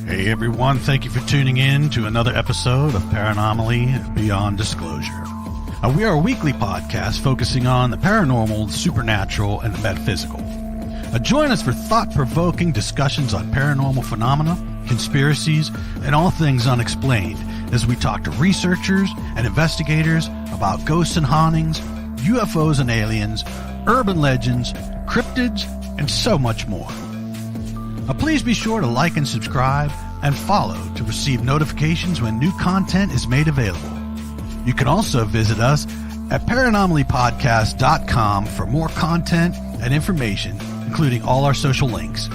Hey everyone, thank you for tuning in to another episode of Paranomaly Beyond Disclosure. We are a weekly podcast focusing on the paranormal, supernatural, and the metaphysical. Join us for thought-provoking discussions on paranormal phenomena, conspiracies, and all things unexplained as we talk to researchers and investigators about ghosts and hauntings, UFOs and aliens, urban legends, cryptids, and so much more. Please be sure to like and subscribe and follow to receive notifications when new content is made available. You can also visit us at paranormallypodcast.com for more content and information, including all our social links.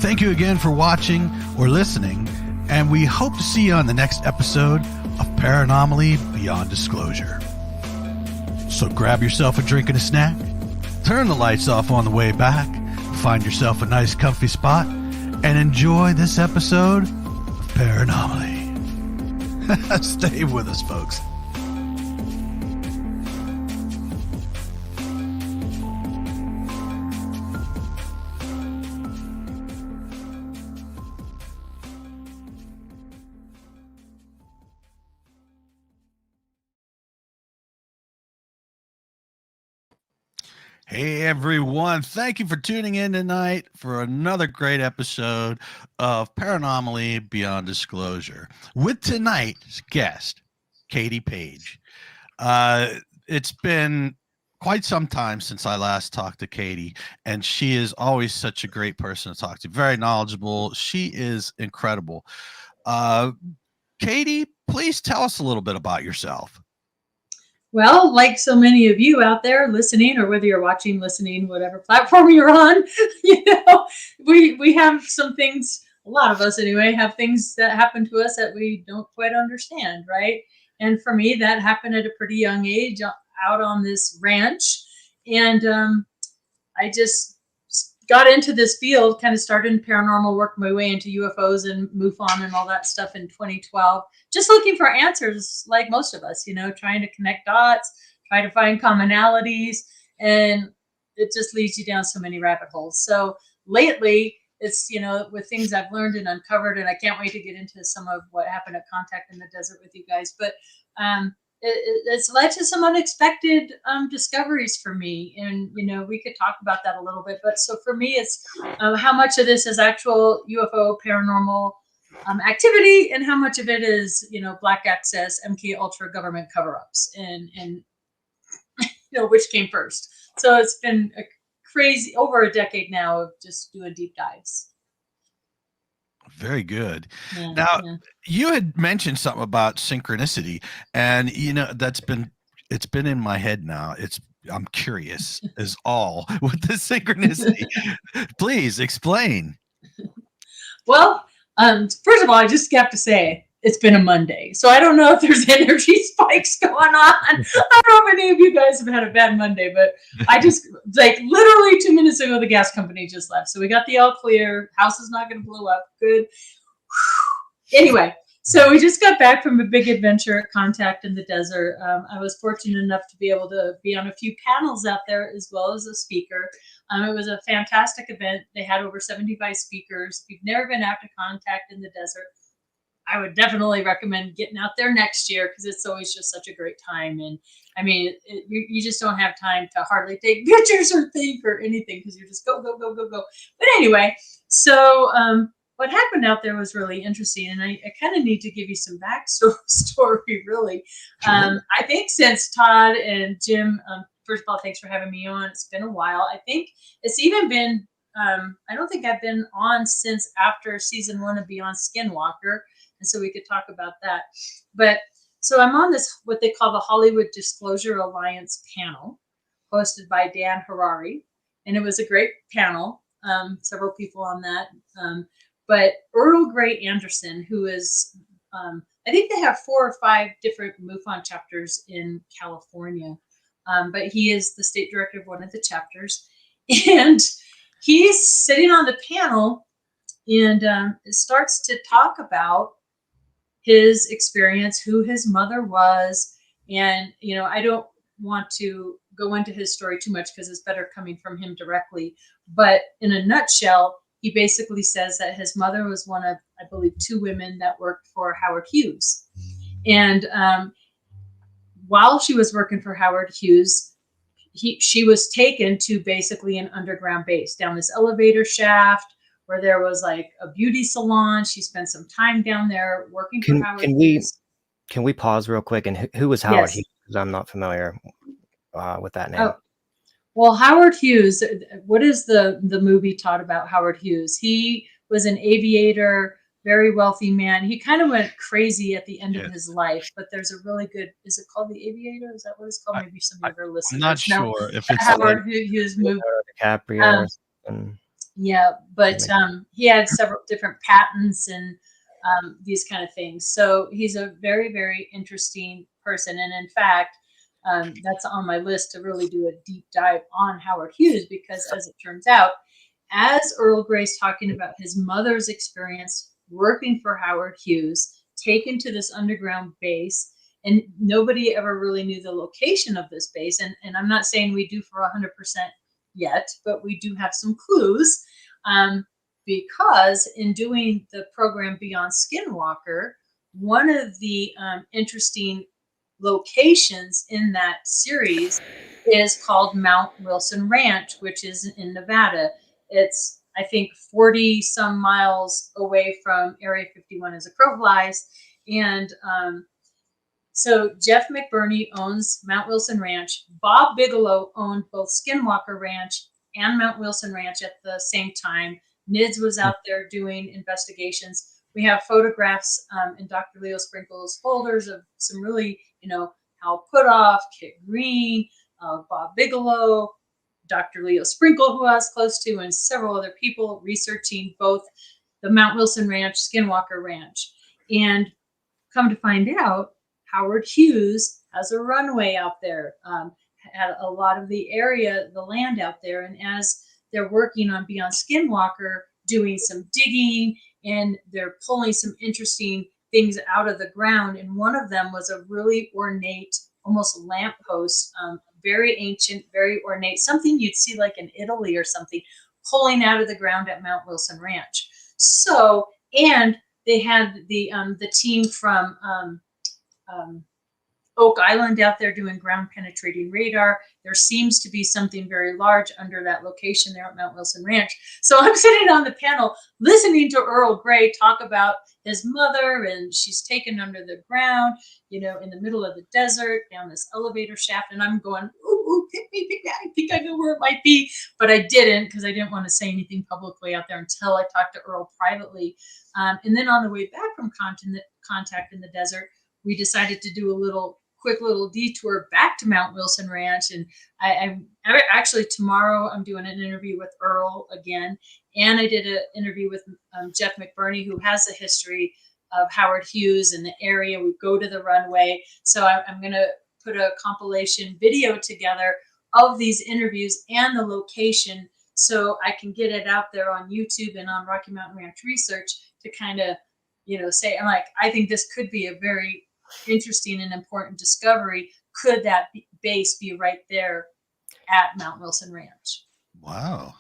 Thank you again for watching or listening, and we hope to see you on the next episode of Paranomaly Beyond Disclosure. So grab yourself a drink and a snack, turn the lights off on the way back, find yourself a nice comfy spot, and enjoy this episode of Paranomaly. Stay with us, folks. Hey everyone, thank you for tuning in tonight for another great episode of Paranomaly Beyond Disclosure with tonight's guest, Katie Paige. It's been quite some time since I last talked to Katie, and she is always such a great person to talk to, very knowledgeable. She is incredible. Katie, please tell us a little bit about yourself. Well, like so many of you out there listening, or whether you're watching, listening, whatever platform you're on, we have some things, a lot of us anyway, have things that happen to us that we don't quite understand, right? And for me, that happened at a pretty young age out on this ranch. And I just got into this field, kind of started in paranormal, worked my way into UFOs and MUFON and all that stuff in 2012. Just looking for answers like most of us, trying to connect dots, try to find commonalities, and it just leads you down so many rabbit holes. So lately, it's, with things I've learned and uncovered, and I can't wait to get into some of what happened at Contact in the Desert with you guys, but it's led to some unexpected discoveries for me. And, we could talk about that a little bit. But so for me, it's how much of this is actual UFO paranormal activity, and how much of it is, black access, MK Ultra government cover-ups, and which came first. So it's been a crazy over a decade now of just doing deep dives. Very good. Now, you had mentioned something about synchronicity, and it's been in my head now. I'm curious as all with the synchronicity. Please explain. Well, first of all, I just have to say it's been a Monday, so I don't know if there's energy spikes going on. I don't know if any of you guys have had a bad Monday, but I just literally 2 minutes ago, the gas company just left, so we got the all clear. House is not going to blow up. Good. Anyway, so we just got back from a big adventure at Contact in the Desert. I was fortunate enough to be able to be on a few panels out there as well as a speaker. It was a fantastic event. They had over 75 speakers. If you've never been out to Contact in the Desert, I would definitely recommend getting out there next year, because it's always just such a great time. And I mean, you just don't have time to hardly take pictures or think or anything, because you're just go, go, go, go, go. But anyway, so what happened out there was really interesting. And I kind of need to give you some backstory, really. Sure. I think since Todd and Jim, first of all, thanks for having me on. It's been a while. I think it's even been, I don't think I've been on since after season 1 of Beyond Skinwalker. And so we could talk about that. But so I'm on this, what they call the Hollywood Disclosure Alliance panel, hosted by Dan Harari. And it was a great panel, several people on that. But Earl Grey Anderson, who is, I think they have 4 or 5 different MUFON chapters in California. But he is the state director of one of the chapters. And he's sitting on the panel and starts to talk about his experience, who his mother was. And, I don't want to go into his story too much because it's better coming from him directly. But in a nutshell, he basically says that his mother was one of, I believe, 2 women that worked for Howard Hughes. And while she was working for Howard Hughes, she was taken to basically an underground base down this elevator shaft where there was like a beauty salon. She spent some time down there working for Howard Hughes. Can we pause real quick? And who was Howard Hughes? Because I'm not familiar with that name. Oh, well, Howard Hughes, what is the movie taught about Howard Hughes? He was an aviator, very wealthy man. He kind of went crazy at the end of his life, but there's a really good, is it called The Aviator? Is that what it's called? Maybe some of your listeners I'm not sure if it's Howard Hughes movie. DiCaprio. Yeah, but he had several different patents and these kind of things. So he's a very, very interesting person. And in fact, that's on my list to really do a deep dive on Howard Hughes, because as it turns out, as Earl Grey's talking about his mother's experience working for Howard Hughes, taken to this underground base, and nobody ever really knew the location of this base. And I'm not saying we do for 100% yet, but we do have some clues, because in doing the program Beyond Skinwalker, one of the interesting locations in that series is called Mount Wilson Ranch, which is in Nevada. It's, I think, 40 some miles away from Area 51 as a crow flies. And so Jeff McBurney owns Mount Wilson Ranch. Bob Bigelow owned both Skinwalker Ranch and Mount Wilson Ranch at the same time. NIDS was out there doing investigations. We have photographs in Dr. Leo Sprinkle's folders of some really, Hal Putoff, Kit Green, Bob Bigelow, Dr. Leo Sprinkle, who I was close to, and several other people researching both the Mount Wilson Ranch, Skinwalker Ranch. And come to find out, Howard Hughes has a runway out there, had a lot of the area, the land out there. And as they're working on Beyond Skinwalker, doing some digging, and they're pulling some interesting things out of the ground. And one of them was a really ornate, almost lamppost, very ancient, very ornate, something you'd see like in Italy or something, pulling out of the ground at Mount Wilson Ranch. So, and they had the team from Oak Island out there doing ground penetrating radar. There seems to be something very large under that location there at Mount Wilson Ranch. So I'm sitting on the panel listening to Earl Grey talk about his mother, and she's taken under the ground, in the middle of the desert down this elevator shaft. And I'm going, ooh, pick me. I think I know where it might be, but I didn't, because I didn't want to say anything publicly out there until I talked to Earl privately. And then on the way back from contact in the desert, we decided to do a quick little detour back to Mount Wilson Ranch. And I actually, tomorrow I'm doing an interview with Earl again. And I did an interview with Jeff McBurney, who has a history of Howard Hughes in the area. We go to the runway. So I'm going to put a compilation video together of these interviews and the location, so I can get it out there on YouTube and on Rocky Mountain Ranch Research to kind of, say, I think this could be a very interesting and important discovery. Could that base be right there at Mount Wilson Ranch? Wow.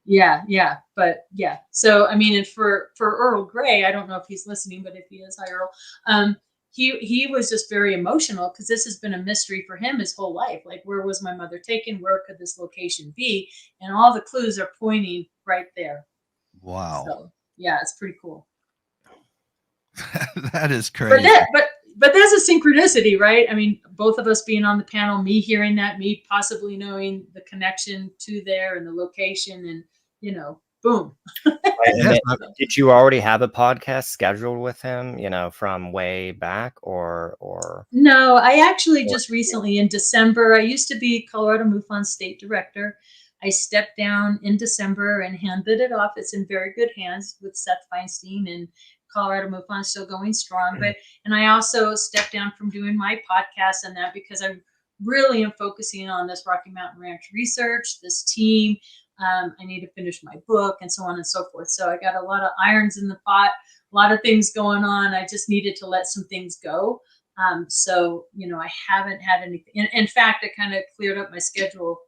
Yeah. But yeah. So, and for Earl Grey, I don't know if he's listening, but if he is, hi Earl. He was just very emotional, because this has been a mystery for him his whole life. Like, where was my mother taken? Where could this location be? And all the clues are pointing right there. Wow. So yeah, it's pretty cool. That is crazy. But that's a synchronicity, right? Both of us being on the panel, me hearing that, me possibly knowing the connection to there and the location, and boom. Did you already have a podcast scheduled with him, from way back, or? No, I actually just recently in December, I used to be Colorado MUFON state director. I stepped down in December and handed it off. It's in very good hands with Seth Feinstein, and Colorado MUFON is still going strong. And I also stepped down from doing my podcast and that, because I really am focusing on this Rocky Mountain Ranch research, this team. I need to finish my book and so on and so forth. So I got a lot of irons in the pot, a lot of things going on. I just needed to let some things go. So, I haven't had anything. In fact, I kind of cleared up my schedule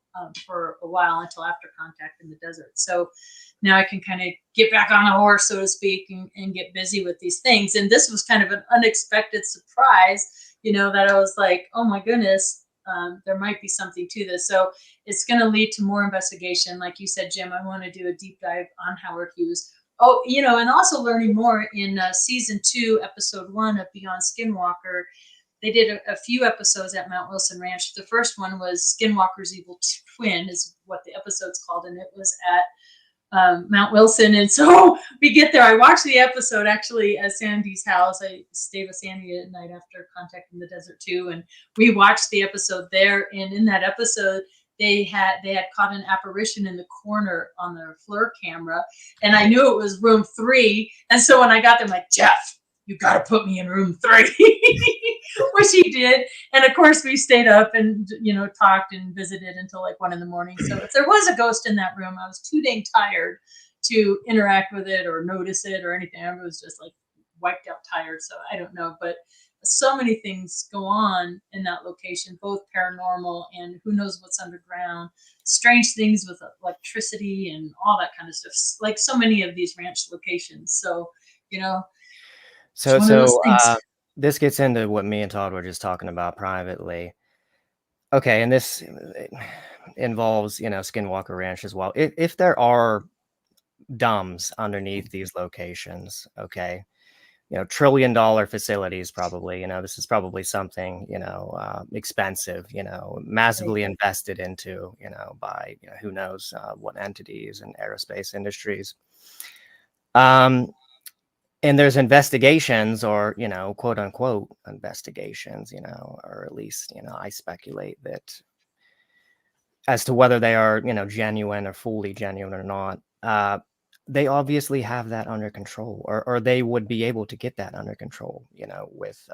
for a while until after Contact in the Desert. So now I can kind of get back on a horse, so to speak, and get busy with these things. And this was kind of an unexpected surprise, that I was like, oh my goodness, there might be something to this. So it's going to lead to more investigation. Like you said, Jim, I want to do a deep dive on Howard Hughes. Oh, and also learning more in season 2, episode 1 of Beyond Skinwalker. They did a few episodes at Mount Wilson Ranch. The first one was Skinwalker's Evil Twin, is what the episode's called, and it was at Mount Wilson. And so we get there. I watched the episode actually at Sandy's house. I stayed with Sandy at night after Contact in the Desert too, and we watched the episode there. And in that episode, they had caught an apparition in the corner on their FLIR camera, and I knew it was room 3. And so when I got there, I'm like, Jeff, you got to put me in room 3, which he did. And of course, we stayed up and talked and visited until like 1 a.m. So if there was a ghost in that room, I was too dang tired to interact with it or notice it or anything. I was just like wiped out tired. So I don't know, but so many things go on in that location, both paranormal and who knows what's underground, strange things with electricity and all that kind of stuff, like so many of these ranch locations. So, So this gets into what me and Todd were just talking about privately. Okay, and this involves, Skinwalker Ranch as well. If there are dumbs underneath these locations, okay, $1 trillion facilities, probably, this is probably something, expensive, massively invested into, by, who knows what entities and aerospace industries. And there's investigations or, quote unquote investigations, or at least, I speculate that as to whether they are, genuine or fully genuine or not. They obviously have that under control, or they would be able to get that under control, with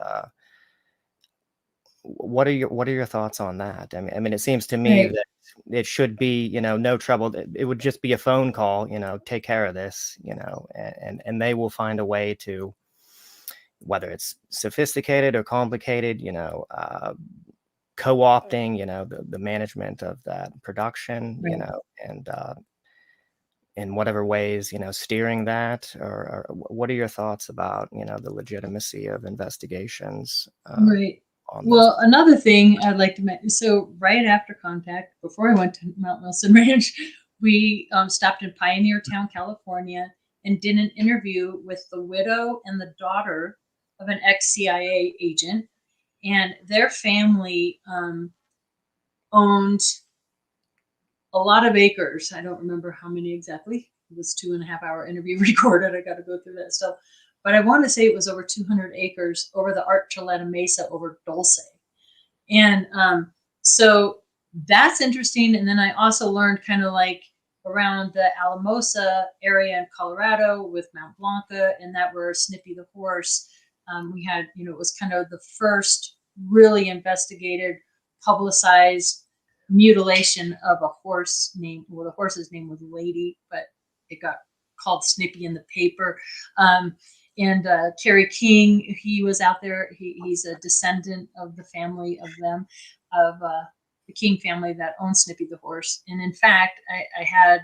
what are your thoughts on that? I mean, it seems to me that it should be, no trouble. It would just be a phone call, take care of this, and they will find a way to, whether it's sophisticated or complicated, co-opting, the management of that production, and in whatever ways, steering that, or what are your thoughts about, the legitimacy of investigations? Right. Well, another thing I'd like to mention, so right after Contact, before I went to Mount Wilson Ranch, we stopped in Pioneertown, California, and did an interview with the widow and the daughter of an ex-CIA agent. And their family owned a lot of acres. I don't remember how many exactly. It was 2.5-hour interview recorded. I got to go through that stuff. But I want to say it was over 200 acres over the Archuleta Mesa over Dulce. And so that's interesting. And then I also learned kind of like around the Alamosa area in Colorado with Mount Blanca, and that were Snippy the horse. We had, it was kind of the first really investigated, publicized mutilation of a horse named, well, the horse's name was Lady, but it got called Snippy in the paper. And Kerry King, he was out there. He's a descendant of the family of them, of the King family that owns Snippy the horse. And in fact, I had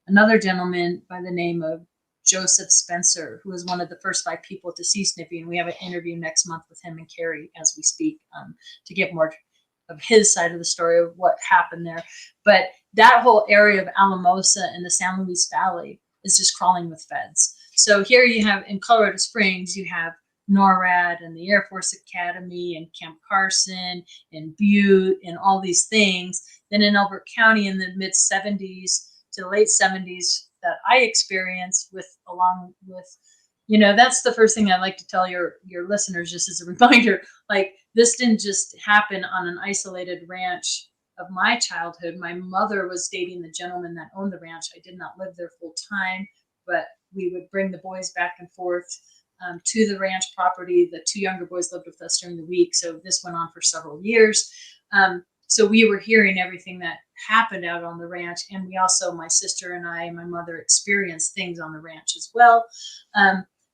another gentleman by the name of Joseph Spencer, who was one of the first 5 people to see Snippy. And we have an interview next month with him and Kerry as we speak, to get more of his side of the story of what happened there. But that whole area of Alamosa and the San Luis Valley is just crawling with feds. So here you have in Colorado Springs, you have NORAD and the Air Force Academy and Camp Carson and Butte and all these things. Then in Elbert County in the mid 70s to late 70s that I experienced along with, that's the first thing I like to tell your listeners, just as a reminder, like this didn't just happen on an isolated ranch of my childhood. My mother was dating the gentleman that owned the ranch. I did not live there full time, but we would bring the boys back and forth to the ranch property. The 2 younger boys lived with us during the week. So this went on for several years. So we were hearing everything that happened out on the ranch. And we also, my sister and I and my mother, experienced things on the ranch as well.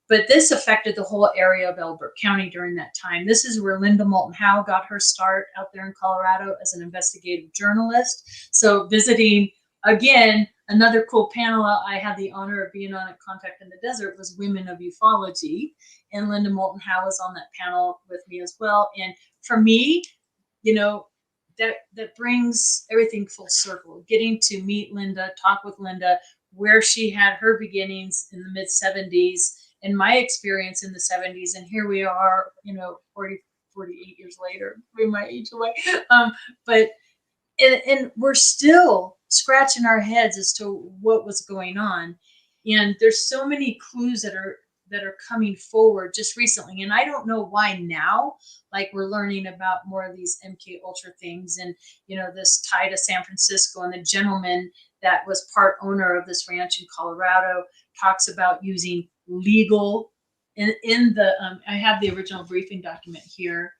But this affected the whole area of Elbert County during that time. This is where Linda Moulton Howe got her start out there in Colorado as an investigative journalist. So visiting, again, another cool panel I had the honor of being on at Contact in the Desert was Women of Ufology. And Linda Moulton Howe was on that panel with me as well. And for me, that brings everything full circle. Getting to meet Linda, talk with Linda, where she had her beginnings in the mid 70s, and my experience in the 70s, and here we are, 48 years later, we might age away. But we're still scratching our heads as to what was going on. And there's so many clues that are coming forward just recently. And I don't know why now, like we're learning about more of these MK Ultra things, and this tie to San Francisco, and the gentleman that was part owner of this ranch in Colorado talks about using legal in the I have the original briefing document here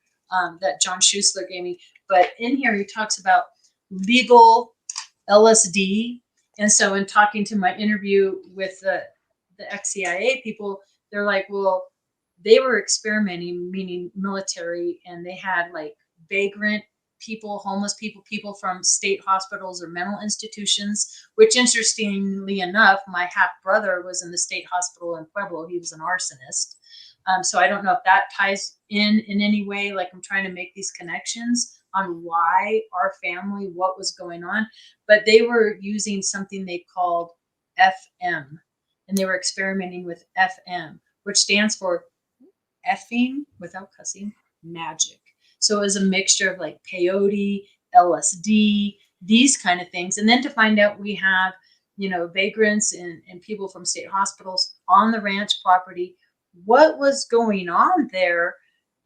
that John Schuessler gave me, but in here he talks about legal LSD. And so in talking to my interview with the ex-CIA people, they're like, well, they were experimenting, meaning military, and they had like vagrant people, homeless people from state hospitals or mental institutions, which interestingly enough, my half brother was in the state hospital in Pueblo. He was an arsonist. So I don't know if that ties in any way. Like I'm trying to make these connections on why our family, what was going on. But they were using something they called FM, and they were experimenting with FM, which stands for effing, without cussing, magic. So it was a mixture of like peyote, LSD, these kind of things. And then to find out we have, vagrants and people from state hospitals on the ranch property, what was going on there,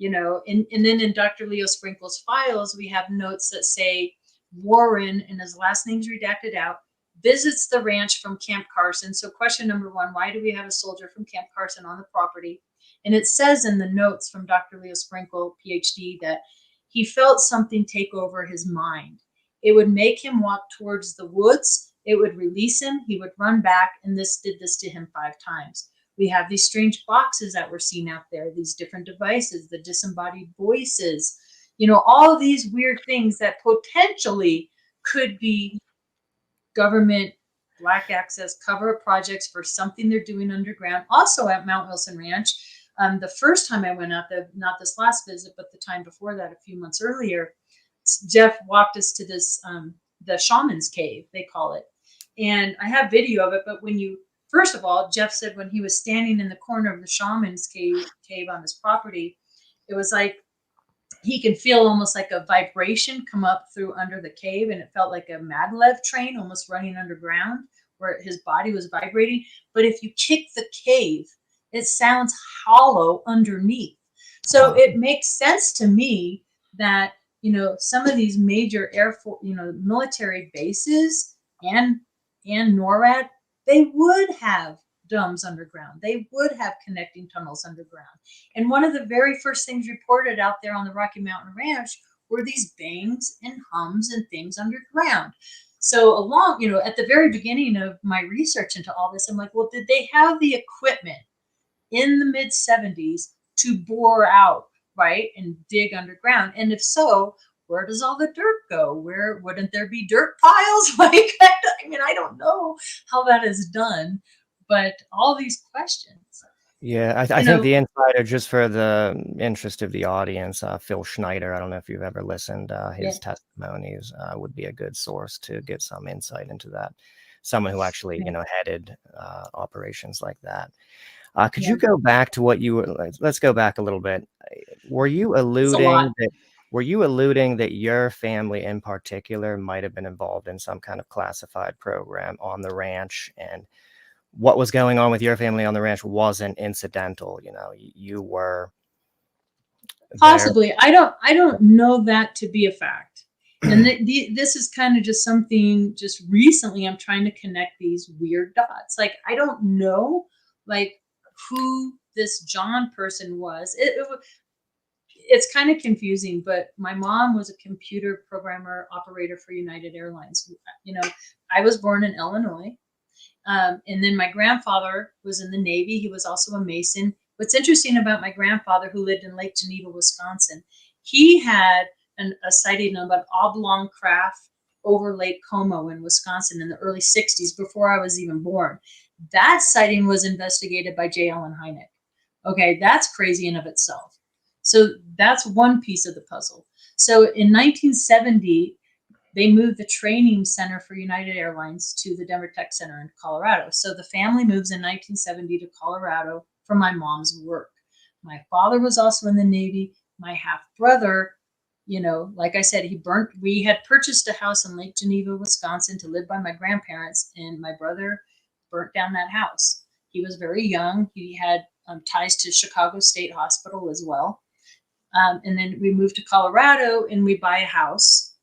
and then in Dr. Leo Sprinkle's files, we have notes that say Warren, and his last name's redacted out, visits the ranch from Camp Carson. So question number one, why do we have a soldier from Camp Carson on the property? And it says in the notes from Dr. Leo Sprinkle, PhD, that he felt something take over his mind. It would make him walk towards the woods. It would release him. He would run back, and this did this to him 5 times. We have these strange boxes that we're seeing out there, these different devices, the disembodied voices, all of these weird things that potentially could be government black access cover-up projects for something they're doing underground. Also at Mount Wilson Ranch, the first time I went out there, not this last visit, but the time before that, a few months earlier, Jeff walked us to this, the shaman's cave, they call it. And I have video of it, but first of all, Jeff said when he was standing in the corner of the shaman's cave on his property, it was like he can feel almost like a vibration come up through under the cave, and it felt like a maglev train almost running underground where his body was vibrating. But if you kick the cave, it sounds hollow underneath. So it makes sense to me that, some of these major Air Force, military bases and NORAD, they would have domes underground. They would have connecting tunnels underground. And one of the very first things reported out there on the Rocky Mountain Ranch were these bangs and hums and things underground. So at the very beginning of my research into all this, I'm like, well, did they have the equipment in the mid 70s to bore out, right, and dig underground? And if so, where does all the dirt go? Where wouldn't there be dirt piles? I don't know how that is done, but all these questions. Yeah, I think the insider, just for the interest of the audience, Phil Schneider, I don't know if you've ever listened, his testimonies would be a good source to get some insight into that. Someone who actually, headed operations like that. Could you go back to what you were, let's go back a little bit. Were you alluding that your family in particular might have been involved in some kind of classified program on the ranch, and what was going on with your family on the ranch wasn't incidental? You were possibly there. I don't know that to be a fact. And this is kind of just something just recently I'm trying to connect these weird dots. Like, I don't know who this John person was. It's kind of confusing, but my mom was a computer programmer operator for United Airlines. I was born in Illinois. And then my grandfather was in the Navy. He was also a Mason. What's interesting about my grandfather, who lived in Lake Geneva, Wisconsin, he had a sighting of an oblong craft over Lake Como in Wisconsin in the early 60s, before I was even born. That sighting was investigated by J. Allen Hynek. Okay, that's crazy in of itself. So that's one piece of the puzzle. So in 1970, they moved the training center for United Airlines to the Denver Tech Center in Colorado. So the family moves in 1970 to Colorado for my mom's work. My father was also in the Navy. My half brother, like I said, we had purchased a house in Lake Geneva, Wisconsin to live by my grandparents, and my brother burnt down that house. He was very young. He had ties to Chicago State Hospital as well. And then we moved to Colorado and we buy a house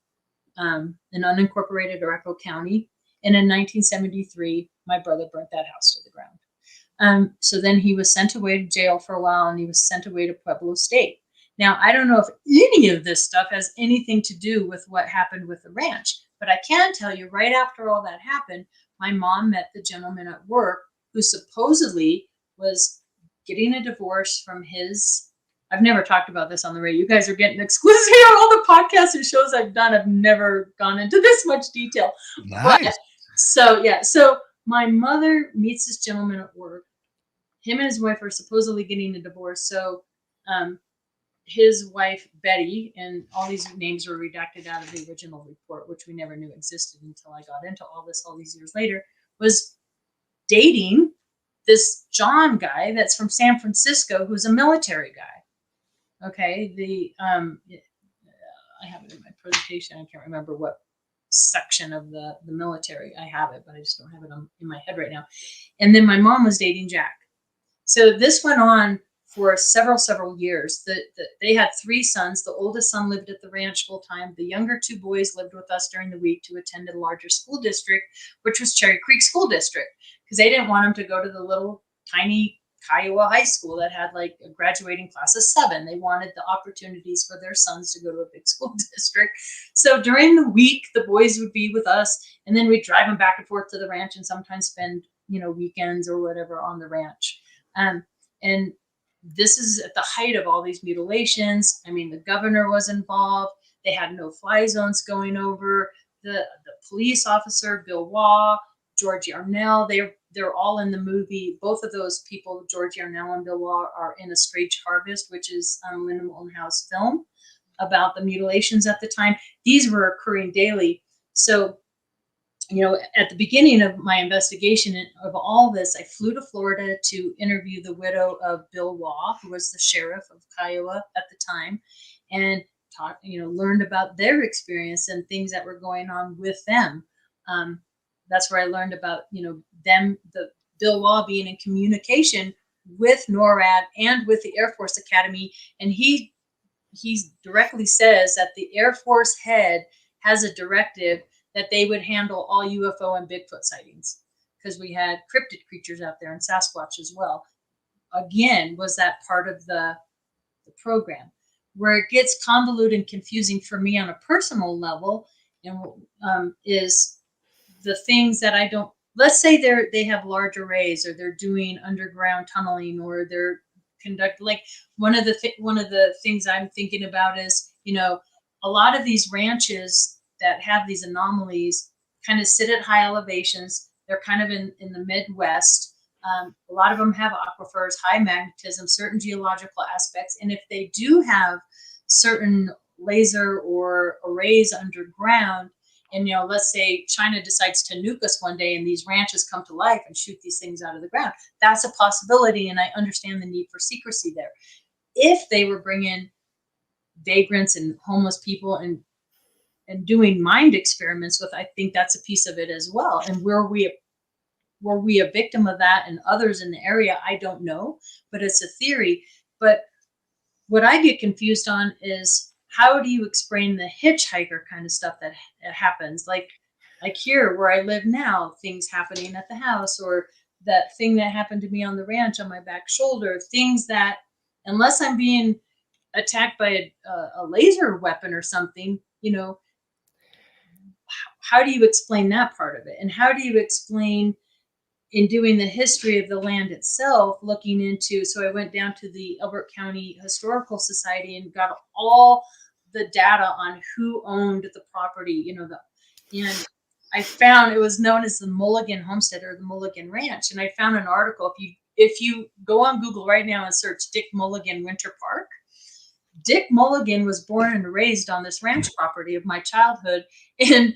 in unincorporated Arapahoe County. And in 1973, my brother burnt that house to the ground. So then he was sent away to jail for a while, and he was sent away to Pueblo State. Now, I don't know if any of this stuff has anything to do with what happened with the ranch, but I can tell you right after all that happened, my mom met the gentleman at work who supposedly was getting a divorce from his. I've never talked about this on the radio. You guys are getting exclusive here. All the podcasts and shows I've done, I've never gone into this much detail. Nice. But, so my mother meets this gentleman at work. Him and his wife are supposedly getting a divorce. So his wife, Betty, and all these names were redacted out of the original report, which we never knew existed until I got into all this all these years later, was dating this John guy that's from San Francisco, who's a military guy. Okay, I have it in my presentation. I can't remember what section of the military I have it, but I just don't have it in my head right now. And then my mom was dating Jack. So this went on for several years. They had 3 sons. The oldest son lived at the ranch full time. The younger 2 boys lived with us during the week to attend a larger school district, which was Cherry Creek School District, because they didn't want them to go to the little tiny Kiowa High School that had like a graduating class of 7. They wanted the opportunities for their sons to go to a big school district. So during the week, the boys would be with us, and then we'd drive them back and forth to the ranch and sometimes spend, weekends or whatever on the ranch. And this is at the height of all these mutilations. I mean, the governor was involved. They had no-fly zones going over. The police officer, Bill Waugh, George Yarnell, they're all in the movie. Both of those people, George Yarnell and Bill Waugh, are in A Strange Harvest, which is Linda Moulton Howe's film about the mutilations at the time. These were occurring daily. So, at the beginning of my investigation of all this, I flew to Florida to interview the widow of Bill Waugh, who was the sheriff of Kiowa at the time, and learned about their experience and things that were going on with them. That's where I learned about, the Bill Waugh being in communication with NORAD and with the Air Force Academy. And he directly says that the Air Force head has a directive that they would handle all UFO and Bigfoot sightings, because we had cryptid creatures out there and Sasquatch as well. Again, was that part of the program? Where it gets convoluted and confusing for me on a personal level, is the things that I don't. Let's say they have large arrays, or they're doing underground tunneling, or they're like one of the things I'm thinking about is, a lot of these ranches that have these anomalies kind of sit at high elevations. They're kind of in the Midwest. A lot of them have aquifers, high magnetism, certain geological aspects. And if they do have certain laser or arrays underground, and, let's say China decides to nuke us one day and these ranches come to life and shoot these things out of the ground, that's a possibility. And I understand the need for secrecy there. If they were bringing vagrants and homeless people and doing mind experiments with, I think that's a piece of it as well. And were we a victim of that and others in the area? I don't know, but it's a theory. But what I get confused on is, how do you explain the hitchhiker kind of stuff that happens? Like here where I live now, things happening at the house, or that thing that happened to me on the ranch on my back shoulder, things that, unless I'm being attacked by a laser weapon or something, how do you explain that part of it? And how do you explain in doing the history of the land itself, looking into, so I went down to the Elbert County Historical Society and got all the data on who owned the property, and I found it was known as the Mulligan Homestead or the Mulligan Ranch. And I found an article. If you go on Google right now and search Dick Mulligan Winter Park, Dick Mulligan was born and raised on this ranch property of my childhood. And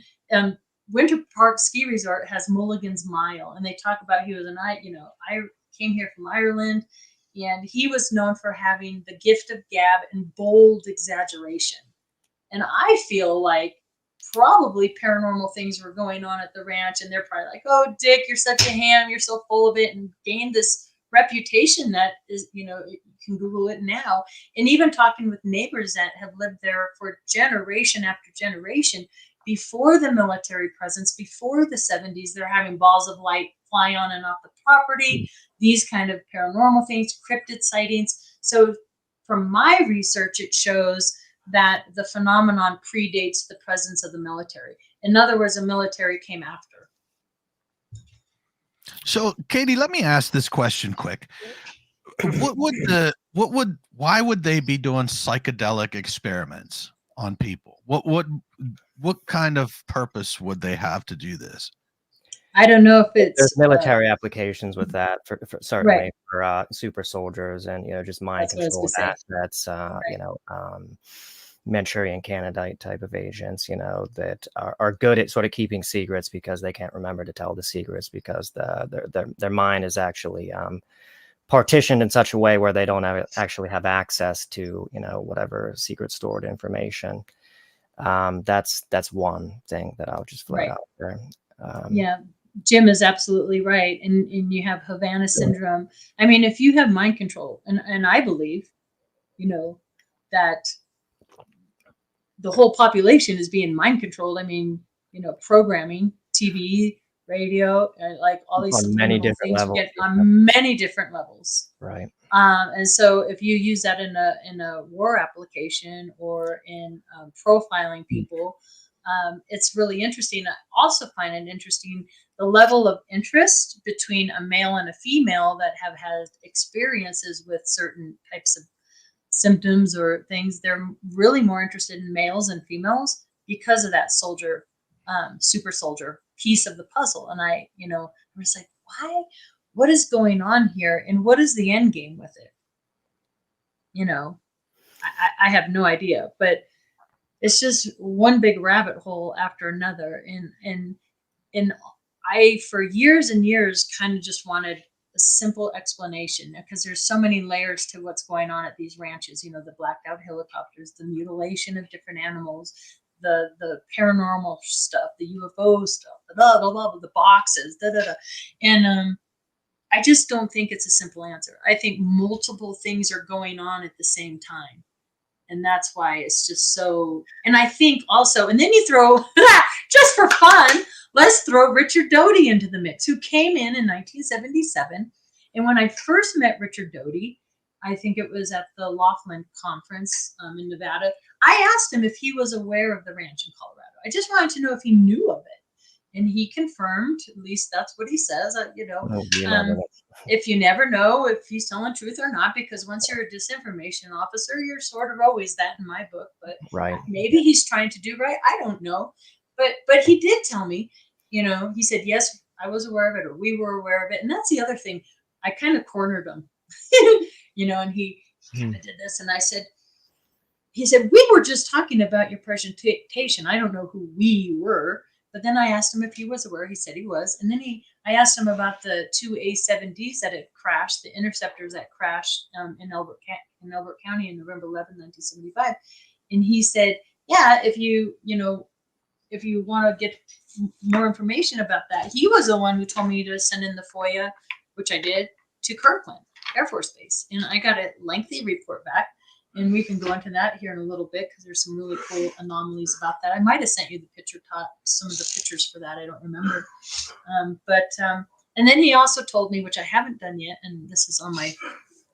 Winter Park Ski Resort has Mulligan's Mile. And they talk about he was I came here from Ireland, and he was known for having the gift of gab and bold exaggeration. And I feel like probably paranormal things were going on at the ranch, and they're probably like, oh, Dick, you're such a ham, you're so full of it, and gained this reputation that is, you can Google it now. And even talking with neighbors that have lived there for generation after generation, before the military presence, before the 70s, they're having balls of light fly on and off the property, these kind of paranormal things, cryptid sightings. So from my research, it shows that the phenomenon predates the presence of the military. In other words, the military came after. So, Katie, let me ask this question quick. Why would they be doing psychedelic experiments on people? What kind of purpose would they have to do this? I don't know if it's there's military applications with that for certainly right. for super soldiers and just mind control assets, Manchurian Candidate type of agents, that are good at sort of keeping secrets because they can't remember to tell the secrets because their mind is actually partitioned in such a way where they don't actually have access to whatever secret stored information. That's one thing that I'll just float out there. Jim is absolutely right. And you have Havana syndrome. I mean, if you have mind control, and I believe, that the whole population is being mind controlled. I mean, programming, TV, radio, like all these on many different things levels. you get on many different levels. Right. And so if you use that in a war application or in profiling people, it's really interesting. I also find it interesting the level of interest between a male and a female that have had experiences with certain types of symptoms or things. They're really more interested in males and females because of that soldier, super soldier piece of the puzzle. And I was like, why? What is going on here? And what is the end game with it? I have no idea, but it's just one big rabbit hole after another. And I, for years and years, kind of just wanted a simple explanation because there's so many layers to what's going on at these ranches. The blacked out helicopters, the mutilation of different animals, the paranormal stuff, the UFO stuff, the boxes, and I just don't think it's a simple answer. I think multiple things are going on at the same time. And that's why it's just so, and I think also, and then you throw, just for fun, let's throw Richard Doty into the mix, who came in 1977. And when I first met Richard Doty, I think it was at the Laughlin conference in Nevada, I asked him if he was aware of the ranch in Colorado. I just wanted to know if he knew of it. And he confirmed, at least that's what he says, if you never know if he's telling truth or not, because once you're a disinformation officer, you're sort of always that in my book, but maybe he's trying to do right. I don't know. But he did tell me, he said, yes, I was aware of it, or we were aware of it. And that's the other thing. I kind of cornered him, and he kind of did this. And he said, we were just talking about your presentation. I don't know who we were. But then I asked him if he was aware. He said he was. And then I asked him about the two A-7Ds that had crashed, the interceptors that crashed in Elbert County on November 11, 1975. And he said, yeah, if you want to get more information about that. He was the one who told me to send in the FOIA, which I did, to Kirkland Air Force Base. And I got a lengthy report back. And we can go into that here in a little bit because there's some really cool anomalies about that. I might have sent you the picture, some of the pictures for that. I don't remember. And then he also told me, which I haven't done yet, and this is on my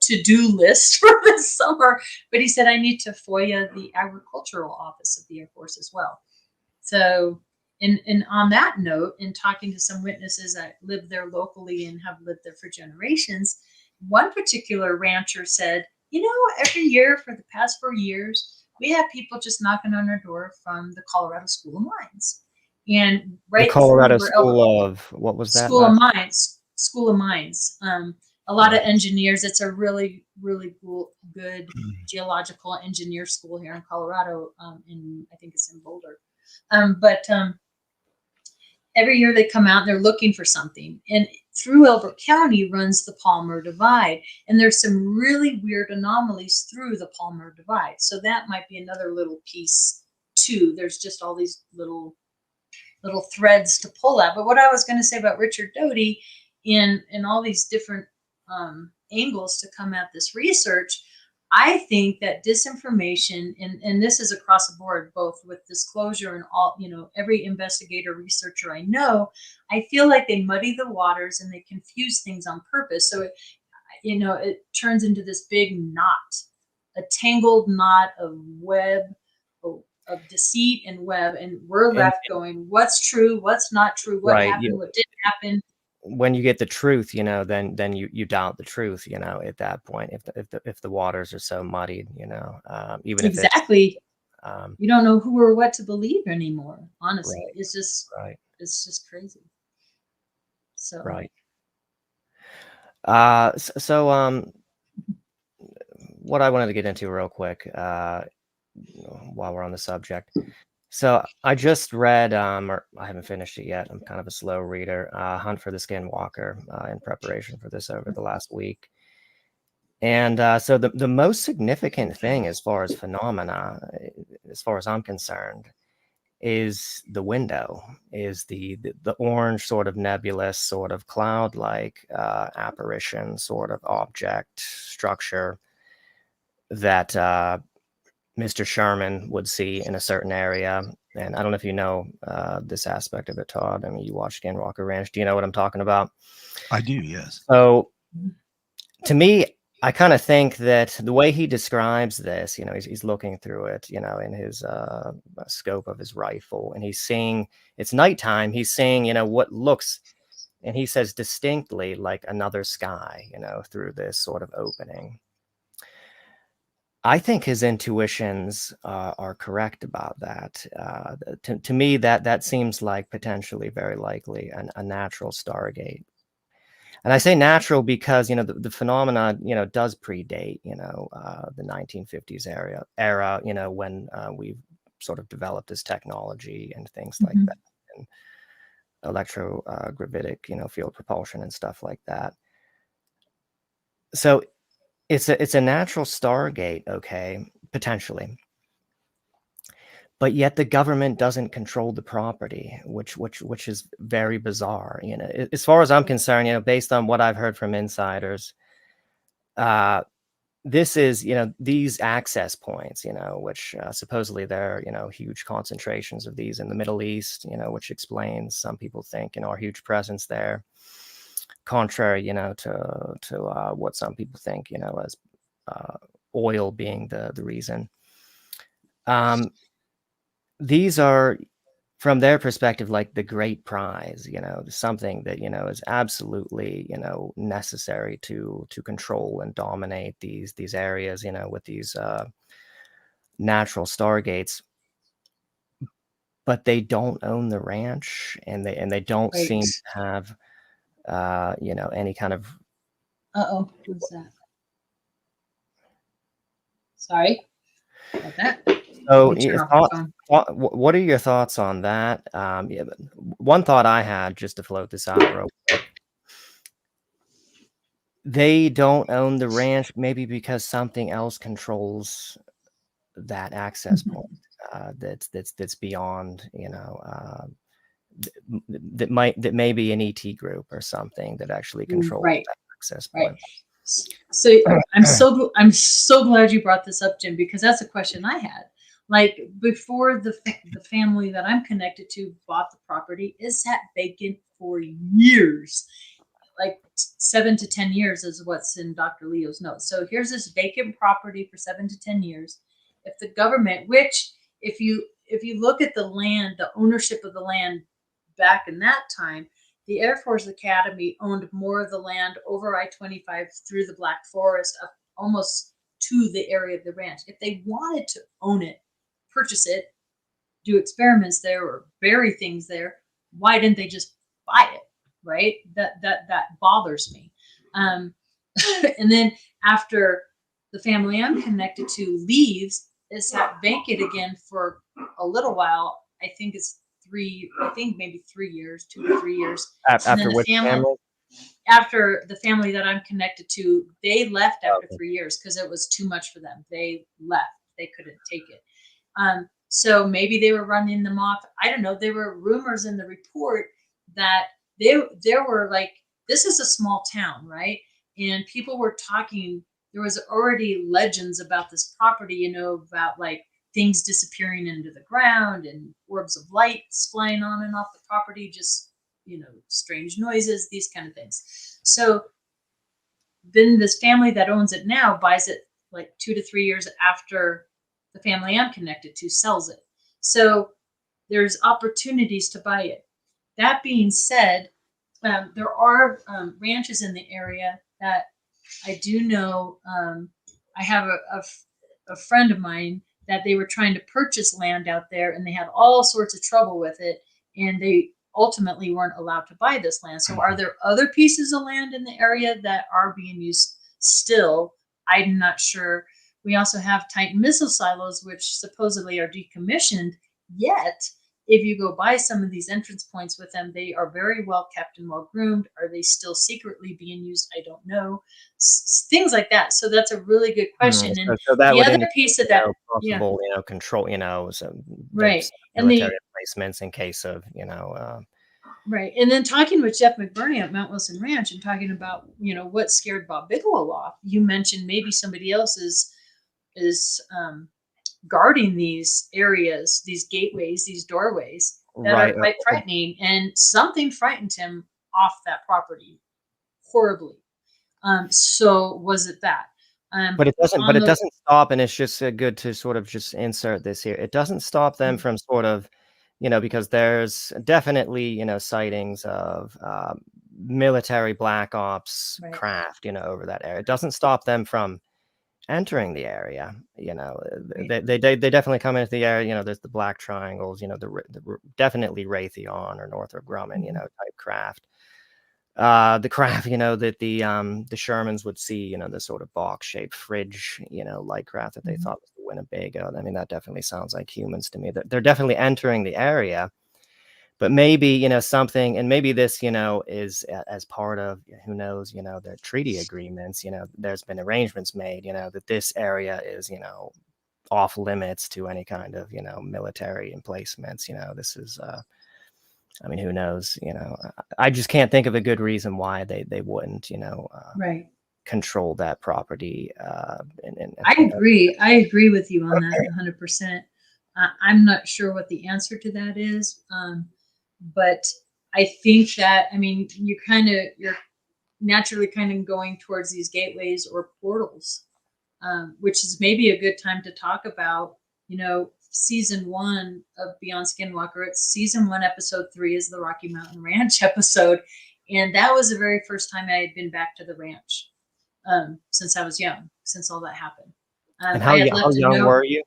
to-do list for this summer, but he said I need to FOIA the agricultural office of the Air Force as well. So And on that note, in talking to some witnesses that live there locally and have lived there for generations, one particular rancher said, every year for the past 4 years, we have people just knocking on our door from the Colorado School of Mines. And The right through Colorado where School of, what was that? School of Mines, School of Mines. A lot of Right. engineers. It's a really, really good geological engineer school here in Colorado. I think it's in Boulder. But every year they come out and they're looking for something. And through Elbert County runs the Palmer Divide. And there's some really weird anomalies through the Palmer Divide. So that might be another little piece too. There's just all these little threads to pull at. But what I was going to say about Richard Doty in all these different angles to come at this research, I think that disinformation, and this is across the board, both with disclosure and all, every investigator, researcher I know, I feel like they muddy the waters and they confuse things on purpose. So, it turns into this big knot, a tangled knot of web, of deceit and web, and we're left going, what's true, what's not true, what happened, what didn't happen. When you get the truth, then you doubt the truth, at that point, if the waters are so muddied, even if exactly, you don't know who or what to believe anymore. Honestly, right, it's just right, it's just crazy. So right. So what I wanted to get into real quick, while we're on the subject. So I just read, or I haven't finished it yet. I'm kind of a slow reader. Hunt for the Skinwalker, in preparation for this over the last week. And so the most significant thing as far as phenomena, as far as I'm concerned, is the window, is the orange sort of nebulous, sort of cloud-like apparition, sort of object structure that Mr. Sherman would see in a certain area. And I don't know if you know this aspect of it, Todd. I mean, you watch Skinwalker Ranch. Do you know what I'm talking about? I do, yes. So to me, I kind of think that the way he describes this, he's looking through it, in his scope of his rifle, and he's seeing, it's nighttime. He's seeing, what looks, and he says distinctly like another sky, through this sort of opening. I think his intuitions are correct about that. To me, that seems like potentially very likely a natural stargate. And I say natural because, the phenomena, does predate, the 1950s era, when we sort of developed this technology and things like that, and electrogravitic, field propulsion and stuff like that. So it's a natural stargate, okay, potentially. But yet the government doesn't control the property, which is very bizarre. As far as I'm concerned, based on what I've heard from insiders, this is, these access points, which supposedly there are, huge concentrations of these in the Middle East, which explains, some people think, our huge presence there, contrary, to what some people think, as oil being the reason. These are, from their perspective, like the great prize, something that, is absolutely, necessary to control and dominate these areas, with these natural stargates. But they don't own the ranch, and they don't right. seem to have, any kind of. Uh-oh, what's that? Sorry about that. So, what are your thoughts on that? One thought I had, just to float this out real quick, they don't own the ranch, maybe because something else controls that access point, that's beyond, that may be an ET group or something that actually controls that access point. Right. So I'm so glad you brought this up, Jim, because that's a question I had. Like, before the family that I'm connected to bought the property, it sat vacant for years, like 7 to 10 years is what's in Dr. Leo's notes. So here's this vacant property for 7 to 10 years. If the government, which if you if you look at the land, the ownership of the land back in that time, the Air Force Academy owned more of the land over I-25 through the Black Forest, up almost to the area of the ranch. If they wanted to own it, purchase it, do experiments there, or bury things there, why didn't they just buy it? Right? That bothers me. And then after the family I'm connected to leaves, it sat vacant again for a little while. I think maybe 3 years, 2 to 3 years. After which family? After the family that I'm connected to, they left after 3 years because it was too much for them. They left. They couldn't take it. So maybe they were running them off. I don't know. There were rumors in the report that there were like, this is a small town, right? And people were talking. There was already legends about this property, about like things disappearing into the ground and orbs of light flying on and off the property, just, strange noises, these kind of things. So then this family that owns it now buys it like 2 to 3 years after the family I'm connected to sells it. So there's opportunities to buy it. That being said, there are ranches in the area that I do know. I have a friend of mine that they were trying to purchase land out there, and they had all sorts of trouble with it, and they ultimately weren't allowed to buy this land. So are there other pieces of land in the area that are being used still? I'm not sure. We also have Titan missile silos, which supposedly are decommissioned, yet if you go by some of these entrance points with them, they are very well kept and well groomed. Are they still secretly being used? I don't know. Things like that. So that's a really good question. And so that the would other piece of that, possible, control, so right, and military placements in case of, right. And then talking with Jeff McBurney at Mount Wilson Ranch and talking about, what scared Bob Bigelow off. You mentioned maybe somebody else is guarding these areas, these gateways, these doorways that are quite frightening, and something frightened him off that property horribly. So was it that? But it doesn't. But it doesn't stop, and it's just good to sort of just insert this here. It doesn't stop them from sort of, because there's definitely sightings of military black ops craft, over that area. It doesn't stop them from entering the area. They definitely come into the area. There's the black triangles. The definitely Raytheon or Northrop Grumman, type craft. The craft, that the Shermans would see, the sort of box-shaped fridge, light craft that they thought was the Winnebago. I mean, that definitely sounds like humans to me. They're definitely entering the area, but maybe, something, and maybe this, is as part of, who knows, their treaty agreements, there's been arrangements made, that this area is, off limits to any kind of, military emplacements. This is, I mean, who knows? I just can't think of a good reason why they wouldn't, control that property. I agree. I agree with you on that 100%. I'm not sure what the answer to that is, but I think that, you're naturally kind of going towards these gateways or portals, which is maybe a good time to talk about, season 1 of Beyond Skinwalker. It's season 1, episode 3 is the Rocky Mountain Ranch episode. And that was the very first time I had been back to the ranch, since I was young, since all that happened. And how young were you?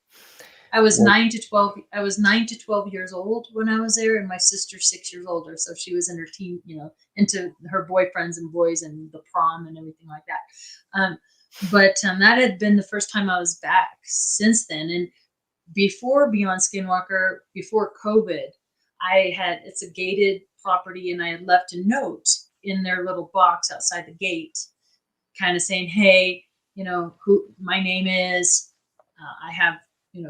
I was 9 to 12. I was 9 to 12 years old when I was there, and my sister's 6 years older. So she was in her teen, into her boyfriends and boys and the prom and everything like that. But that had been the first time I was back since then. And before Beyond Skinwalker, before COVID, it's a gated property, and I had left a note in their little box outside the gate, kind of saying, hey, who my name is. I have,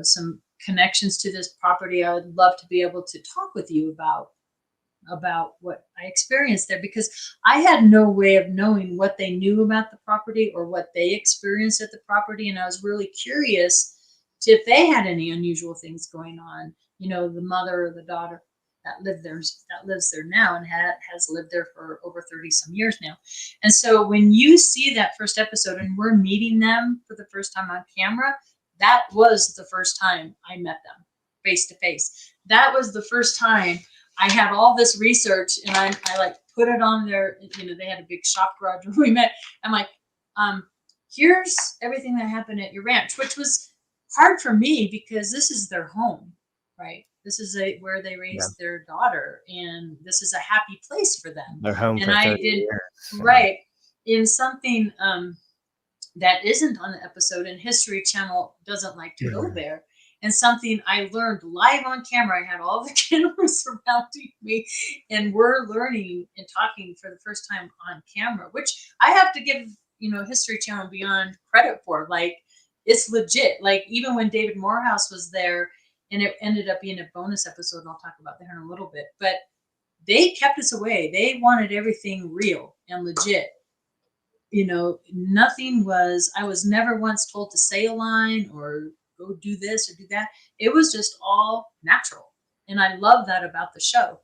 some connections to this property. I would love to be able to talk with you about what I experienced there, because I had no way of knowing what they knew about the property or what they experienced at the property. And I was really curious to if they had any unusual things going on, the mother or the daughter that lives there now and has lived there for over 30 some years now. And so when you see that first episode and we're meeting them for the first time on camera, that was the first time I met them. face to face. That was the first time I had all this research, and I like put it on their, they had a big shop garage where we met. I'm like, here's everything that happened at your ranch, which was hard for me because this is their home, right? This is where they raised their daughter, and this is a happy place for them. They're home And for I 30 did years. right in something that isn't on the episode, and History Channel doesn't like to go there. And something I learned live on camera. I had all the cameras surrounding me, and we're learning and talking for the first time on camera, which I have to give, History Channel Beyond credit for. Like, it's legit. Like, even when David Morehouse was there, and it ended up being a bonus episode, and I'll talk about that in a little bit, but they kept us away. They wanted everything real and legit. Nothing was, I was never once told to say a line or go do this or do that. It was just all natural. And I love that about the show.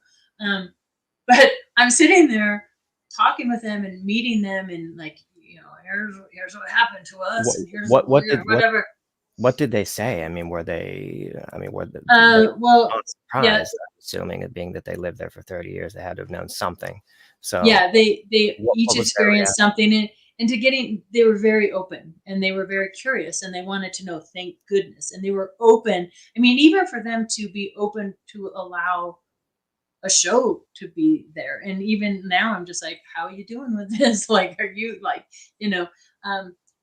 But I'm sitting there talking with them and meeting them, and like, here's what happened to us, and here's whatever. What did they say? I mean, were they Well, not surprised, assuming it being that they lived there for 30 years, they had to have known something. So yeah, they each what was experienced something, and they were very open, and they were very curious, and they wanted to know, thank goodness. And they were open. I mean, even for them to be open to allow a show to be there. And even now I'm just like, how are you doing with this? Like, are you like,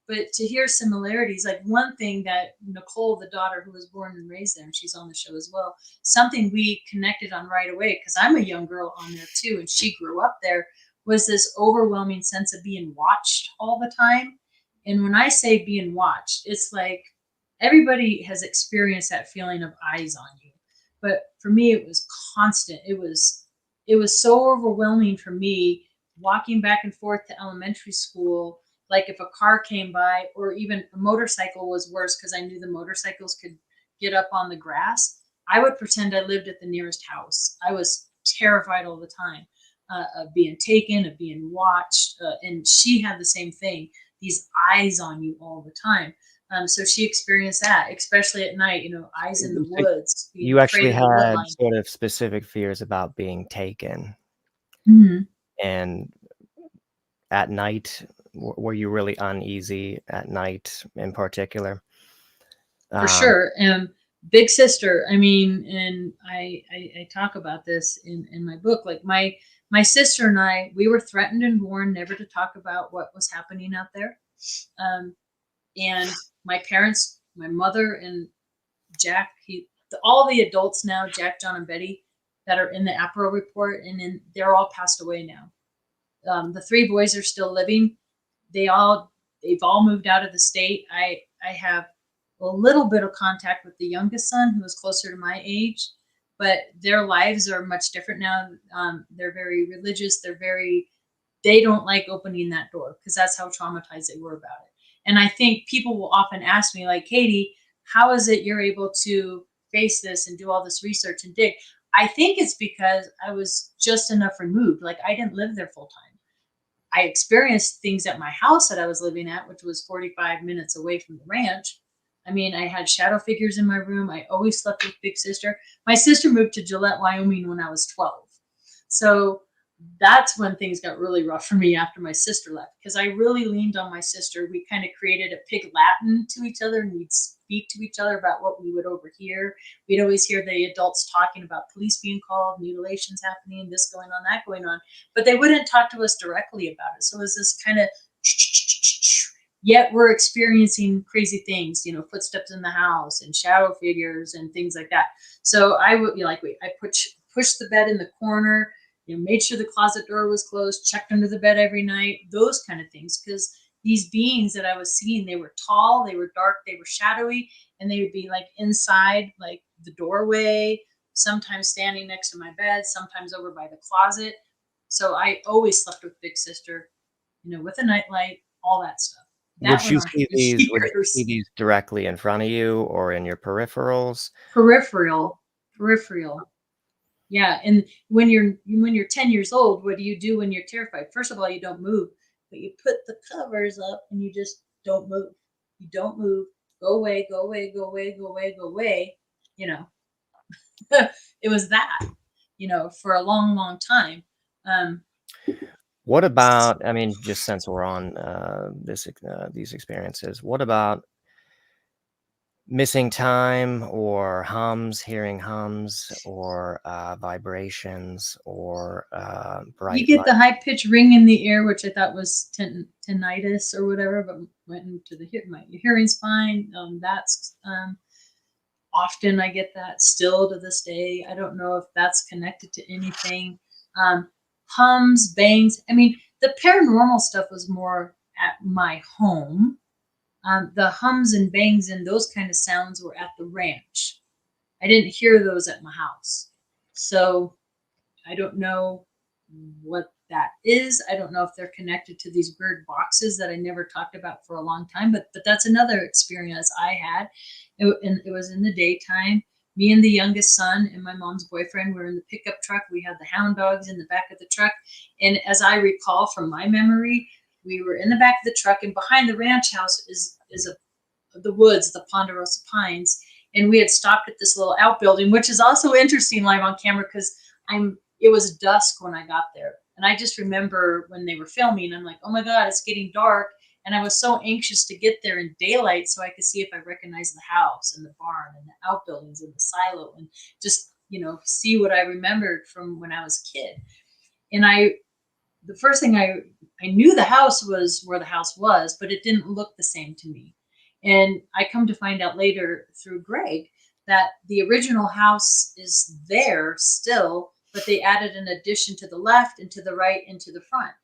but to hear similarities, like one thing that Nicole, the daughter who was born and raised there, and she's on the show as well, something we connected on right away, because I'm a young girl on there too, and she grew up there, was this overwhelming sense of being watched all the time. And when I say being watched, it's like everybody has experienced that feeling of eyes on you. But for me, it was constant. It was so overwhelming for me walking back and forth to elementary school. Like if a car came by, or even a motorcycle was worse, because I knew the motorcycles could get up on the grass. I would pretend I lived at the nearest house. I was terrified all the time of being taken, of being watched. And she had the same thing, these eyes on you all the time. So she experienced that, especially at night, eyes in the woods. You actually had sort of specific fears about being taken. Mm-hmm. And at night, were you really uneasy at night in particular? For sure. Big sister, I mean, and I talk about this in my book, like my sister and I, we were threatened and warned never to talk about what was happening out there. And my parents, my mother and Jack, all the adults now, Jack, John, and Betty, that are in the APRO report, and they're all passed away now. The 3 boys are still living. They've all moved out of the state. I have a little bit of contact with the youngest son, who is closer to my age, but their lives are much different now. They're very religious. They don't like opening that door, because that's how traumatized they were about it. And I think people will often ask me, like, Katie, how is it you're able to face this and do all this research and dig? I think it's because I was just enough removed. Like, I didn't live there full time. I experienced things at my house that I was living at, which was 45 minutes away from the ranch. I mean, I had shadow figures in my room. I always slept with big sister. My sister moved to Gillette, Wyoming when I was 12. So that's when things got really rough for me after my sister left, because I really leaned on my sister. We kind of created a pig Latin to each other, and we'd speak to each other about what we would overhear. We'd always hear the adults talking about police being called, mutilations happening, this going on, that going on, but they wouldn't talk to us directly about it. So it was this kind of, yet we're experiencing crazy things, footsteps in the house and shadow figures and things like that. So I would be like, wait, I pushed the bed in the corner, made sure the closet door was closed, checked under the bed every night, those kind of things. Because these beings that I was seeing, they were tall, they were dark, they were shadowy, and they would be like inside, like the doorway, sometimes standing next to my bed, sometimes over by the closet. So I always slept with big sister, with a nightlight, all that stuff. Would you see these directly in front of you or in your peripherals? Peripheral. Yeah, and when you're 10 years old, what do you do when you're terrified? First of all, you don't move, but you put the covers up and you just don't move. You don't move. Go away, go away, go away, go away, go away. it was that, for a long, long time. What about, I mean, just since we're on these experiences, what about missing time or hearing hums or vibrations or You bright get light? the high pitched ring in the ear, which I thought was tinnitus or whatever, but went into my hearing's fine. That's often I get that still to this day. I don't know if that's connected to anything. Hums, bangs. I mean, the paranormal stuff was more at my home. The hums and bangs and those kind of sounds were at the ranch. I didn't hear those at my house. So I don't know what that is. I don't know if they're connected to these bird boxes that I never talked about for a long time, but that's another experience I had. It was in the daytime. Me and the youngest son and my mom's boyfriend were in the pickup truck. We had the hound dogs in the back of the truck. And as I recall from my memory, we were in the back of the truck, and behind the ranch house is the woods, the Ponderosa Pines. And we had stopped at this little outbuilding, which is also interesting live on camera because it was dusk when I got there. And I just remember when they were filming, I'm like, oh my God, it's getting dark. And I was so anxious to get there in daylight so I could see if I recognized the house and the barn and the outbuildings and the silo and just, see what I remembered from when I was a kid. And the first thing I knew the house was where the house was, but it didn't look the same to me. And I come to find out later through Greg that the original house is there still, but they added an addition to the left and to the right and to the front.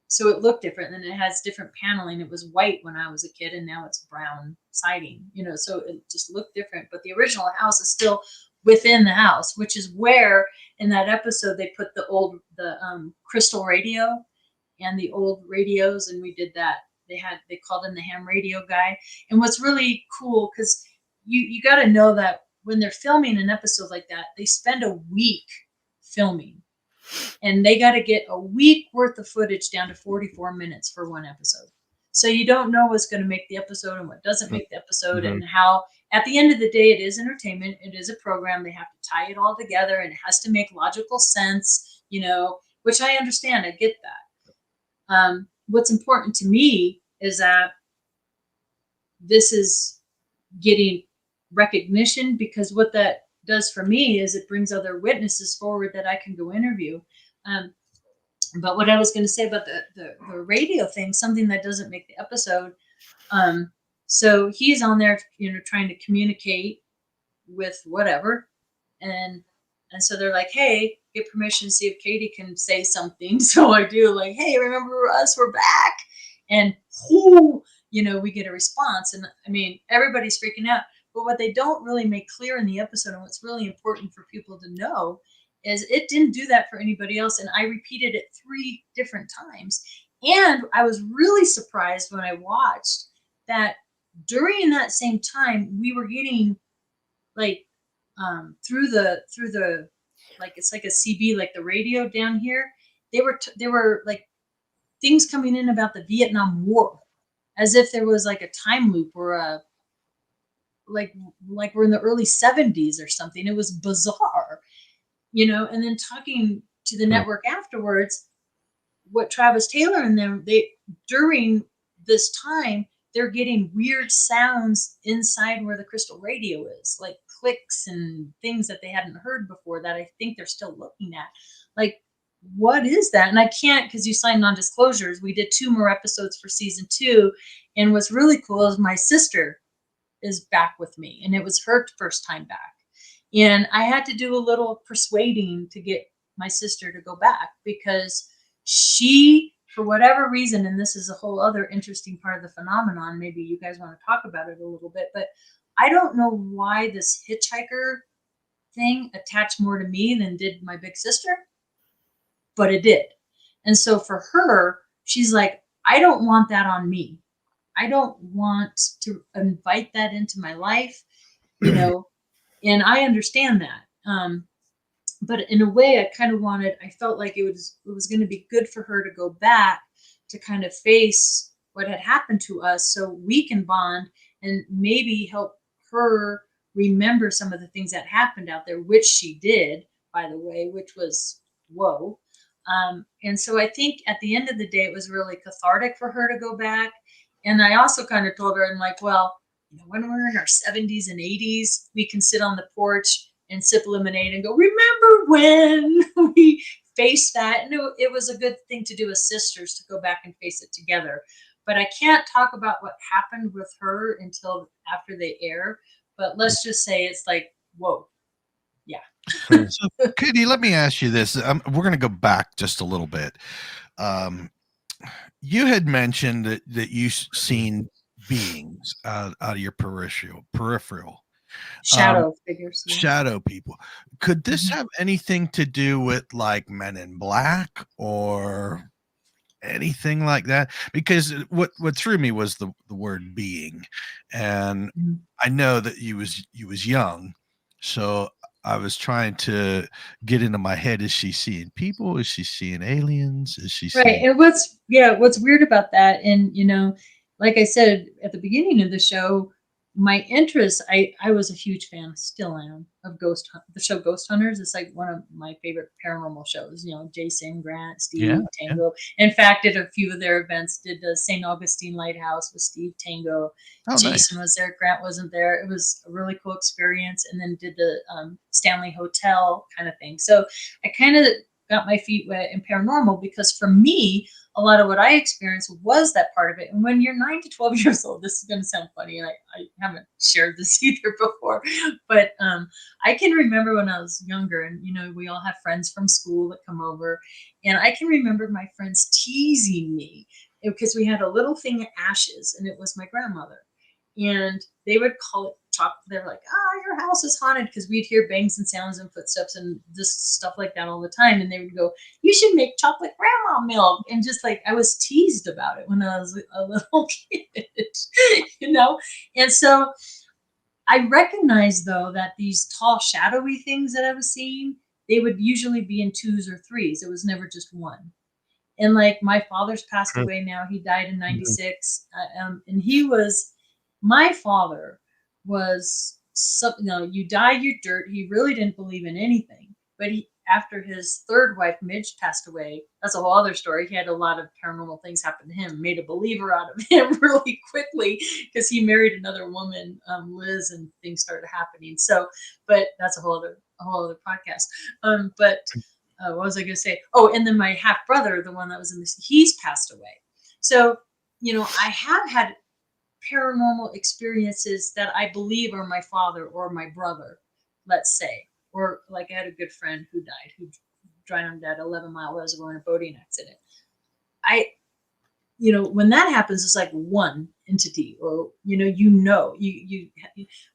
So it looked different, and it has different paneling. It was white when I was a kid, and now it's brown siding, so it just looked different. But the original house is still within the house, which is where in that episode they put the crystal radio and the old radios, and we did that. They called in the ham radio guy. And what's really cool, because you got to know that when they're filming an episode like that, they spend a week filming. And they got to get a week worth of footage down to 44 minutes for one episode. So you don't know what's going to make the episode and what doesn't make the episode, and how at the end of the day, it is entertainment. It is a program. They have to tie it all together, and it has to make logical sense, which I understand. I get that. What's important to me is that this is getting recognition, because what that does for me is it brings other witnesses forward that I can go interview. But what I was going to say about the radio thing, something that doesn't make the episode. So he's on there, trying to communicate with whatever. And so they're like, hey, get permission to see if Katie can say something. So I do, like, hey, remember us? We're back. And we get a response. And I mean, everybody's freaking out. But what they don't really make clear in the episode, and what's really important for people to know, is it didn't do that for anybody else. And I repeated it 3 different times. And I was really surprised when I watched that during that same time, we were getting like through the like, it's like a CB, like the radio down here. They were like things coming in about the Vietnam War, as if there was like a time loop or a like we're in the early 70s or something. It was bizarre, and then talking to the network afterwards, what Travis Taylor and them, during this time, they're getting weird sounds inside where the crystal radio is, like clicks and things that they hadn't heard before that I think they're still looking at. Like, what is that? And I can't, because you signed non-disclosures. We did 2 more episodes for season 2. And what's really cool is my sister is back with me, and it was her first time back. And I had to do a little persuading to get my sister to go back, because she, for whatever reason, and this is a whole other interesting part of the phenomenon, maybe you guys want to talk about it a little bit, but I don't know why this hitchhiker thing attached more to me than did my big sister, but it did. And so for her, she's like, I don't want that on me. I don't want to invite that into my life, and I understand that. But in a way, I felt like it was going to be good for her to go back to kind of face what had happened to us, so we can bond and maybe help her remember some of the things that happened out there, which she did, by the way, which was whoa. And so I think at the end of the day, it was really cathartic for her to go back. And I also kind of told her, I'm like, well, when we're in our 70s and 80s, we can sit on the porch and sip lemonade and go, remember when we faced that? And it was a good thing to do as sisters, to go back and face it together. But I can't talk about what happened with her until after they air. But let's just say it's like, whoa. Yeah. So, Katie, let me ask you this. We're going to go back just a little bit. You had mentioned that you've seen beings out of your peripheral Shadow figures. Yeah. shadow people. Could this Mhm. have anything to do with like Men in Black or anything like that? Because what threw me was the word being, and Mhm. I know that you was young, so I was trying to get into my head. Is she seeing people? Is she seeing aliens? Is she Right. seeing? And what's weird about that, and like I said at the beginning of the show, my interest, I was a huge fan, still am, of the show Ghost Hunters. It's like one of my favorite paranormal shows. Jason, Grant, Yeah, Steve, yeah. Tango. In fact, did a few of their events. Did the St. Augustine Lighthouse with Steve, Tango. Oh, Jason nice. was there. Grant wasn't there. It was a really cool experience. And then did the Stanley Hotel kind of thing. So I kind of got my feet wet in paranormal, because for me, a lot of what I experienced was that part of it. And when you're 9 to 12 years old, this is going to sound funny, and I haven't shared this either before, but I can remember when I was younger, and we all have friends from school that come over, and I can remember my friends teasing me because we had a little thing of ashes, and it was my grandmother, and they would call it they're like, your house is haunted, because we'd hear bangs and sounds and footsteps and just stuff like that all the time. And they would go, you should make chocolate grandma milk. And just like, I was teased about it when I was a little kid, And so I recognized, though, that these tall, shadowy things that I was seeing, they would usually be in twos or threes. It was never just one. And like, my father's passed Hmm. away now. He died in Mhm. 96. And my father was something, you die, you dirt. He really didn't believe in anything. But after his third wife, Midge, passed away, that's a whole other story. He had a lot of paranormal things happen to him, made a believer out of him really quickly, because he married another woman, Liz, and things started happening. So, but that's a whole other podcast. But what was I going to say? Oh, and then my half brother, the one that was in this, he's passed away. So, I have had paranormal experiences that I believe are my father or my brother, let's say. Or like, I had a good friend who died, who drowned at 11-Mile Reservoir in a boating accident. When that happens, it's like one entity, or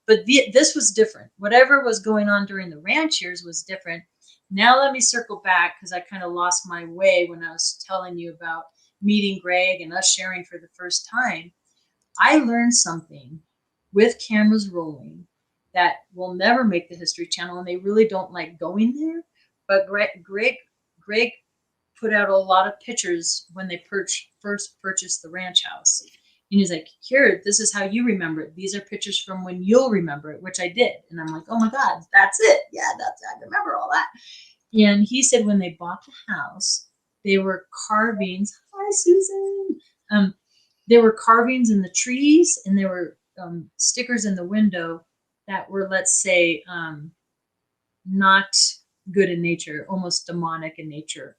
but this was different. Whatever was going on during the ranch years was different. Now let me circle back, because I kind of lost my way when I was telling you about meeting Greg and us sharing for the first time. I learned something with cameras rolling that will never make the History Channel, and they really don't like going there. But Greg put out a lot of pictures when they first purchased the ranch house. And he's like, here, this is how you remember it. These are pictures from when you'll remember it, which I did. And I'm like, oh my God, that's it. Yeah, I remember all that. And he said when they bought the house, they were carvings. Hi, Susan. There were carvings in the trees, and there were stickers in the window that were, let's say, not good in nature, almost demonic in nature.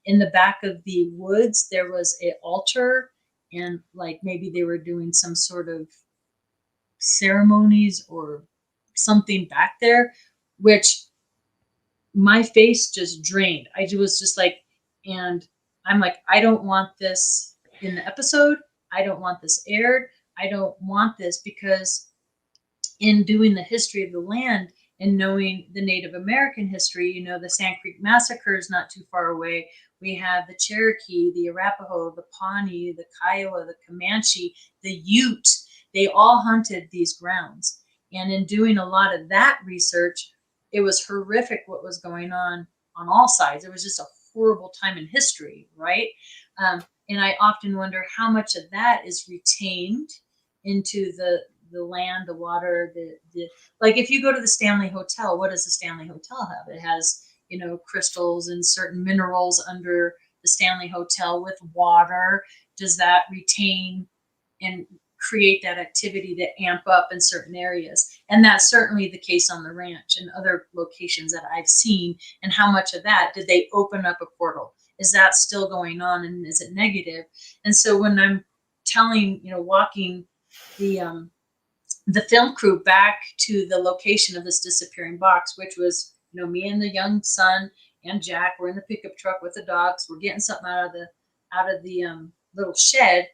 In the back of the woods, there was an altar, and like maybe they were doing some sort of ceremonies or something back there, which my face just drained. I was just like, and I'm like, I don't want this in the episode. I don't want this aired. I don't want this, because in doing the history of the land and knowing the Native American history, the Sand Creek Massacre is not too far away. We have the Cherokee, the Arapaho, the Pawnee, the Kiowa, the Comanche, the Ute. They all hunted these grounds. And in doing a lot of that research, it was horrific what was going on all sides. It was just a horrible time in history, right? And I often wonder how much of that is retained into the land, the water, the like if you go to the Stanley Hotel, what does the Stanley Hotel have? It has, crystals and certain minerals under the Stanley Hotel with water. Does that retain and create that activity to amp up in certain areas? And that's certainly the case on the ranch and other locations that I've seen. And how much of that did they open up a portal? Is that still going on, and is it negative? And so when I'm telling, walking the film crew back to the location of this disappearing box, which was, me and the young son and Jack were in the pickup truck with the dogs. We're getting something out of the little shed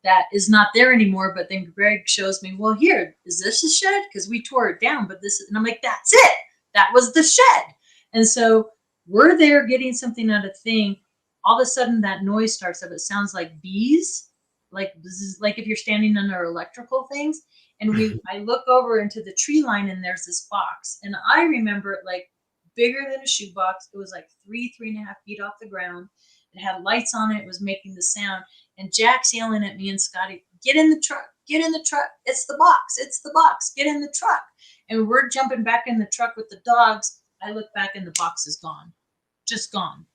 that is not there anymore. But then Greg shows me, well, here, is this a shed? Because we tore it down, but this is, and I'm like, that's it. That was the shed. And so we're there getting something out of thing. All of a sudden that noise starts up. It sounds like bees, like if you're standing under electrical things. And I look over into the tree line, and there's this box. And I remember it like bigger than a shoebox. It was like 3.5 feet off the ground. It had lights on it. It was making the sound. And Jack's yelling at me and Scotty, get in the truck, get in the truck. It's the box. It's the box. Get in the truck. And we're jumping back in the truck with the dogs. I look back and the box is gone, just gone.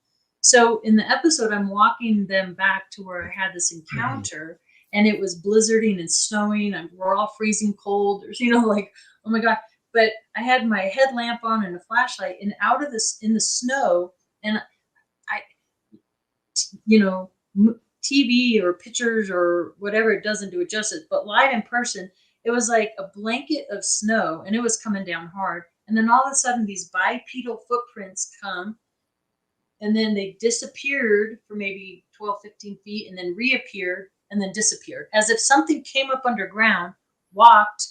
So in the episode, I'm walking them back to where I had this encounter, and it was blizzarding and snowing, and we're all freezing cold. There's, like, oh my God. But I had my headlamp on and a flashlight, and out of this in the snow, and TV or pictures or whatever, it doesn't do it justice, but live in person, it was like a blanket of snow, and it was coming down hard. And then all of a sudden these bipedal footprints come, and then they disappeared for maybe 12, 15 feet, and then reappeared, and then disappeared, as if something came up underground, walked,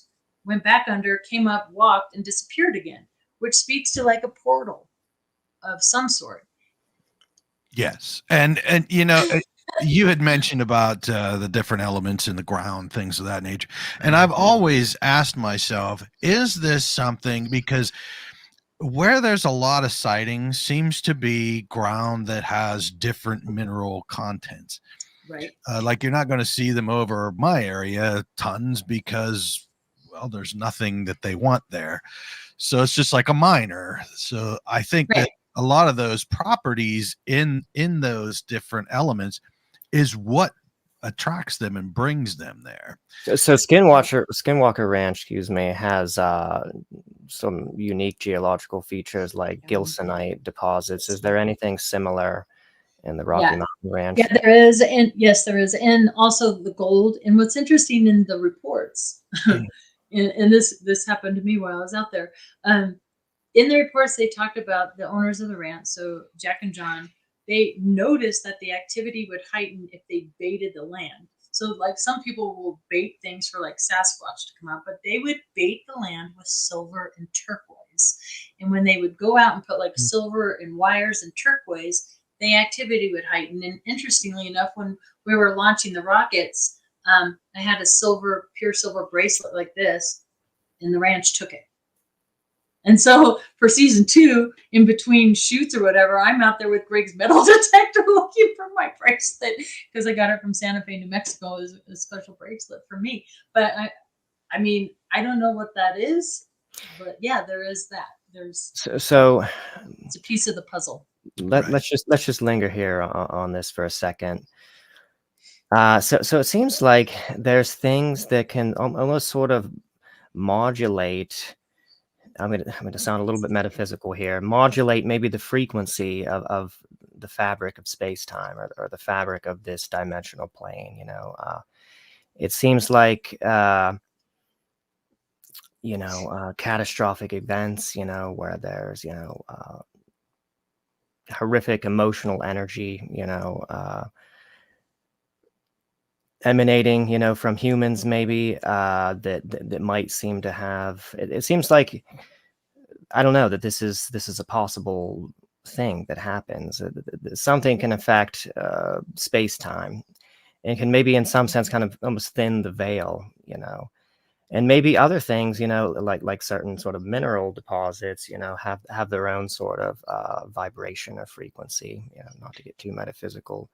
went back under, came up, walked, and disappeared again, which speaks to like a portal of some sort. Yes. And you had mentioned about the different elements in the ground, things of that nature. And I've always asked myself, is this something, because where there's a lot of sightings seems to be ground that has different mineral contents. Right. Like you're not going to see them over my area tons because, well, there's nothing that they want there. So it's just like a miner. So I think that a lot of those properties in those different elements is what attracts them and brings them there. So Skinwalker Ranch, has some unique geological features like gilsonite deposits. Is there anything similar in the Rocky Mountain Ranch? Yeah, there is. And yes, there is. And also the gold. And what's interesting in the reports, and this happened to me while I was out there. In the reports, they talked about the owners of the ranch, so Jack and John, they noticed that the activity would heighten if they baited the land. So like some people will bait things for like Sasquatch to come out, but they would bait the land with silver and turquoise. And when they would go out and put like silver and wires and turquoise, the activity would heighten. And interestingly enough, when we were launching the rockets, I had a pure silver bracelet like this, and the ranch took it. And so for season 2, in between shoots or whatever, I'm out there with Greg's metal detector looking for my bracelet, because I got it from Santa Fe, New Mexico, as a special bracelet for me. But I mean, I don't know what that is, but yeah, there is that. So it's a piece of the puzzle. Let's just linger here on this for a second. So it seems like there's things that can almost sort of modulate. I'm going to sound a little bit metaphysical here. Modulate maybe the frequency of the fabric of space-time, or the fabric of this dimensional plane. It seems like catastrophic events. Where there's horrific emotional energy. Emanating, from humans, maybe that might seem to have. It seems like, I don't know, that this is a possible thing that happens. Something can affect space-time, and can maybe, in some sense, kind of almost thin the veil, And maybe other things, like certain sort of mineral deposits, have their own sort of vibration or frequency. Not to get too metaphysical.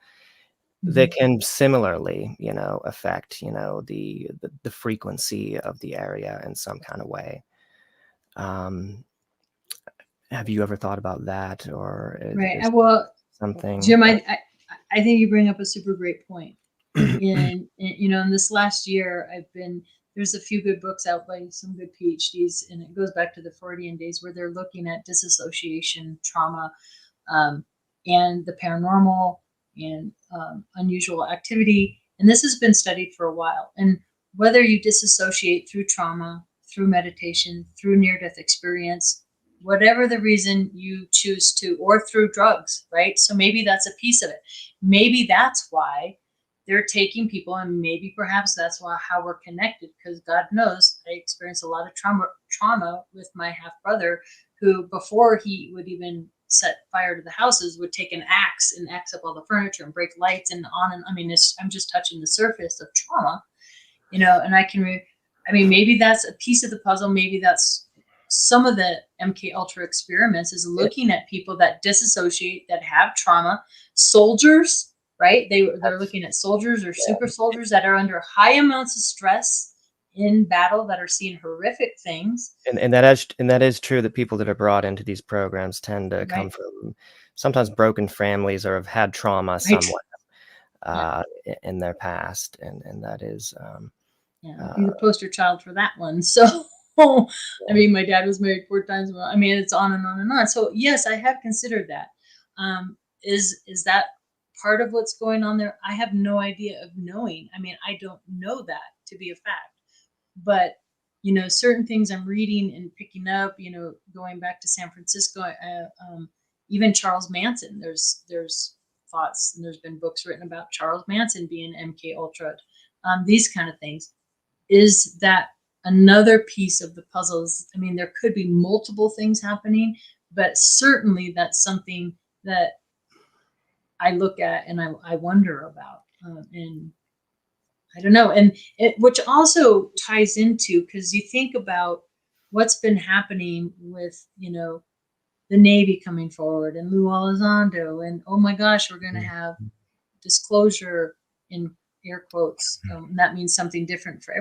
that can similarly, affect, the frequency of the area in some kind of way. Have you ever thought about that, or Right. is Well, something? Jim, I think you bring up a super great point. In this last year, there's a few good books out by some good PhDs, and it goes back to the Freudian days where they're looking at disassociation, trauma, and the paranormal and unusual activity. And this has been studied for a while. And whether you disassociate through trauma, through meditation, through near-death experience, whatever the reason you choose to, or through drugs, right? So maybe that's a piece of it. Maybe that's why they're taking people, and maybe perhaps that's how we're connected, because God knows I experienced a lot of trauma with my half brother, who before he would even set fire to the houses would take an axe and axe up all the furniture and break lights and on. And I mean, I'm just touching the surface of trauma, and maybe that's a piece of the puzzle. Maybe that's some of the MK Ultra experiments, is looking at people that disassociate, that have trauma, soldiers, right? They're looking at soldiers or super soldiers that are under high amounts of stress in battle, that are seeing horrific things. And that is true, that people that are brought into these programs tend to come Right. from sometimes broken families or have had trauma Right. somewhat Yeah. in their past, and that is I'd be the poster child for that one. So I mean, my dad was married 4 times. I mean, it's on and on and on. So yes, I have considered that. Is that part of what's going on there? I have no idea of knowing. I mean, I don't know that to be a fact. But certain things I'm reading and picking up. Going back to San Francisco, even Charles Manson. There's thoughts, and there's been books written about Charles Manson being MK Ultra. These kind of things. Is that another piece of the puzzles? I mean, there could be multiple things happening, but certainly that's something that I look at and I wonder about. And I don't know. And which also ties into, because you think about what's been happening with, the Navy coming forward and Lou Elizondo, and oh my gosh, we're going to have disclosure in air quotes. That means something different for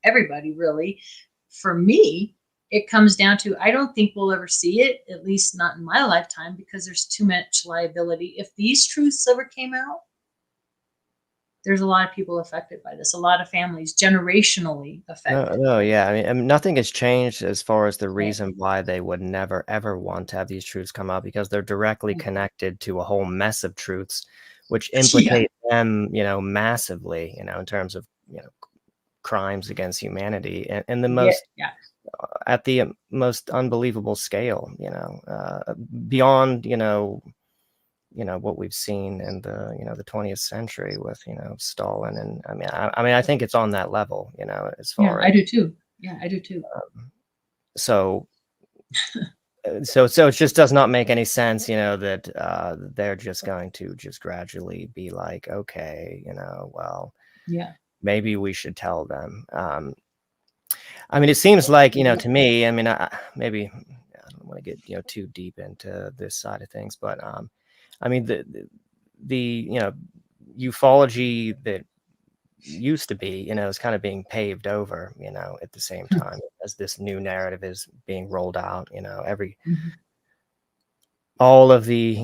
everybody, really. For me, it comes down to, I don't think we'll ever see it, at least not in my lifetime, because there's too much liability. If these truths ever came out, there's a lot of people affected by this, a lot of families generationally affected. No, yeah. I mean, nothing has changed as far as the Right. reason why they would never ever want to have these truths come out, because they're directly Right. connected to a whole mess of truths, which Yeah. implicate them, massively, in terms of, crimes against humanity, and the Yeah. most Yeah. at the most unbelievable scale, beyond, what we've seen in the 20th century with, Stalin. And I think it's on that level, as Yeah. far I as, do too. Yeah, I do too. so it just does not make any sense, that they're just going to just gradually be like, okay, well, Yeah. maybe we should tell them. I mean, it seems like, to me, I mean, maybe I don't want to get, too deep into this side of things, but I mean, the ufology that used to be, is kind of being paved over, at the same time as this new narrative is being rolled out. Mhm. All of the,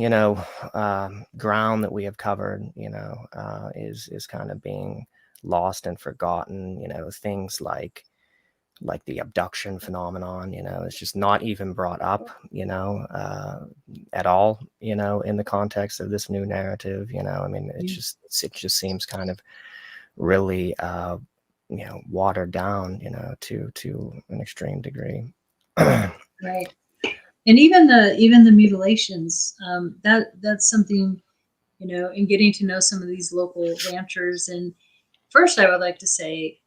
ground that we have covered, is kind of being lost and forgotten. Things like the abduction phenomenon, it's just not even brought up, at all, in the context of this new narrative. I mean, it Yeah. just seems kind of really, watered down, to an extreme degree. Right. And even the mutilations, that's something, in getting to know some of these local ranchers. And first, I would like to say,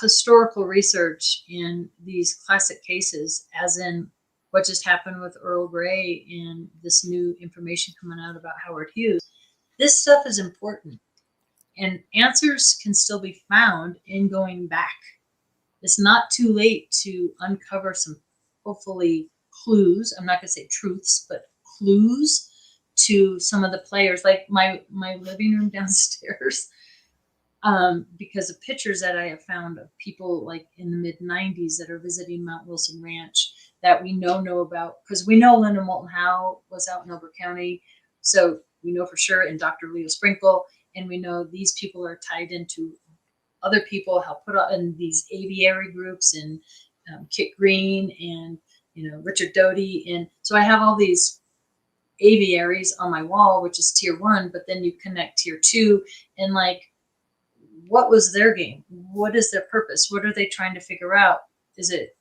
historical research in these classic cases, as in what just happened with Earl Grey and this new information coming out about Howard Hughes. This stuff is important, and answers can still be found in going back. It's not too late to uncover some, hopefully, clues. I'm not going to say truths, but clues to some of the players, like my living room downstairs, because of pictures that I have found of people like in the mid-90s that are visiting Mount Wilson Ranch that we know about, because we know Linda Moulton Howe was out in Elbert County, so we know for sure, and Dr. Leo Sprinkle, and we know these people are tied into other people, help put out in these aviary groups, and Kit Green, and Richard Doty, and so I have all these aviaries on my wall, which is tier 1, but then you connect tier 2, and like, what was their game? What is their purpose? What are they trying to figure out? Is it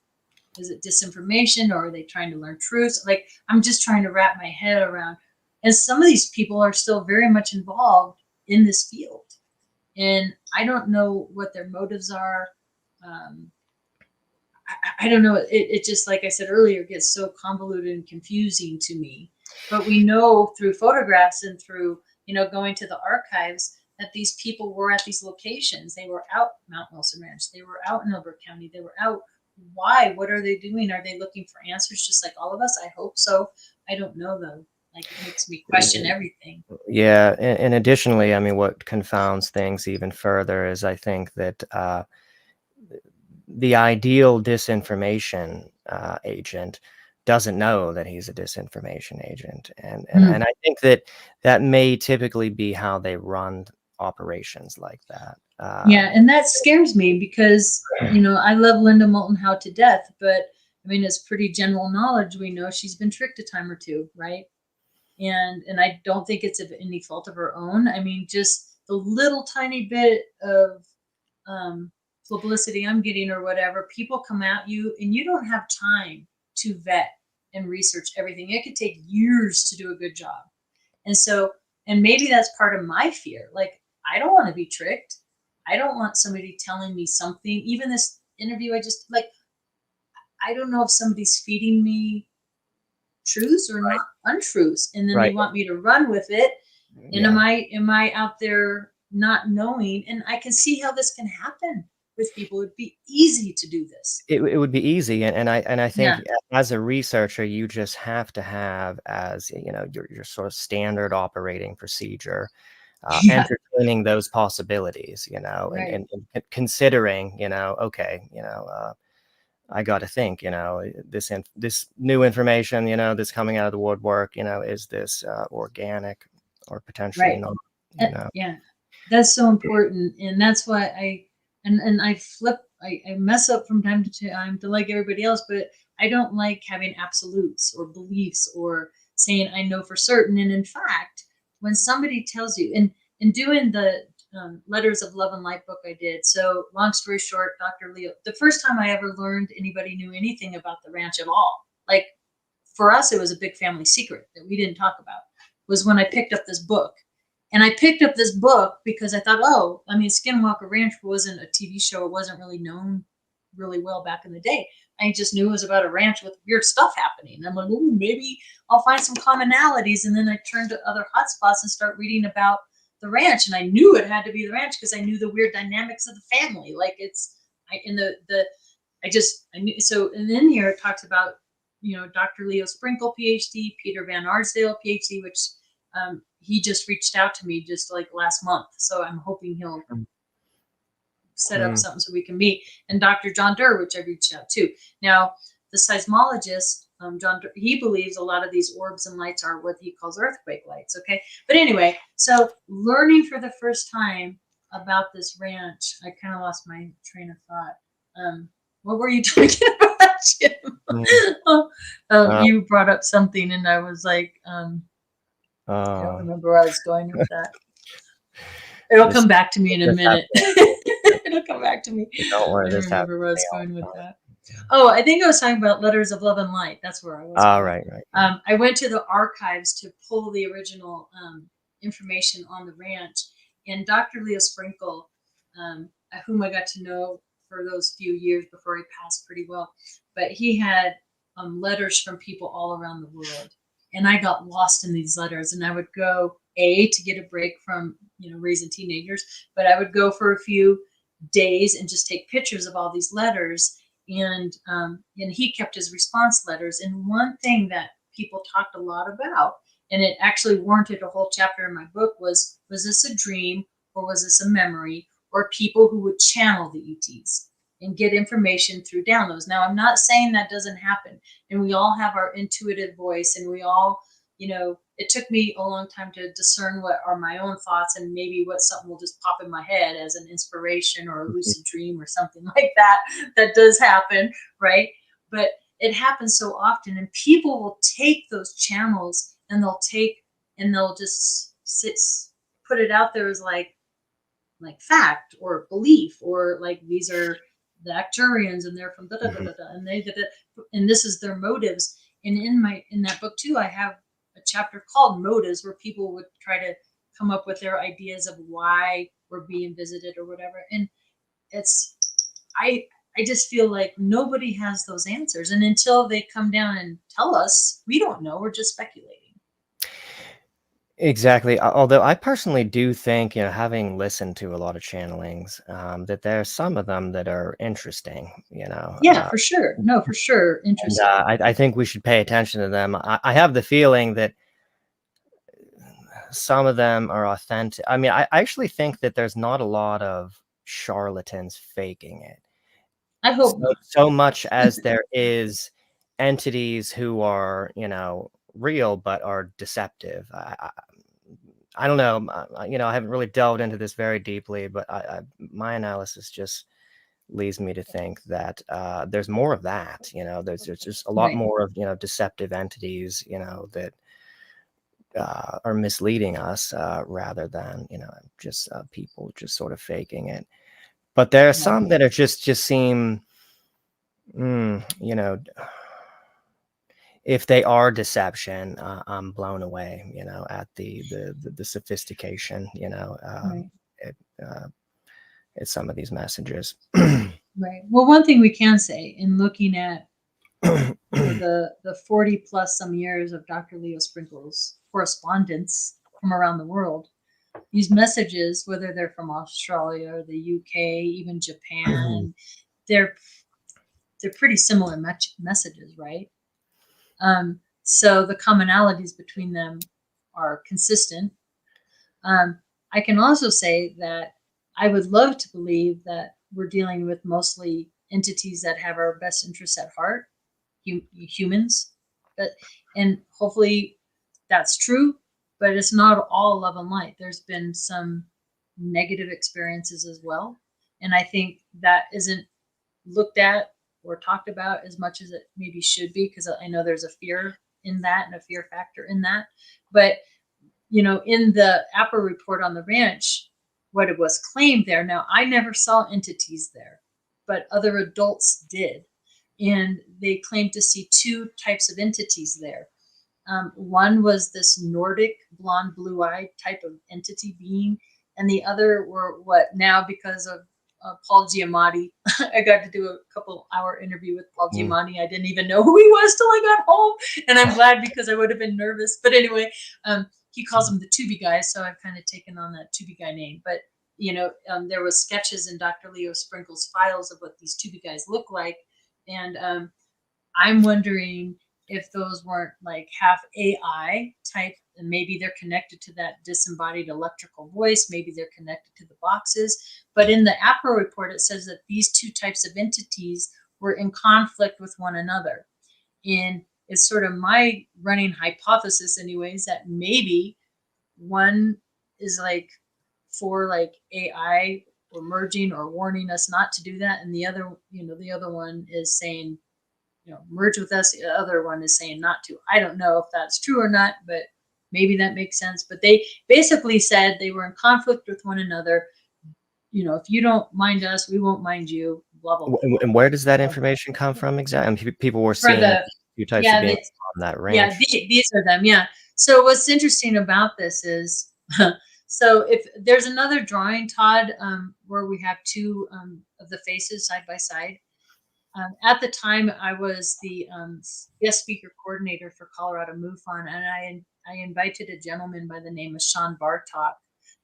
disinformation, or are they trying to learn truths? Like, I'm just trying to wrap my head around. And some of these people are still very much involved in this field, and I don't know what their motives are. I don't know. It just, like I said earlier, gets so convoluted and confusing to me. But we know through photographs and through, going to the archives, that these people were at these locations. They were out Mount Wilson Ranch. They were out in Elbert County. They were out. Why? What are they doing? Are they looking for answers just like all of us? I hope so. I don't know, though. Like, it makes me question everything. Yeah, and additionally, I mean, what confounds things even further is I think that the ideal disinformation agent doesn't know that he's a disinformation agent, and I think that may typically be how they run operations like that. Yeah, and that scares me because I love Linda Moulton Howe to death, but I mean, it's pretty general knowledge. We know she's been tricked a time or two, right? And I don't think it's of any fault of her own. I mean, just the little tiny bit of publicity I'm getting or whatever, people come at you and you don't have time to vet and research everything. It could take years to do a good job. And so, and maybe that's part of my fear. Like, I don't want to be tricked. I don't want somebody telling me something. Even this interview, I don't know if somebody's feeding me truths or not untruths, and then they want me to run with it. And am I out there not knowing? And I can see how this can happen with people. It'd be easy to do this. It would be easy, and I think as a researcher, you just have to have, as your sort of standard operating procedure, entertaining those possibilities, and considering, okay, I got to think, this new information, that's coming out of the woodwork, is this organic or potentially not? Yeah, that's so important, and that's why I mess up from time to time to like everybody else, but I don't like having absolutes or beliefs or saying I know for certain. And in fact, when somebody tells you, and doing the Letters of Love and Light book I did. So long story short, Dr. Leo, the first time I ever learned anybody knew anything about the ranch at all, like for us, it was a big family secret that we didn't talk about, was when I picked up this book. And I picked up this book because I thought, Skinwalker Ranch wasn't a TV show. It wasn't really known really well back in the day. I just knew it was about a ranch with weird stuff happening. And I'm like, ooh, maybe I'll find some commonalities. And then I turned to other hotspots and start reading about the ranch. And I knew it had to be the ranch because I knew the weird dynamics of the family. Like I knew. So, and then here it talks about, Dr. Leo Sprinkle, PhD, Peter Van Arsdale, PhD, which he just reached out to me just like last month. So I'm hoping he'll set up something so we can meet. And Dr. John Durr, which I reached out to. Now, the seismologist, John Durr, he believes a lot of these orbs and lights are what he calls earthquake lights. Okay. But anyway, so learning for the first time about this ranch, I kind of lost my train of thought. What were you talking about, Jim? You brought up something and I was like, I don't remember where I was going with that. It'll come back to me in a minute. It'll come back to me. Don't worry. I don't remember where I was going with that. Oh, I think I was talking about Letters of Love and Light. That's where I was. Right. I went to the archives to pull the original information on the ranch. And Dr. Leo Sprinkle, whom I got to know for those few years before he passed pretty well, but he had letters from people all around the world. And I got lost in these letters, and I would go to get a break from, raising teenagers, but I would go for a few days and just take pictures of all these letters. And he kept his response letters. And one thing that people talked a lot about and it actually warranted a whole chapter in my book, was this a dream, or was this a memory, or people who would channel the ETs and get information through downloads. Now, I'm not saying that doesn't happen, and we all have our intuitive voice, and we all, it took me a long time to discern what are my own thoughts and maybe what something will just pop in my head as an inspiration or a lucid dream or something like that. That does happen, right? But it happens so often, and people will take those channels and they'll just put it out there as like fact or belief, or like, these are the Acturians and they're from da da da da da, and and this is their motives. And in that book too, I have a chapter called Motives, where people would try to come up with their ideas of why we're being visited or whatever. And it's I just feel like nobody has those answers, and until they come down and tell us, we don't know. We're just speculating. Exactly. Although I personally do think, having listened to a lot of channelings, that there are some of them that are interesting. Yeah, for sure. No, for sure. And Interesting. I think we should pay attention to them. I have the feeling that some of them are authentic. I mean, I actually think that there's not a lot of charlatans faking it. I hope not. So much as there is entities who are, real but are deceptive. I don't know. I haven't really delved into this very deeply, but my analysis just leads me to think that there's more of that. There's just a lot Right. more of deceptive entities. That are misleading us rather than just people just sort of faking it. But there are some that are just seem, if they are deception, I'm blown away, at the sophistication, Right. at some of these messages. Right. Well, one thing we can say in looking at the 40 plus some years of Dr. Leo Sprinkle's correspondence from around the world, these messages, whether they're from Australia or the UK, even Japan, they're pretty similar messages, right? So the commonalities between them are consistent. I can also say that I would love to believe that we're dealing with mostly entities that have our best interests at heart, humans, and hopefully that's true. But it's not all love and light. There's been some negative experiences as well, and I think that isn't looked at or talked about as much as it maybe should be, because I know there's a fear in that and a fear factor in that. But in the APA report on the ranch, what it was claimed there. Now, I never saw entities there, but other adults did. And they claimed to see two types of entities there. One was this Nordic blonde, blue-eyed type of entity being, and the other were what now, because of Paul Giamatti, I got to do a couple-hour interview with Paul Giamatti. I didn't even know who he was till I got home, and I'm glad, because I would have been nervous. But anyway, he calls them the Tubi guys, so I've kind of taken on that Tubi guy name. But there was sketches in Dr. Leo Sprinkle's files of what these Tubi guys look like, and I'm wondering if those weren't like half AI type, and maybe they're connected to that disembodied electrical voice. Maybe they're connected to the boxes. But in the APRO report, it says that these two types of entities were in conflict with one another. And it's sort of my running hypothesis anyways, that maybe one is like for like AI or merging or warning us not to do that. And the other one is saying, merge with us. The other one is saying not to. I don't know if that's true or not, but maybe that makes sense. But they basically said they were in conflict with one another. If you don't mind us, we won't mind you, blah, blah, blah. And where does that information come from exactly? And people were seeing two types of beings on that range. Yeah, these are them. Yeah. So what's interesting about this is, so if there's another drawing, Todd, where we have two of the faces side by side. At the time, I was the guest speaker coordinator for Colorado MUFON, and I invited a gentleman by the name of Sean Bartok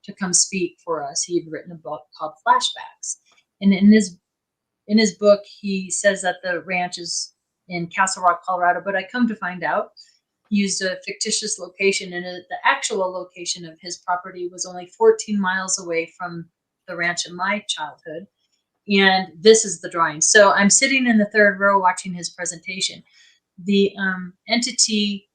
to come speak for us. He had written a book called Flashbacks, and in his book, he says that the ranch is in Castle Rock, Colorado. But I come to find out used a fictitious location, and the actual location of his property was only 14 miles away from the ranch in my childhood. And this is the drawing. So I'm sitting in the third row watching his presentation. The entity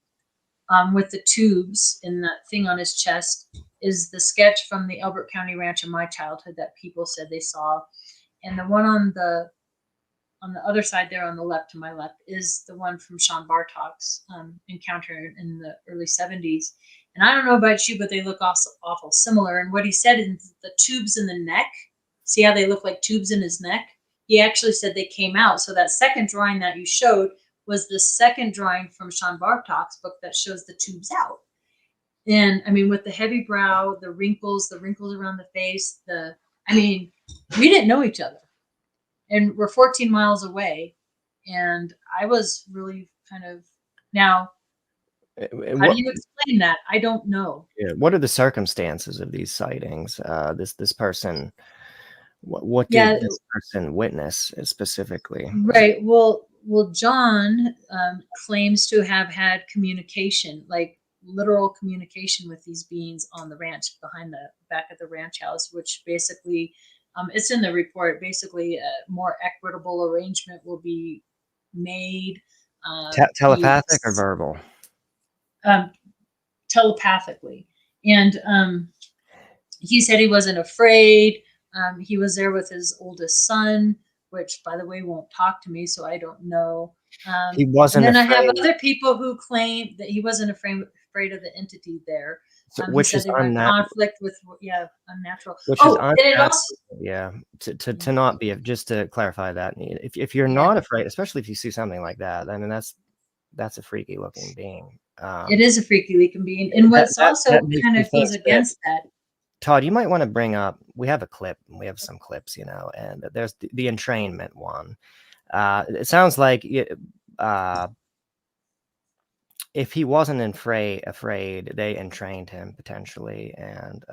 with the tubes and that thing on his chest is the sketch from the Elbert County Ranch in my childhood that people said they saw. And the one on the other side there on the left, to my left, is the one from Sean Bartok's encounter in the early 70s. And I don't know about you, but they look awful similar. And what he said is the tubes in the neck, see how they look like tubes in his neck? He actually said they came out. So that second drawing that you showed was the second drawing from Sean Bartok's book that shows the tubes out. And I mean, with the heavy brow, the wrinkles around the face, we didn't know each other. And we're 14 miles away. And I was really kind of, now, how do you explain that? I don't know. Yeah. What are the circumstances of these sightings? This person, what did this person witness specifically? Right. Well, John claims to have had communication, like literal communication with these beings on the ranch behind the back of the ranch house, which basically, it's in the report, basically a more equitable arrangement will be made. Telepathic or verbal? Telepathically. And he said he wasn't afraid. He was there with his oldest son, which, by the way, won't talk to me, so I don't know. He wasn't and then afraid. I have other people who claim that he wasn't afraid of the entity there. Which is unnatural. Conflict with, unnatural. Which is and it also, to not be, just to clarify that, if you're not afraid, especially if you see something like that, I mean that's a freaky looking being. It is a freaky looking being, and what's also kind of goes against that. Todd, you might want to bring up. We have a clip. We have some clips, and there's the entrainment one. It sounds like if he wasn't afraid, they entrained him potentially and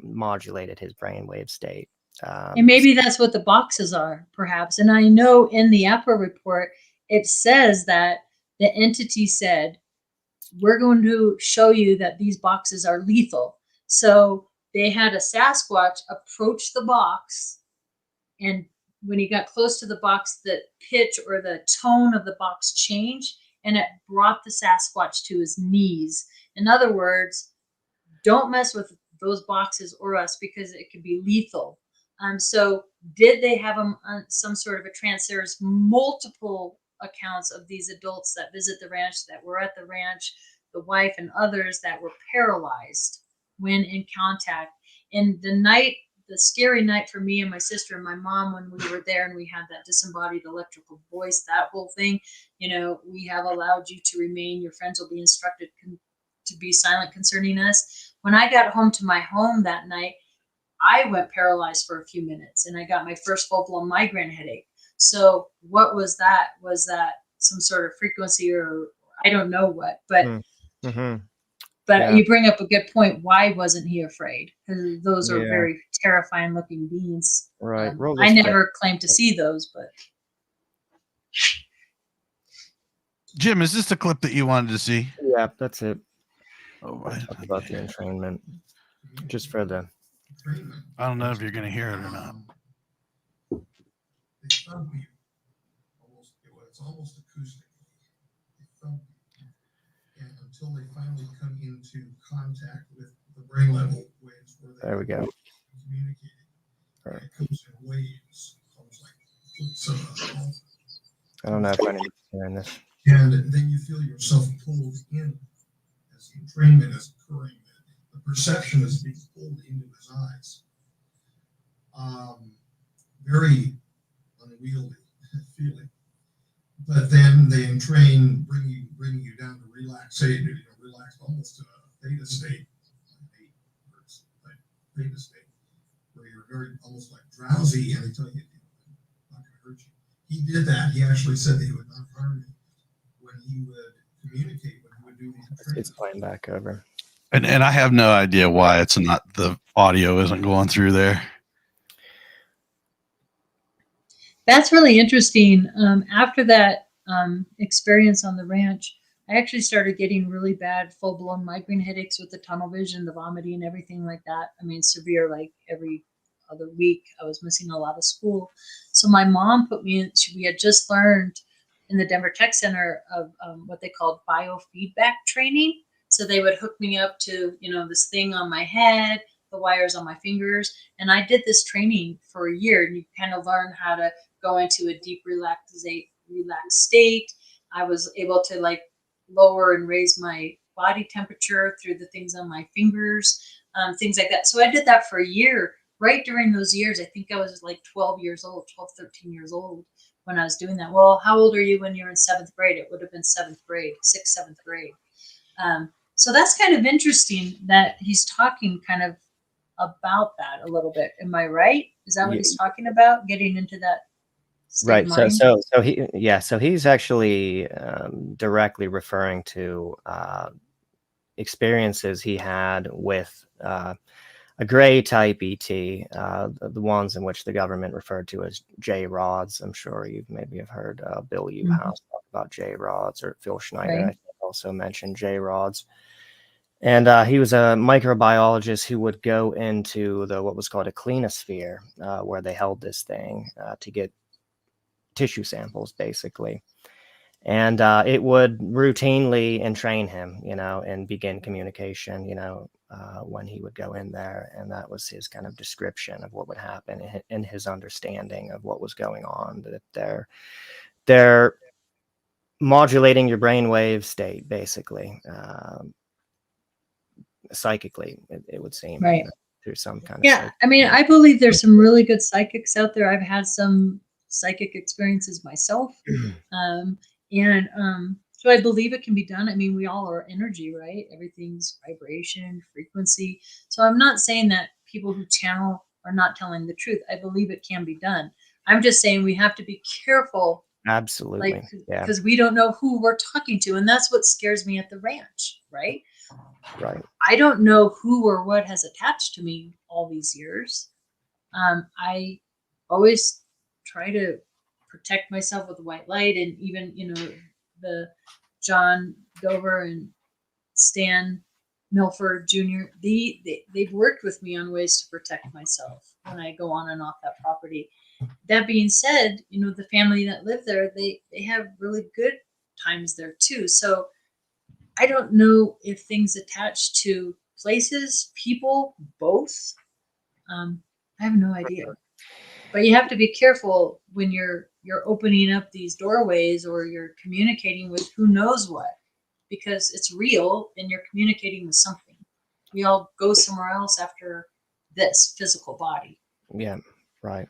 modulated his brainwave state. And maybe that's what the boxes are, perhaps. And I know in the APRA report, it says that the entity said, we're going to show you that these boxes are lethal. So they had a Sasquatch approach the box, and when he got close to the box, the pitch or the tone of the box changed, and it brought the Sasquatch to his knees. In other words, don't mess with those boxes or us, because it could be lethal. So did they have some sort of a trance? There's multiple accounts of these adults that visit the ranch, that were at the ranch, the wife and others that were paralyzed when in contact. And the scary night for me and my sister and my mom, when we were there and we had that disembodied electrical voice, that whole thing, we have allowed you to remain. Your friends will be instructed to be silent concerning us. When I got home to my home that night, I went paralyzed for a few minutes, and I got my first full-blown migraine headache. So what was that? Was that some sort of frequency, or I don't know what, but you bring up a good point. Why wasn't he afraid? Because those are very terrifying looking beings. Right. I never claimed to see those, but. Jim, is this the clip that you wanted to see? Yeah, that's it. Oh, right. About the entrainment. Just for the. I don't know if you're going to hear it or not. They thump you. It's almost acoustic. They thump you. And until they finally come into contact with the brain level waves where they there we go. Communicating. Right. It comes in waves, almost like I don't know if anyone's hearing this. And then you feel yourself pulled in as the entrainment is occurring. The perception is being pulled into his eyes. Very unwieldy feeling. But then they entrain, bringing you down to relaxation, relaxed almost to a theta state, theta state, where you're very almost like drowsy, and they tell you, not going to hurt you. He did that. He actually said that he would not harm you when he would communicate, when he would do these entrainments. It's playing back over. And I have no idea why it's not, the audio isn't going through there. That's really interesting. After that experience on the ranch, I actually started getting really bad, full blown migraine headaches with the tunnel vision, the vomiting, and everything like that. I mean, severe, like every other week. I was missing a lot of school. So my mom put me in, we had just learned in the Denver Tech Center of what they called biofeedback training. So they would hook me up to, this thing on my head, the wires on my fingers. And I did this training for a year, and you kind of learn how to go into a deep relaxed state. I was able to like lower and raise my body temperature through the things on my fingers, things like that. So I did that for a year. Right during those years, I think I was like 12 years old, 12, 13 years old when I was doing that. Well, how old are you when you're in seventh grade? It would have been seventh grade, sixth, seventh grade. So that's kind of interesting that he's talking kind of about that a little bit. Am I right? Is that what he's talking about? Getting into that state Right. of So, mind? so he's actually directly referring to experiences he had with a gray type ET, the ones in which the government referred to as J-rods. I'm sure you maybe have heard Bill Uhouse talk about J-rods, or Phil Schneider, Right. I think, also mentioned J-rods. And he was a microbiologist who would go into what was called a cleanosphere, where they held this thing to get tissue samples, basically. And it would routinely entrain him, and begin communication, when he would go in there. And that was his kind of description of what would happen in his understanding of what was going on, that they're modulating your brainwave state, basically, psychically, it would seem, Right. through some kind of Yeah. I mean, I believe there's some really good psychics out there. I've had some psychic experiences myself. So I believe it can be done. I mean, we all are energy, right? Everything's vibration, frequency. So I'm not saying that people who channel are not telling the truth. I believe it can be done. I'm just saying we have to be careful, Absolutely. like, Yeah. because we don't know who we're talking to. And that's what scares me at the ranch, right? Right. I don't know who or what has attached to me all these years. I always try to protect myself with white light, and even the John Dover and Stan Milford Jr. They've worked with me on ways to protect myself when I go on and off that property. That being said, the family that live there, they have really good times there too. So I don't know if things attach to places, people, both. I have no idea. But you have to be careful when you're opening up these doorways, or you're communicating with who knows what, because it's real and you're communicating with something. We all go somewhere else after this physical body. Yeah. Right.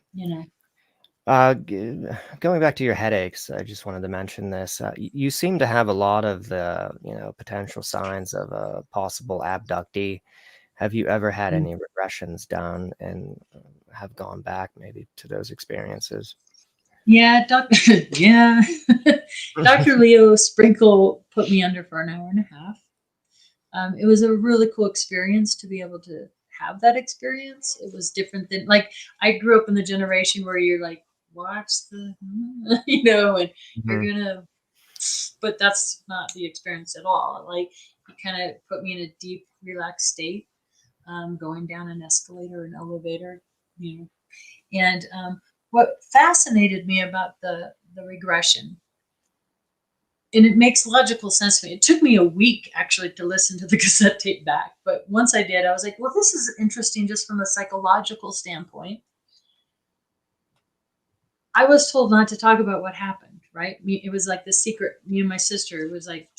Going back to your headaches, I just wanted to mention this. You seem to have a lot of the, potential signs of a possible abductee. Have you ever had any regressions done and have gone back maybe to those experiences? Yeah, yeah. Dr. Leo Sprinkle put me under for an hour and a half. It was a really cool experience to be able to have that experience. It was different than, like, I grew up in the generation where you're like, watch the, and you're gonna, but that's not the experience at all. Like, he kind of put me in a deep, relaxed state, going down an escalator, an elevator, and what fascinated me about the regression, and it makes logical sense to me. It took me a week actually to listen to the cassette tape back, but once I did, I was like, well, this is interesting just from a psychological standpoint. I was told not to talk about what happened, right? It was like the secret. Me and my sister, it was like,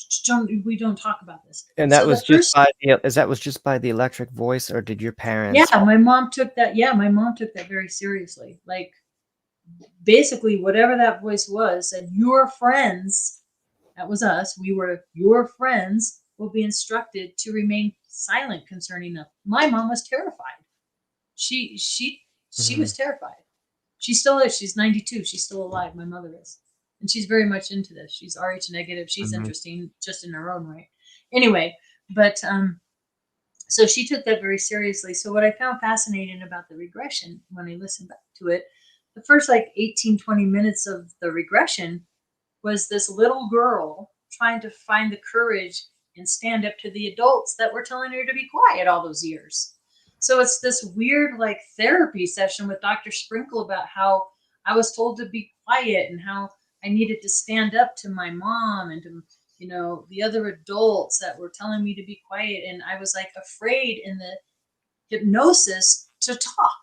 we don't talk about this. And that was just by the electric voice, or did your parents? Yeah, my mom took that. Yeah, my mom took that very seriously. Like, basically, whatever that voice was said, your friends, that was us, we were your friends, will be instructed to remain silent concerning them. My mom was terrified. She was terrified. She still is. She's 92. She's still alive. My mother is. And she's very much into this. She's Rh negative. She's interesting just in her own right. Anyway, but so she took that very seriously. So what I found fascinating about the regression, when I listened back to it, the first like 18, 20 minutes of the regression was this little girl trying to find the courage and stand up to the adults that were telling her to be quiet all those years. So it's this weird like therapy session with Dr. Sprinkle about how I was told to be quiet and how I needed to stand up to my mom and to, you know, the other adults that were telling me to be quiet. And I was like afraid in the hypnosis to talk.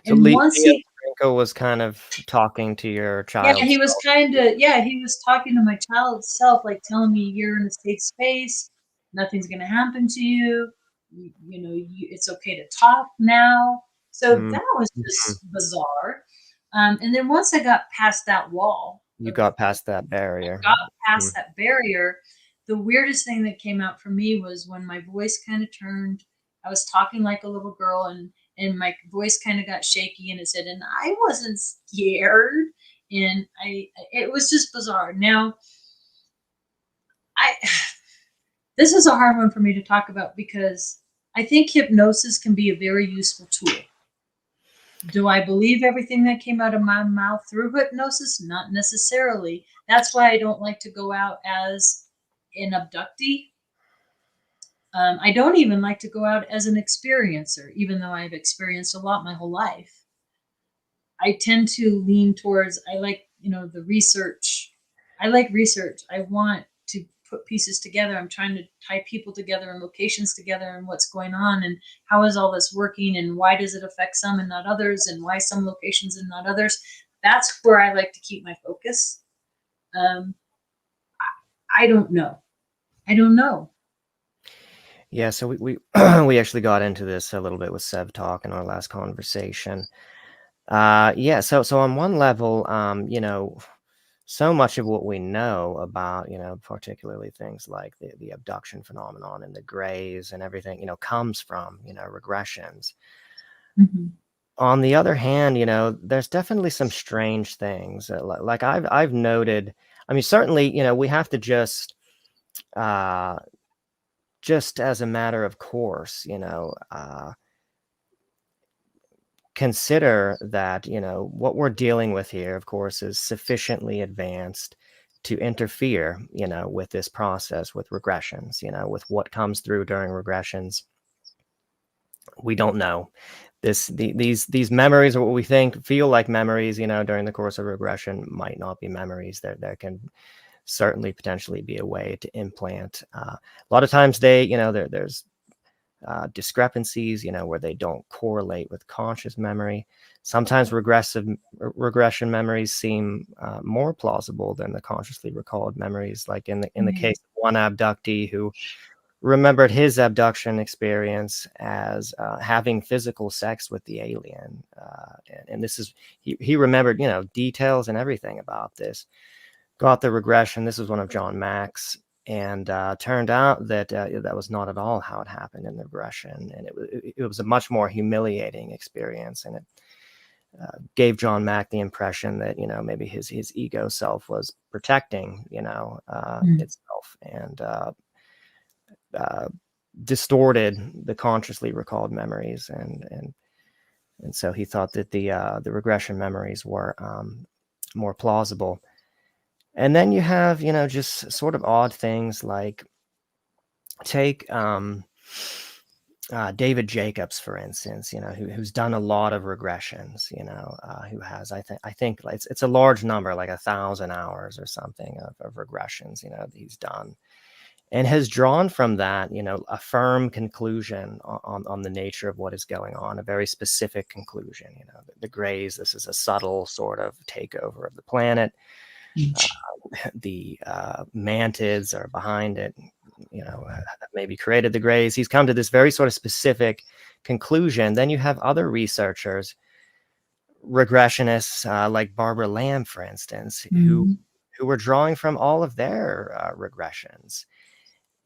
So And Leo once he, Franco was kind of talking to your yeah, child. he was kind of, yeah, he was talking to my child self, like telling me you're in a safe space. Nothing's going to happen to you. You know, it's okay to talk now. So that was just bizarre. And then once I got past that wall, You got past that barrier. got past that barrier, the weirdest thing that came out for me was when my voice kind of turned. I was talking like a little girl, and my voice kind of got shaky, and it said, and I wasn't scared, and it was just bizarre. Now, this is a hard one for me to talk about because I think hypnosis can be a very useful tool. Do I believe everything that came out of my mouth through hypnosis? Not necessarily. That's why I don't like to go out as an abductee. I don't even like to go out as an experiencer, even though I've experienced a lot my whole life. I tend to lean towards, I like, you know, the research. I like research. I want to put pieces together. I'm trying to tie people together and locations together and what's going on and how is all this working and why does it affect some and not others and why some locations and not others. That's where I like to keep my focus. I don't know. I don't know. Yeah, so we we actually got into this a little bit with Sev Talk in our last conversation. Yeah, so on one level, you know, so much of what we know about, you know, particularly things like the abduction phenomenon and the grays and everything, you know, comes from, you know, regressions. Mm-hmm. On the other hand, you know, there's definitely some strange things. Like I've noted. I mean, certainly, you know, we have to just as a matter of course, you know, consider that, you know, what we're dealing with here, of course, is sufficiently advanced to interfere, you know, with this process, with regressions, you know, with what comes through during regressions. We don't know. These memories, or what we think feel like memories, you know, during the course of regression, might not be memories. There can certainly potentially be a way to implant. A lot of times you know, there's discrepancies, you know, where they don't correlate with conscious memory. Sometimes regression memories seem more plausible than the consciously recalled memories. Like in the case of one abductee who remembered his abduction experience as having physical sex with the alien, and this is he remembered, you know, details and everything about this. Got the regression. This was one of John Mack's. And turned out that that was not at all how it happened in the regression, and it was a much more humiliating experience, and it gave John Mack the impression that, you know, maybe his ego self was protecting, you know, itself, and distorted the consciously recalled memories, and so he thought that the regression memories were more plausible. And then you have, you know, just sort of odd things like take David Jacobs, for instance, you know, who's done a lot of regressions, you know, who has, I think it's a large number, like 1,000 hours or something of regressions, you know, that he's done, and has drawn from that, you know, a firm conclusion on the nature of what is going on, a very specific conclusion. You know, the grays, this is a subtle sort of takeover of the planet. The mantids are behind it, you know, maybe created the grays. He's come to this very sort of specific conclusion. Then you have other researchers, regressionists like Barbara Lamb, for instance, who were drawing from all of their regressions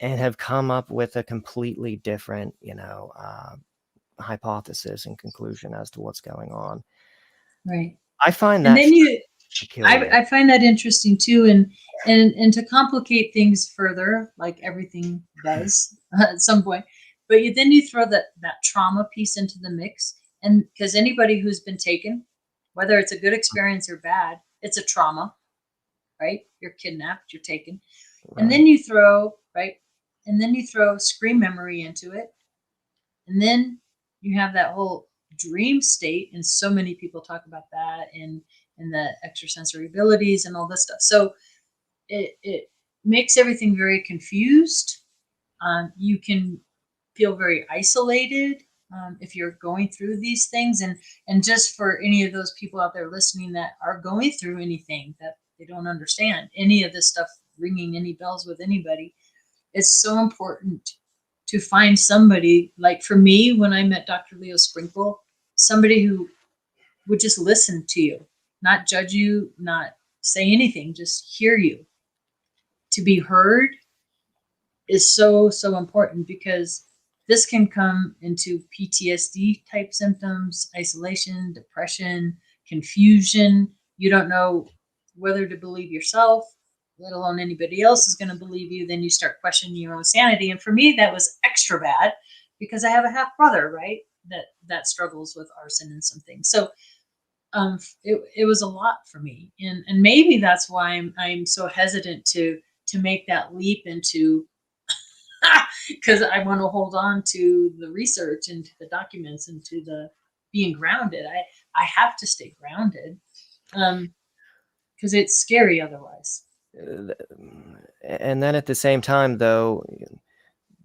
and have come up with a completely different, you know, hypothesis and conclusion as to what's going on. Right. I find that. And then I find that interesting too, and to complicate things further, like everything does at some point. But then you throw that trauma piece into the mix, and because anybody who's been taken, whether it's a good experience or bad, it's a trauma, right? You're kidnapped, you're taken. Right. And then you throw, right? And then you throw scream memory into it. And then you have that whole dream state. And so many people talk about that and the extrasensory abilities and all this stuff. So it makes everything very confused. You can feel very isolated if you're going through these things. And just for any of those people out there listening that are going through anything that they don't understand, any of this stuff ringing any bells with anybody, it's so important to find somebody, like for me, when I met Dr. Leo Sprinkle, somebody who would just listen to you, not judge you, not say anything, just hear you. To be heard is so, so important, because this can come into PTSD type symptoms, isolation, depression, confusion. You don't know whether to believe yourself, let alone anybody else is going to believe you. Then you start questioning your own sanity. And for me, that was extra bad because I have a half brother, right? That struggles with arson and some things. So it was a lot for me. And maybe that's why I'm so hesitant to make that leap into, because I want to hold on to the research and to the documents and to the being grounded. I have to stay grounded because it's scary otherwise. And then at the same time, though,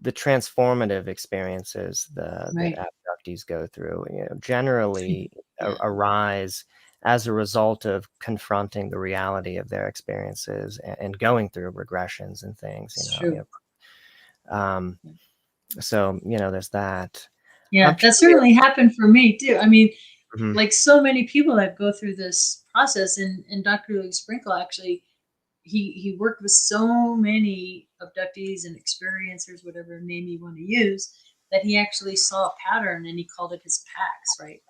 the transformative experiences Right. that abductees go through, generally Yeah. arise as a result of confronting the reality of their experiences and going through regressions and things. It's true. So there's that. Yeah, I'm that curious. certainly happened for me too. I mean, Mhm. like so many people that go through this process, and Dr. Lee Sprinkle actually, he worked with so many abductees and experiencers, whatever name you want to use, that he actually saw a pattern and he called it his packs, right?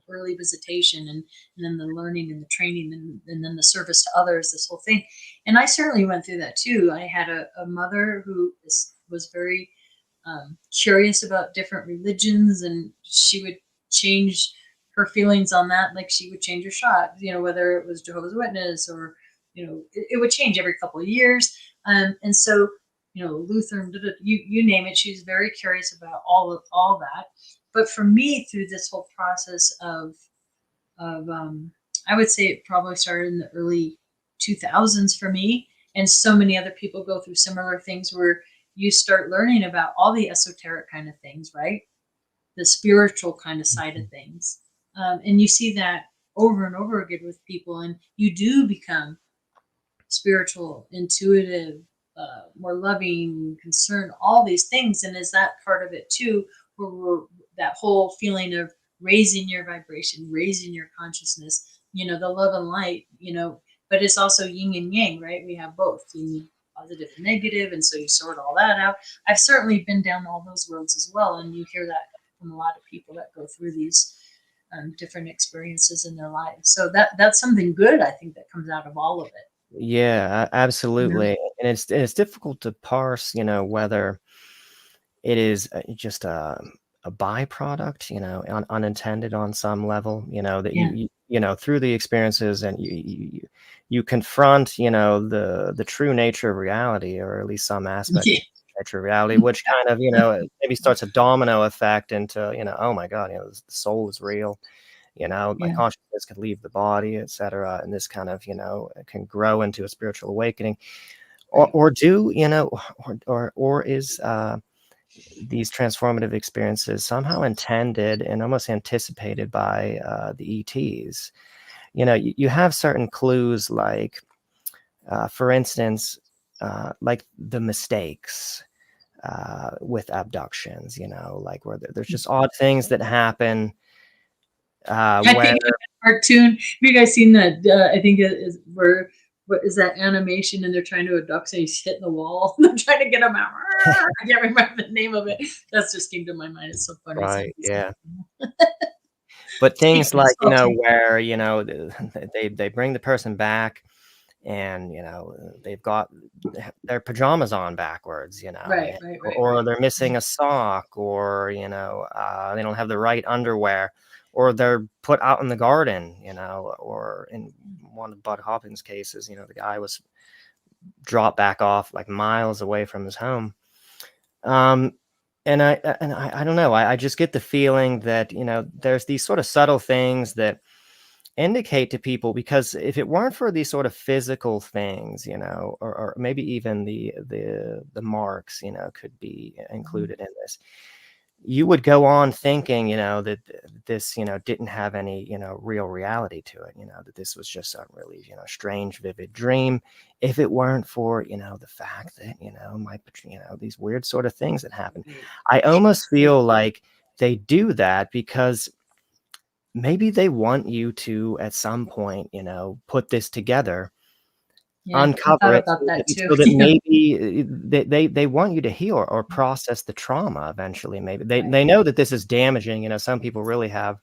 Early visitation and then the learning and the training and then the service to others, this whole thing. And I certainly went through that too. I had a mother who was very curious about different religions, and she would change her feelings on that, like she would change her shot, whether it was Jehovah's Witness or it would change every couple of years. And so Lutheran, you name it, she was very curious about all that. But for me, through this whole process of I would say it probably started in the early 2000s for me, and so many other people go through similar things where you start learning about all the esoteric kind of things, right? The spiritual kind of side of things. And you see that over and over again with people, and you do become spiritual, intuitive, more loving, concerned, all these things. And is that part of it too, where that whole feeling of raising your vibration, raising your consciousness, the love and light, but it's also yin and yang, right? We have both. You need positive and negative, and so you sort all that out. I've certainly been down all those roads as well, and you hear that from a lot of people that go through these different experiences in their lives. So that's something good, I think, that comes out of all of it. Yeah, absolutely. And it's difficult to parse, whether it is just a byproduct, unintended on some level, that Yeah. you through the experiences, and you confront, the true nature of reality, or at least some aspect Yeah. of the nature of reality, which kind of, maybe starts a domino effect into, oh my God, the soul is real. My Yeah. consciousness could leave the body, etc. And this kind of, can grow into a spiritual awakening, or is these transformative experiences somehow intended and almost anticipated by the ETs. You have certain clues, like, for instance, like the mistakes with abductions, like where there's just odd things that happen. I Where think that cartoon. Have you guys seen that? I think it is where what is that animation? And they're trying to abduct, and he's hitting the wall. They're trying to get him out. I can't remember the name of it. That's just came to my mind. It's so funny. right, yeah. But things like, where, they bring the person back, and, they've got their pajamas on backwards, Right. or they're missing a sock, or, they don't have the right underwear, or they're put out in the garden, or in one of Bud Hopkins' cases, you know, the guy was dropped back off like miles away from his home. And I don't know. I just get the feeling that, you know, there's these sort of subtle things that indicate to people, because if it weren't for these sort of physical things, you know, or maybe even the marks, you know, could be included in this, you would go on thinking, you know, that this, you know, didn't have any, you know, real reality to it, you know, that this was just a really, you know, strange, vivid dream, if it weren't for, you know, the fact that, you know, these weird sort of things that happen. I almost feel like they do that because maybe they want you to, at some point, you know, put this together, Yeah, I uncover thought it, about that too. so that Yeah. maybe they want you to heal or process the trauma eventually. Maybe Right. they know that this is damaging. You know, some people really have,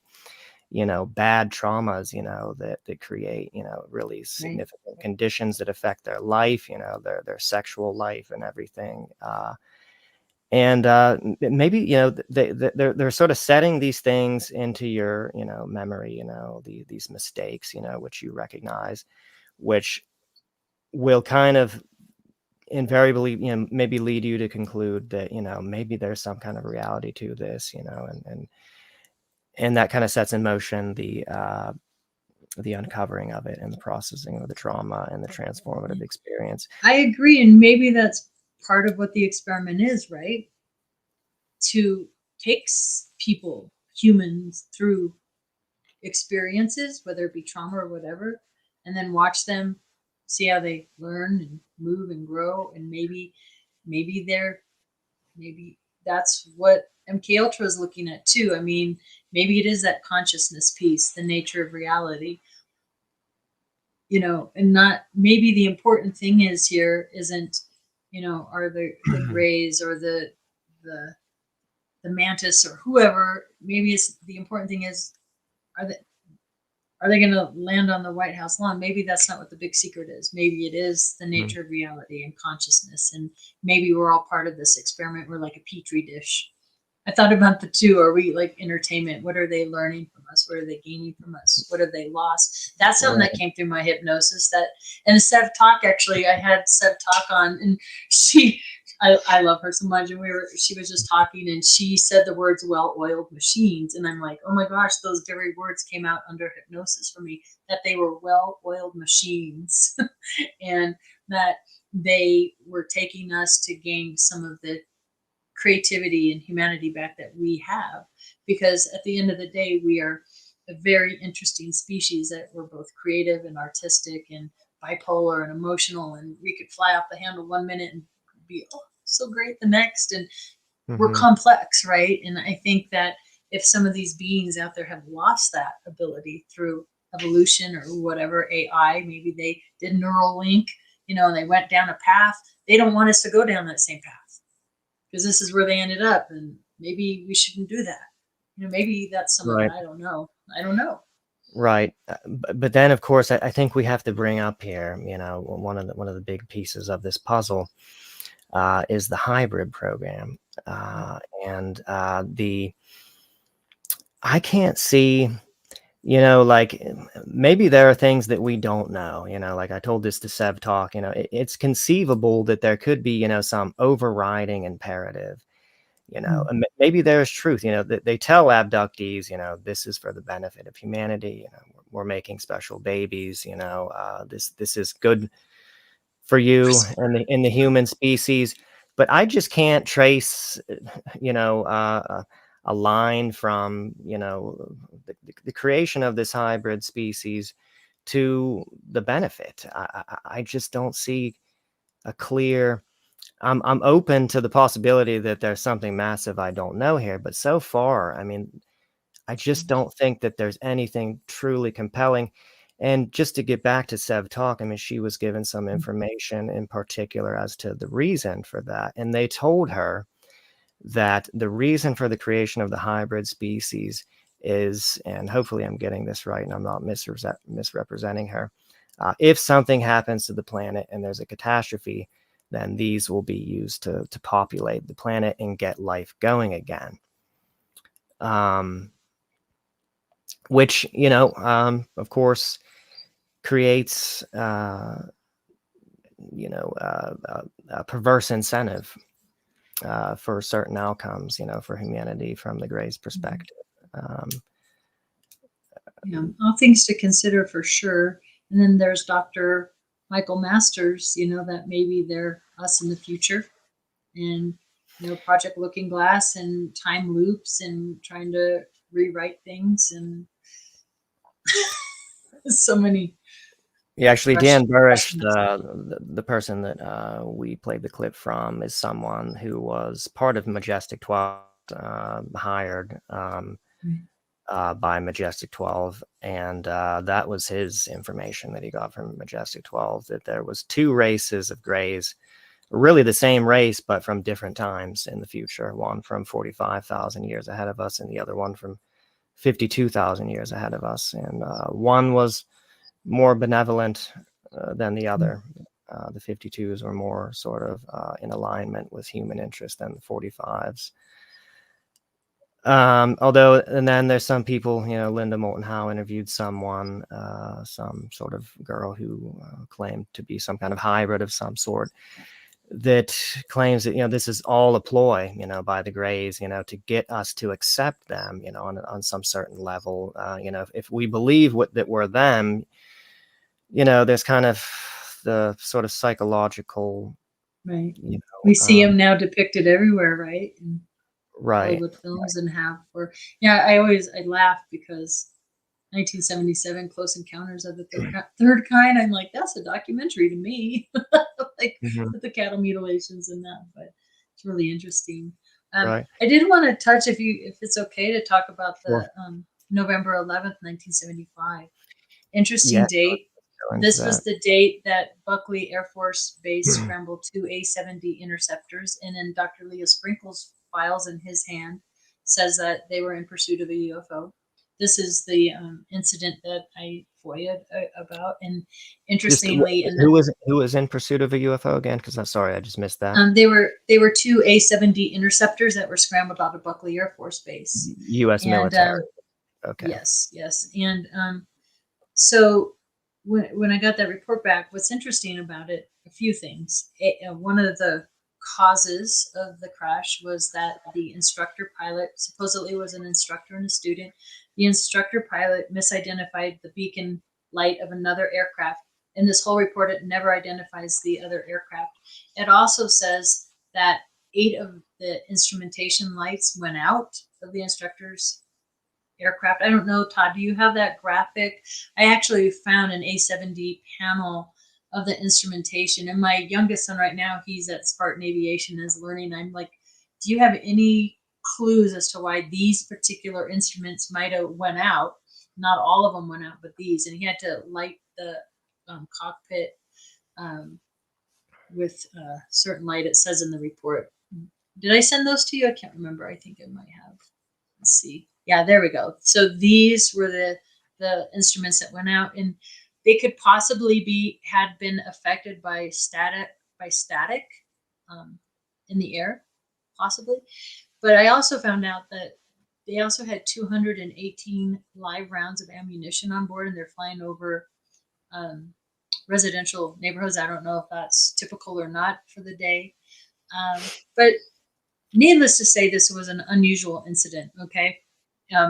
you know, bad traumas, you know, that create, you know, really significant conditions that affect their life, you know, their sexual life and everything. And maybe, you know, they're sort of setting these things into your, you know, memory, you know, these mistakes, you know, which you recognize, which will kind of invariably, you know, maybe lead you to conclude that, you know, maybe there's some kind of reality to this, you know, and that kind of sets in motion the uncovering of it and the processing of the trauma and the transformative experience. I agree, and maybe that's part of what the experiment is, right? To take people, humans, through experiences, whether it be trauma or whatever, and then watch them, see how they learn and move and grow, and maybe that's what MK Ultra is looking at too. I mean, maybe it is that consciousness piece, the nature of reality, you know, and not, maybe the important thing is here isn't, you know, are the grays or the mantis or whoever. Maybe it's, the important thing is, are they going to land on the White House lawn? Maybe that's not what the big secret is. Maybe it is the nature of reality and consciousness, and maybe we're all part of this experiment. We're like a petri dish. I thought about the two. Are we like entertainment? What are they learning from us? What are they gaining from us? What have they lost? That's something that came through my hypnosis. That, and Sev Talk, actually, I had Sev Talk on, and I love her so much. And she was just talking, and she said the words well-oiled machines. And I'm like, oh my gosh, those very words came out under hypnosis for me, that they were well-oiled machines and that they were taking us to gain some of the creativity and humanity back that we have, because at the end of the day, we are a very interesting species, that we're both creative and artistic and bipolar and emotional, and we could fly off the handle one minute and be so great the next, and we're complex, right? And I think that if some of these beings out there have lost that ability through evolution or whatever, AI, maybe they did neural link, you know, and they went down a path, they don't want us to go down that same path, because this is where they ended up, and maybe we shouldn't do that. You know, maybe that's some of it. I don't know. Right. But then, of course, I think we have to bring up here, you know, one of the big pieces of this puzzle is the hybrid program. And I can't see, you know, like maybe there are things that we don't know, you know, like I told this to Sev Talk, you know, it's conceivable that there could be, you know, some overriding imperative, you know, and maybe there's truth, you know, that they tell abductees, you know, this is for the benefit of humanity, you know, we're making special babies, you know, this is good for you and in the human species. But I just can't trace, you know, a line from, you know, the creation of this hybrid species to the benefit. I just don't see a clear. I'm open to the possibility that there's something massive I don't know here, but so far, I mean, I just don't think that there's anything truly compelling. And just to get back to Sev Talk, I mean, she was given some information in particular as to the reason for that. And they told her that the reason for the creation of the hybrid species is, and hopefully I'm getting this right and I'm not misrepresenting her, if something happens to the planet and there's a catastrophe, then these will be used to populate the planet and get life going again. Which, you know, of course, creates, a perverse incentive for certain outcomes, for humanity from the Greys' perspective. Yeah, all things to consider for sure. And then there's Dr. Michael Masters, that maybe they're us in the future. And, Project Looking Glass and time loops and trying to rewrite things and so many. Yeah, actually, Dan Burrish, questions. the person that we played the clip from, is someone who was part of Majestic 12, hired by Majestic 12, and that was his information that he got from Majestic 12, that there was 2 races of Greys, really the same race, but from different times in the future, one from 45,000 years ahead of us and the other one from 52,000 years ahead of us. And one was more benevolent than the other. The 52s were more sort of in alignment with human interest than the 45s. Although, and then there's some people, Linda Moulton Howe interviewed someone, some sort of girl who claimed to be some kind of hybrid of some sort, that claims that, this is all a ploy, by the Greys, to get us to accept them, on some certain level. If we believe that we're them, there's kind of the sort of psychological, Right. We see them now depicted everywhere, right? In right. Hollywood films and I laugh because 1977 Close Encounters of the Third Kind. I'm like, that's a documentary to me, like with the cattle mutilations and that. But it's really interesting. Right. I did want to touch, if it's okay, to talk about the November 11th, 1975. Interesting date. This was the date that Buckley Air Force Base scrambled 2 A-70 interceptors, and in Dr. Leo Sprinkle's files in his hand says that they were in pursuit of a UFO. This is the incident that I FOIA'd about, and interestingly, who was in pursuit of a UFO again? Because I'm sorry, I just missed that. They were 2 A-70 interceptors that were scrambled out of Buckley Air Force Base. U.S. military. Okay. Yes, and so when I got that report back, what's interesting about it, a few things. One of the causes of the crash was that the instructor pilot supposedly was an instructor and a student. The instructor pilot misidentified the beacon light of another aircraft. In this whole report, it never identifies the other aircraft. It also says that 8 of the instrumentation lights went out of the instructor's aircraft. I don't know, Todd, do you have that graphic? I actually found an A-70 panel of the instrumentation, and my youngest son right now, he's at Spartan Aviation, is learning. I'm like, do you have any clues as to why these particular instruments might have went out? Not all of them went out, but these. And he had to light the cockpit with a certain light, it says in the report. Did I send those to you? I can't remember. I think I might have. Let's see. Yeah, there we go. So these were the instruments that went out, and they could possibly had been affected by static in the air, possibly. But I also found out that they also had 218 live rounds of ammunition on board, and they're flying over residential neighborhoods. I don't know if that's typical or not for the day. But needless to say, this was an unusual incident, okay?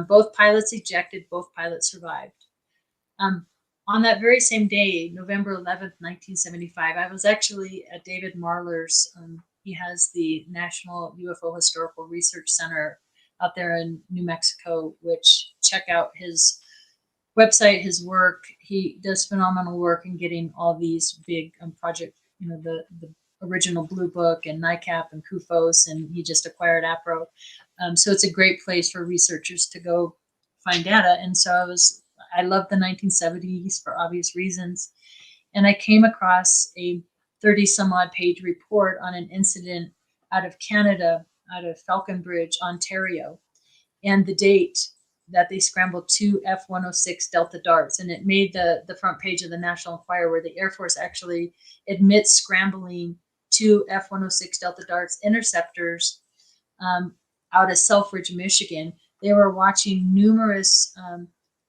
Both pilots ejected, both pilots survived. On that very same day, November 11th, 1975, I was actually at David Marler's. He has the National UFO Historical Research Center out there in New Mexico, which check out his website, his work. He does phenomenal work in getting all these big project, the original Blue Book and NICAP and CUFOS, and he just acquired APRO. So it's a great place for researchers to go find data. And so I love the 1970s for obvious reasons. And I came across a 30 some odd page report on an incident out of Canada, out of Falconbridge, Ontario, and the date that they scrambled 2 F-106 Delta Darts. And it made the front page of the National Enquirer, where the Air Force actually admits scrambling 2 F-106 Delta Darts interceptors out of Selfridge, Michigan. They were watching numerous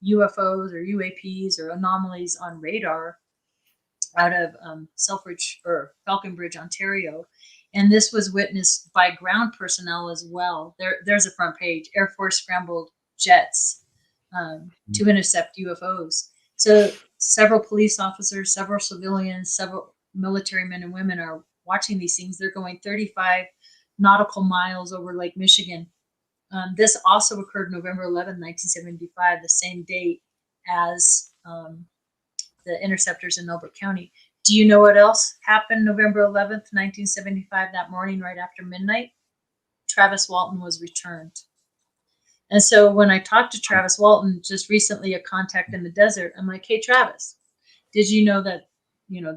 UFOs or UAPs or anomalies on radar out of Selfridge or Falconbridge, Ontario. And this was witnessed by ground personnel as well. There's a front page. Air Force scrambled jets to intercept UFOs. So several police officers, several civilians, several military men and women are watching these things. They're going 35 nautical miles over Lake Michigan. This also occurred November 11, 1975, the same date as the interceptors in Elbert County. Do you know what else happened November 11th, 1975, that morning right after midnight? Travis Walton was returned. And so when I talked to Travis Walton just recently, a contact in the desert, I'm like, hey, Travis, did you know that,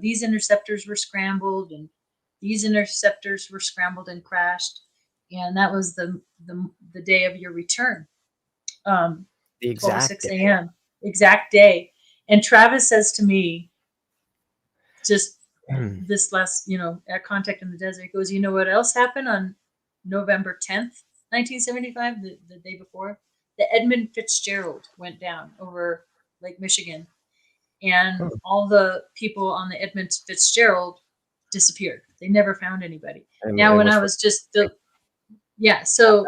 these interceptors were scrambled and these interceptors were scrambled and crashed? And that was the day of your return. The exact 6 a.m. Exact day. And Travis says to me, just this last, at contact in the desert, he goes, you know what else happened on November 10th, 1975, the day before? The Edmund Fitzgerald went down over Lake Michigan. And all the people on the Edmund Fitzgerald disappeared. They never found anybody. Now, when I was just so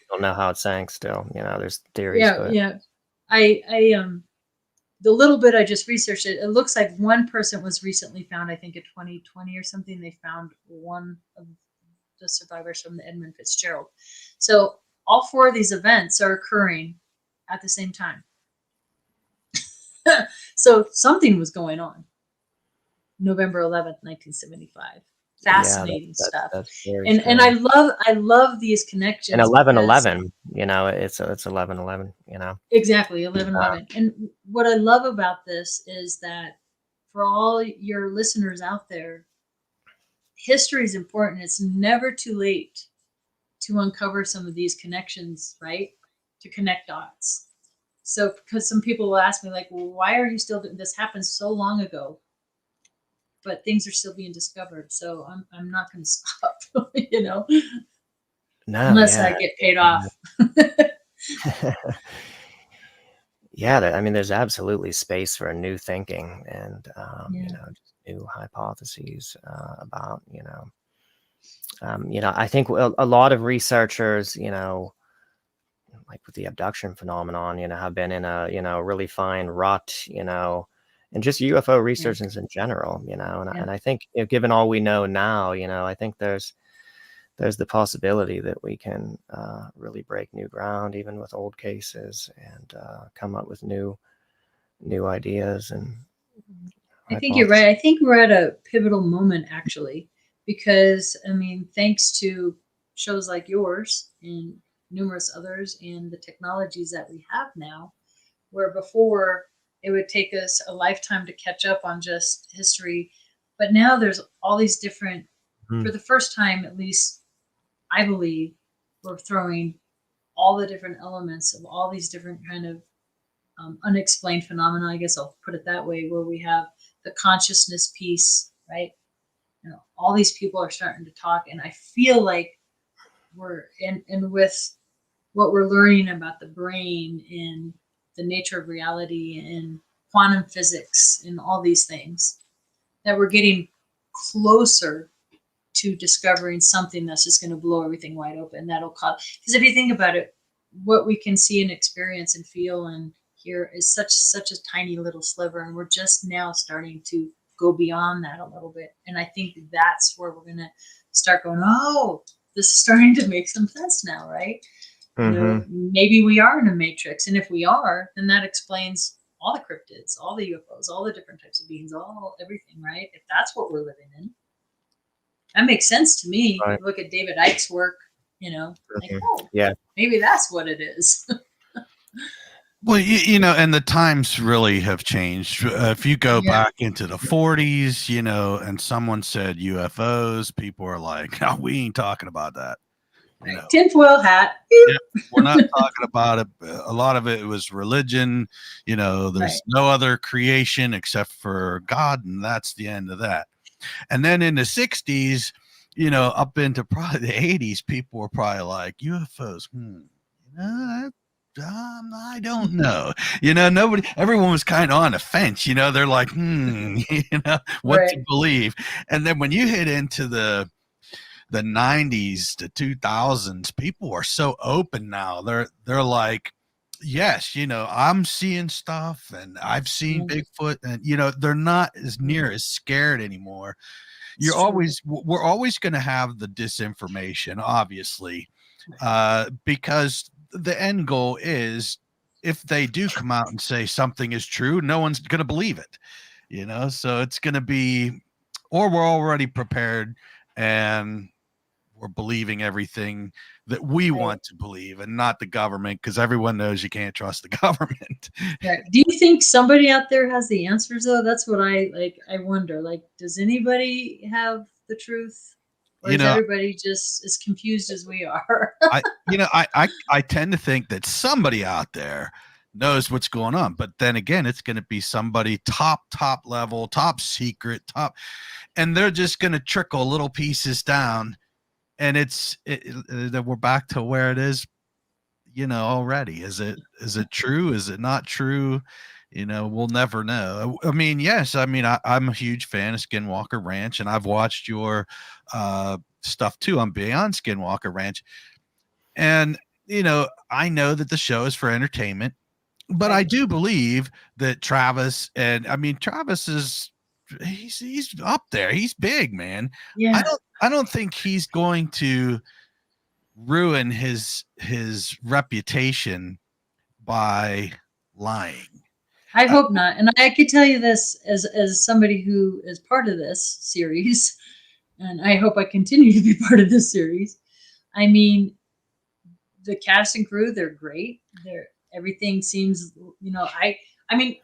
don't know how it sank still. There's theories. Yeah. I the little bit I just researched it looks like one person was recently found, I think in 2020 or something. They found one of the survivors from the Edmund Fitzgerald. So all four of these events are occurring at the same time. So something was going on. November 11th, 1975. Fascinating stuff. And I love these connections. And 11/11, it's 11/11, Exactly, 11/11. And what I love about this is that for all your listeners out there, history is important. It's never too late to uncover some of these connections, right? To connect dots. So, because some people will ask me, like, well, why are you still doing this? Happened so long ago, but things are still being discovered. So I'm not going to stop, No, unless I get paid off. Yeah, there's absolutely space for new thinking and just new hypotheses about I think a lot of researchers like with the abduction phenomenon have been in a really fine rut and just UFO researchers in general and I think given all we know now I think there's the possibility that we can really break new ground even with old cases and come up with new ideas. And I think you're right. I think we're at a pivotal moment, actually, because thanks to shows like yours and numerous others and the technologies that we have now, where before it would take us a lifetime to catch up on just history, but now there's all these different for the first time, at least I believe, we're throwing all the different elements of all these different kind of unexplained phenomena, I guess I'll put it that way, where we have the consciousness piece, right? All these people are starting to talk, and I feel like we're and with what we're learning about the brain and the nature of reality and quantum physics and all these things, that we're getting closer to discovering something that's just going to blow everything wide open. That'll cause, because if you think about it, what we can see and experience and feel and hear is such a tiny little sliver, and we're just now starting to go beyond that a little bit. And I think that's where we're going to start going, oh, this is starting to make some sense now, right? Maybe we are in a matrix, and if we are, then that explains all the cryptids, all the UFOs, all the different types of beings, everything, right? If that's what we're living in, that makes sense to me. Right. Look at David Icke's work, maybe that's what it is. Well, and the times really have changed. If you go back into the 40s, and someone said UFOs, people are like, no, we ain't talking about that. Tinfoil hat. We're not talking about it. A lot of it was religion. There's no other creation except for God, and that's the end of that. And then in the 60s, up into probably the 80s, people were probably like, UFOs, I don't know. Everyone was kind of on the fence. They're like, what to Right. believe. And then when you hit into the 90s to 2000s, people are so open now. They're like, yes, I'm seeing stuff and I've seen Yeah. Bigfoot, and they're not as near as scared anymore. It's true. We're always going to have the disinformation, obviously, because the end goal is, if they do come out and say something is true, no one's going to believe it, so it's going to be, or we're already prepared and we're believing everything that we Right. want to believe and not the government, because everyone knows you can't trust the government. Right. Do you think somebody out there has the answers though? That's what I wonder. Like, does anybody have the truth? Or You is know, everybody just as confused as we are? I tend to think that somebody out there knows what's going on, but then again, it's going to be somebody top level, top secret, and they're just going to trickle little pieces down, and that we're back to where it is, already. Is it true? Is it not true? We'll never know. I mean, yes, I'm a huge fan of Skinwalker Ranch, and I've watched your stuff too on Beyond Skinwalker Ranch. And, I know that the show is for entertainment, but I do believe that Travis, and Travis he's up there. He's big, man. Yeah. I don't think he's going to ruin his reputation by lying. I hope not. And I could tell you this as somebody who is part of this series, and I hope I continue to be part of this series. I mean, the cast and crew, they're great. Everything seems, I mean,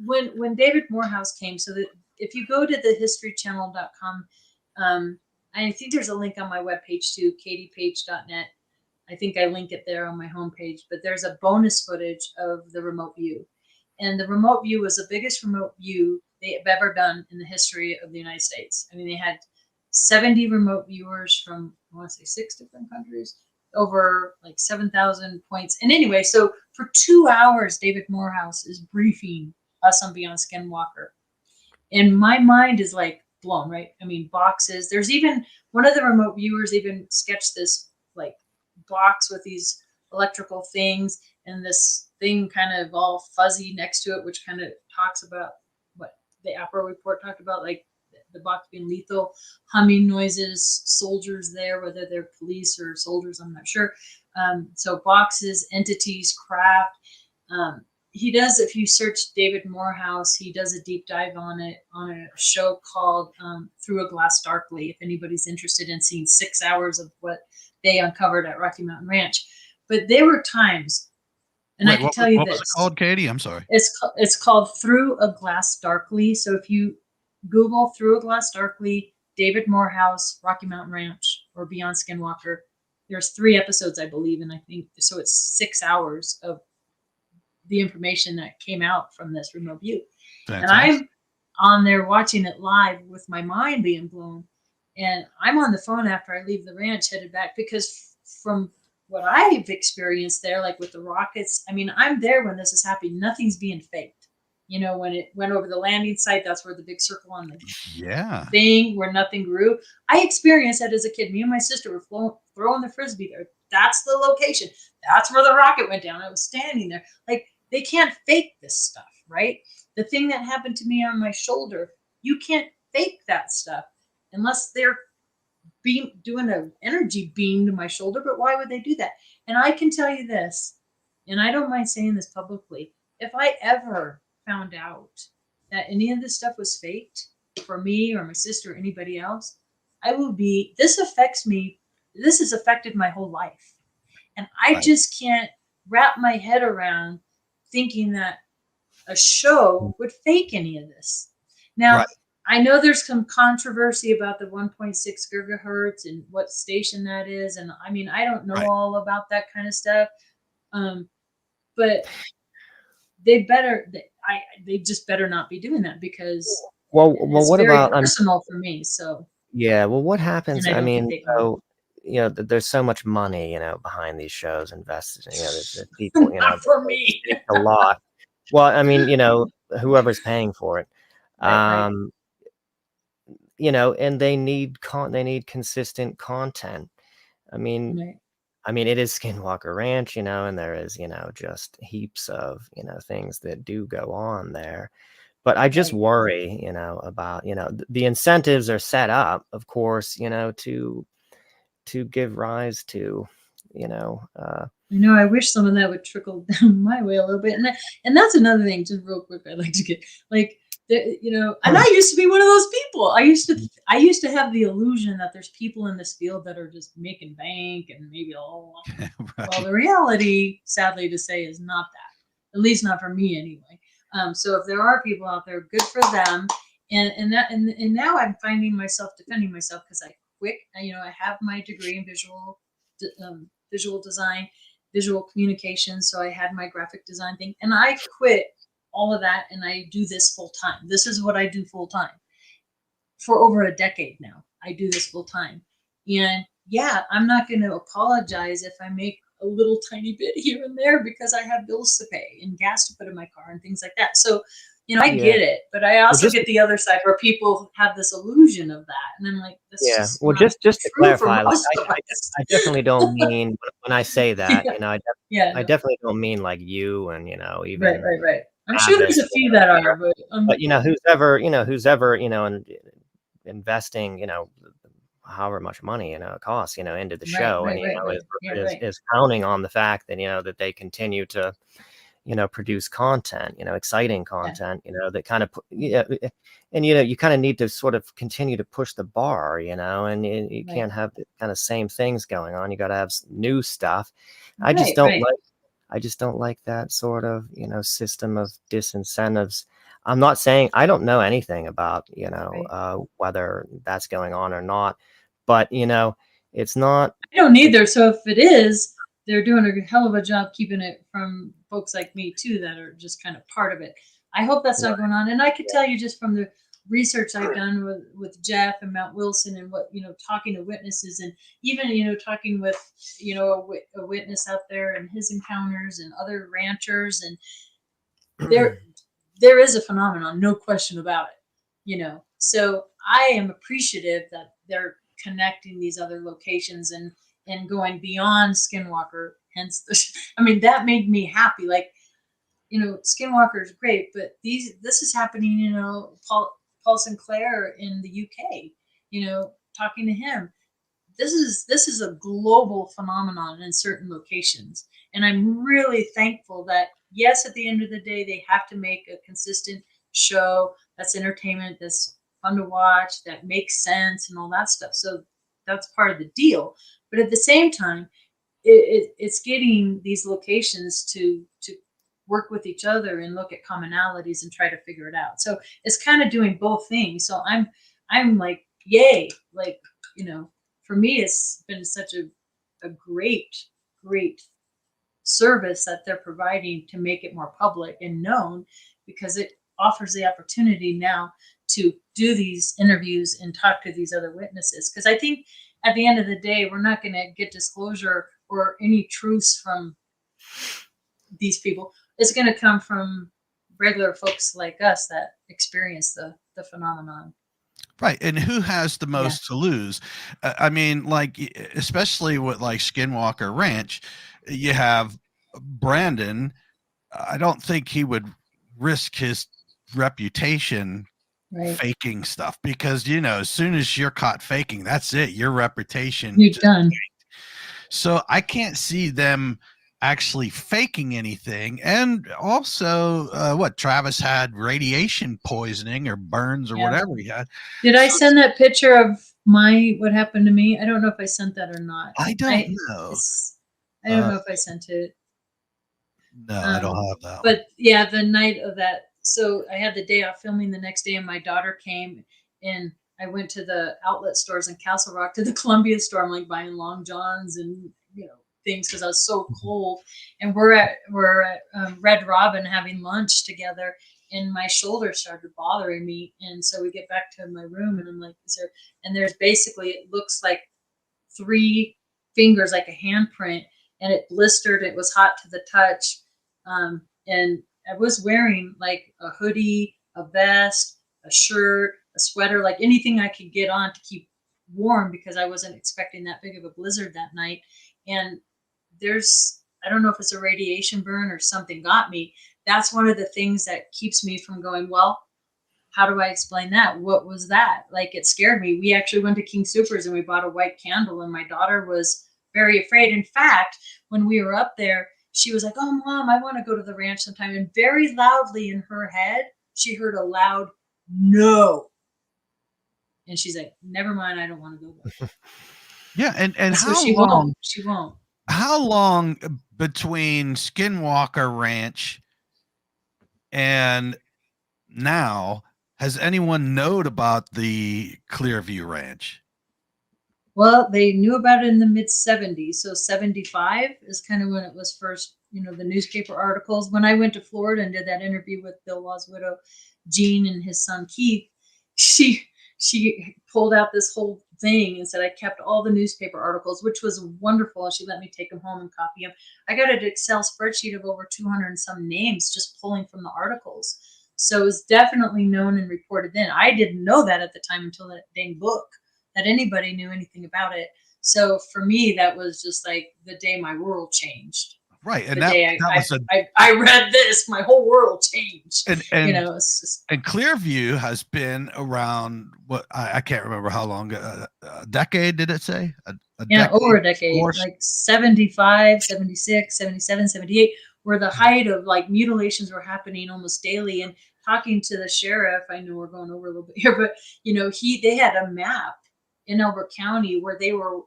when David Morehouse came, so that if you go to the historychannel.com, I think there's a link on my webpage too, katiepage.net. I think I link it there on my homepage, but there's a bonus footage of the remote view. And the remote view was the biggest remote view they have ever done in the history of the United States. I mean, they had 70 remote viewers from, I want to say 6 different countries, over like 7,000 points. And anyway, so for 2 hours, David Morehouse is briefing us on Beyond Skinwalker. And my mind is like blown, right? I mean, boxes. There's even one of the remote viewers even sketched this like box with these electrical things and this thing kind of all fuzzy next to it, which kind of talks about what the APRO report talked about, like the box being lethal, humming noises, soldiers there, whether they're police or soldiers, I'm not sure. So boxes, entities, craft. He does, if you search David Morehouse, he does a deep dive on it on a show called Through a Glass Darkly, if anybody's interested in seeing 6 hours of what they uncovered at Rocky Mountain Ranch. But there were times, and I can tell you this. What was it called, Katie? I'm sorry. It's called Through a Glass Darkly. So if you Google Through a Glass Darkly, David Morehouse, Rocky Mountain Ranch, or Beyond Skinwalker, there's 3 episodes, I believe, and I think so. It's 6 hours of the information that came out from this remote view. Fantastic. And I'm on there watching it live with my mind being blown. And I'm on the phone after I leave the ranch headed back, because from what I've experienced there, like with the rockets, I mean, I'm there when this is happening. Nothing's being faked. When it went over the landing site, that's where the big circle on the thing where nothing grew. I experienced that as a kid. Me and my sister were throwing the Frisbee there. That's the location. That's where the rocket went down. I was standing there. Like, they can't fake this stuff, right? The thing that happened to me on my shoulder, you can't fake that stuff unless they're doing an energy beam to my shoulder. But why would they do that? And I can tell you this, and I don't mind saying this publicly, if I ever found out that any of this stuff was faked for me or my sister or anybody else, this affects me. This has affected my whole life. And I just can't wrap my head around thinking that a show would fake any of this. Now, I know there's some controversy about the 1.6 gigahertz and what station that is. And I mean, I don't know all about that kind of stuff. But they just better not be doing that, because what very about personal for me. So yeah, well, what happens? I mean, so there's so much money, behind these shows invested. There's people, Not for me. it's a lot. Well, I mean, whoever's paying for it, Right. and they need consistent content. I mean, Right. it is Skinwalker Ranch, and there is, just heaps of, things that do go on there. But I just Right. worry, about, the incentives are set up, of course, to give rise to, I know. I wish some of that would trickle down my way a little bit, and that's another thing. Just real quick, I'd like to get like, and I used to be one of those people. I used to have the illusion that there's people in this field that are just making bank and maybe all. Right. Well, the reality, sadly to say, is not that. At least not for me, anyway. So if there are people out there, good for them. And now I'm finding myself defending myself because I quit. I have my degree in visual design, visual communication. So I had my graphic design thing, and I quit all of that, and I do this full time. This is what I do full time for over a decade now. I do this full time, and yeah, I'm not going to apologize if I make a little tiny bit here and there because I have bills to pay and gas to put in my car and things like that. So, I get it, but I also get the other side where people have this illusion of that, and I'm like, this is well, not just to true clarify, for like, most of us. I definitely don't mean when I say that, Yeah, I no. definitely don't mean like you and, even Right. I'm sure there's a few that are, but who's ever, investing, however much money, it costs, into the show, and, right. Yeah, right. is counting on the fact that, that they continue to, produce content, exciting Yeah. content, that kind of, and, you kind of need to sort of continue to push the bar, and you Right. can't have the kind of same things going on. You got to have new stuff. I just don't like that sort of, system of disincentives. I'm not saying I don't know anything about, whether that's going on or not, but, it's not. I don't either. So if it is, they're doing a hell of a job keeping it from folks like me too, that are just kind of part of it. I hope that's not going on. And I could tell you just from the research I've done with Jeff and Mount Wilson and what, talking to witnesses and even, talking with, a witness out there and his encounters and other ranchers, and there is a phenomenon, no question about it, so I am appreciative that they're connecting these other locations and going beyond Skinwalker, hence that made me happy. Like, Skinwalker is great, but this is happening, Paul Sinclair in the UK, talking to him. This is a global phenomenon in certain locations, and I'm really thankful that, yes, at the end of the day, they have to make a consistent show that's entertainment, that's fun to watch, that makes sense, and all that stuff. So that's part of the deal. But at the same time, it's getting these locations to work with each other and look at commonalities and try to figure it out. So it's kind of doing both things. So I'm like, yay, like, for me, it's been such a great service that they're providing to make it more public and known, because it offers the opportunity now to do these interviews and talk to these other witnesses. Because I think at the end of the day, we're not going to get disclosure or any truths from these people. It's going to come from regular folks like us that experience the phenomenon. Right. And who has the most to lose? I mean, like, especially with like Skinwalker Ranch, you have Brandon. I don't think he would risk his reputation faking stuff, because, as soon as you're caught faking, that's it. Your reputation. You're done. So I can't see them actually faking anything. And also, Travis had radiation poisoning or burns or whatever he had. Did I send that picture of what happened to me? I don't know if I sent that or not. I don't know. I don't know if I sent it. No, I don't have that. But yeah, the night of that, so I had the day off filming the next day, and my daughter came, and I went to the outlet stores in Castle Rock, to the Columbia store. I'm like buying Long Johns and things because I was so cold. And we're at Red Robin having lunch together, and my shoulder started bothering me. And so we get back to my room, and I'm like, and there's basically, it looks like 3 fingers, like a handprint, and it blistered. It was hot to the touch. And I was wearing like a hoodie, a vest, a shirt, a sweater, like anything I could get on to keep warm, because I wasn't expecting that big of a blizzard that night. And I don't know if it's a radiation burn or something got me. That's one of the things that keeps me from going, well, how do I explain that? What was that? Like, it scared me. We actually went to King Soopers and we bought a white candle, and my daughter was very afraid. In fact, when we were up there, she was like, oh, Mom, I want to go to the ranch sometime. And very loudly in her head, she heard a loud no. And she's like, never mind, I don't want to go there. Yeah. And so how she long, won't. She won't. How long between Skinwalker Ranch and now has anyone known about the Clearview Ranch? Well, they knew about it in the mid 70s. So 75 is kind of when it was first, the newspaper articles. When I went to Florida and did that interview with Bill Law's widow, Jean, and his son, Keith, she pulled out this whole thing and said, I kept all the newspaper articles, which was wonderful. And she let me take them home and copy them. I got an Excel spreadsheet of over 200 and some names just pulling from the articles. So it was definitely known and reported then. I didn't know that at the time until that dang book, that anybody knew anything about it. So for me, that was just like the day my world changed. Right. And the day I read this, my whole world changed. And it's just, and Clearview has been around, what I can't remember how long, a decade, did it say? Over a decade, like 75, 76, 77, 78, where the height of like mutilations were happening almost daily. And talking to the sheriff, I know we're going over a little bit here, but they had a map in Elbert County where they were,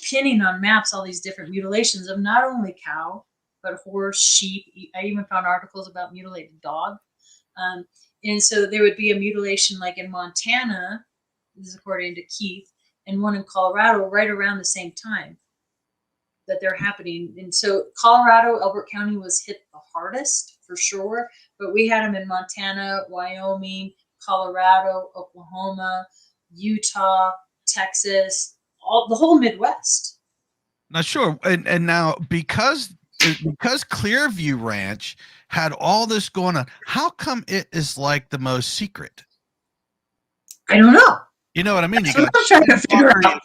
pinning on maps all these different mutilations of not only cow, but horse, sheep. I even found articles about mutilated dog. And so there would be a mutilation like in Montana, this is according to Keith, and one in Colorado right around the same time that they're happening. And so Colorado, Elbert County was hit the hardest for sure, but we had them in Montana, Wyoming, Colorado, Oklahoma, Utah, Texas, the whole Midwest. Now, sure. And now because Clearview Ranch had all this going on, how come it is like the most secret? I don't know. You know what I mean? I'm trying to figure out.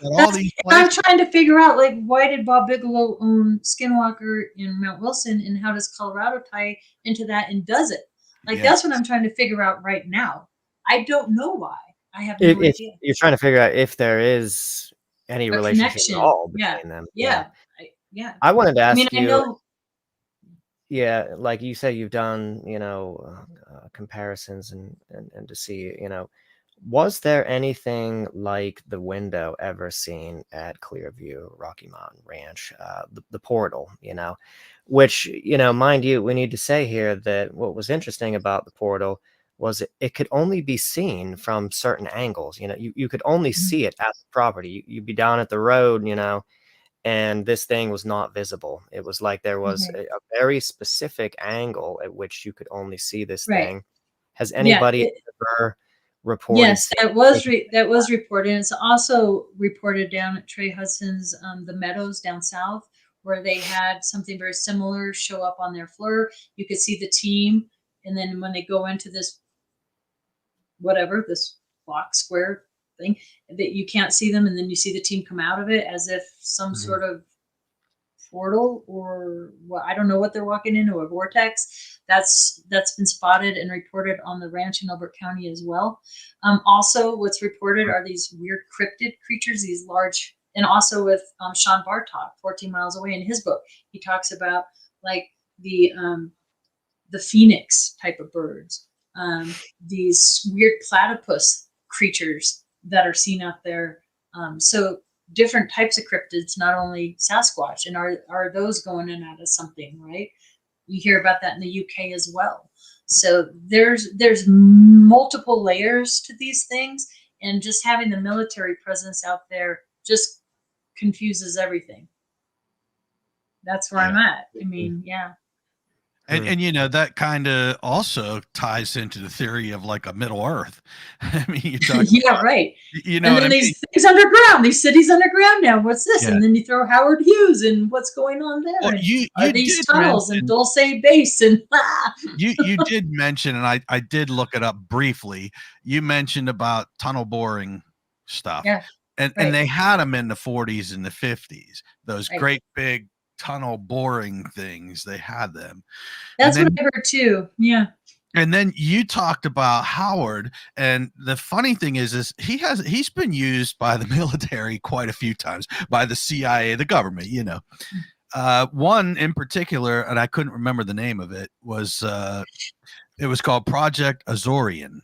I'm trying to figure out, like, why did Bob Bigelow own Skinwalker in Mount Wilson, and how does Colorado tie into that, and does it? Like, that's what I'm trying to figure out right now. I don't know why. I have no idea. You're trying to figure out if there is any relationship at all between them. Yeah. I wanted to ask you. I know. Yeah, like you said, you've done, comparisons and to see, was there anything like the window ever seen at Clearview Rocky Mountain Ranch, the portal, which, mind you, we need to say here that what was interesting about the portal was it could only be seen from certain angles. You could only see it at the property. You'd be down at the road, and this thing was not visible. It was like there was a very specific angle at which you could only see this thing. Has anybody ever reported? Yes, that was reported. And it's also reported down at Trey Hudson's, the Meadows down south, where they had something very similar show up on their FLIR. You could see the team, and then when they go into this block square thing, that you can't see them, and then you see the team come out of it as if some sort of portal, or I don't know what they're walking into, a vortex. That's been spotted and reported on the ranch in Elbert County as well. Also, what's reported are these weird cryptid creatures, these large, and also with Sean Bartok, 14 Miles Away, in his book, he talks about like the phoenix type of birds, these weird platypus creatures that are seen out there. So different types of cryptids, not only Sasquatch, and are those going in out of something, right? You hear about that in the UK as well. So there's multiple layers to these things, and just having the military presence out there just confuses everything. That's where I'm at. I mean, And you know, that kind of also ties into the theory of like a Middle Earth. I mean, you talk Yeah, about, right. you know And what then I mean? these things underground, these cities underground now. What's this? Yeah. And then you throw Howard Hughes and what's going on there? Well, And you are these did tunnels and mention Dulce Base and you did mention, and I did look it up briefly. You mentioned about tunnel boring stuff, yeah, and right, they had them in the 40s and the 50s. Those right. great big tunnel boring things. They had them, and That's what then I heard too. Yeah. you talked about Howard, and the funny thing is he's been used by the military quite a few times, by the CIA, the government, you know. One in particular, and I couldn't remember the name of it, was it was called Project Azorian,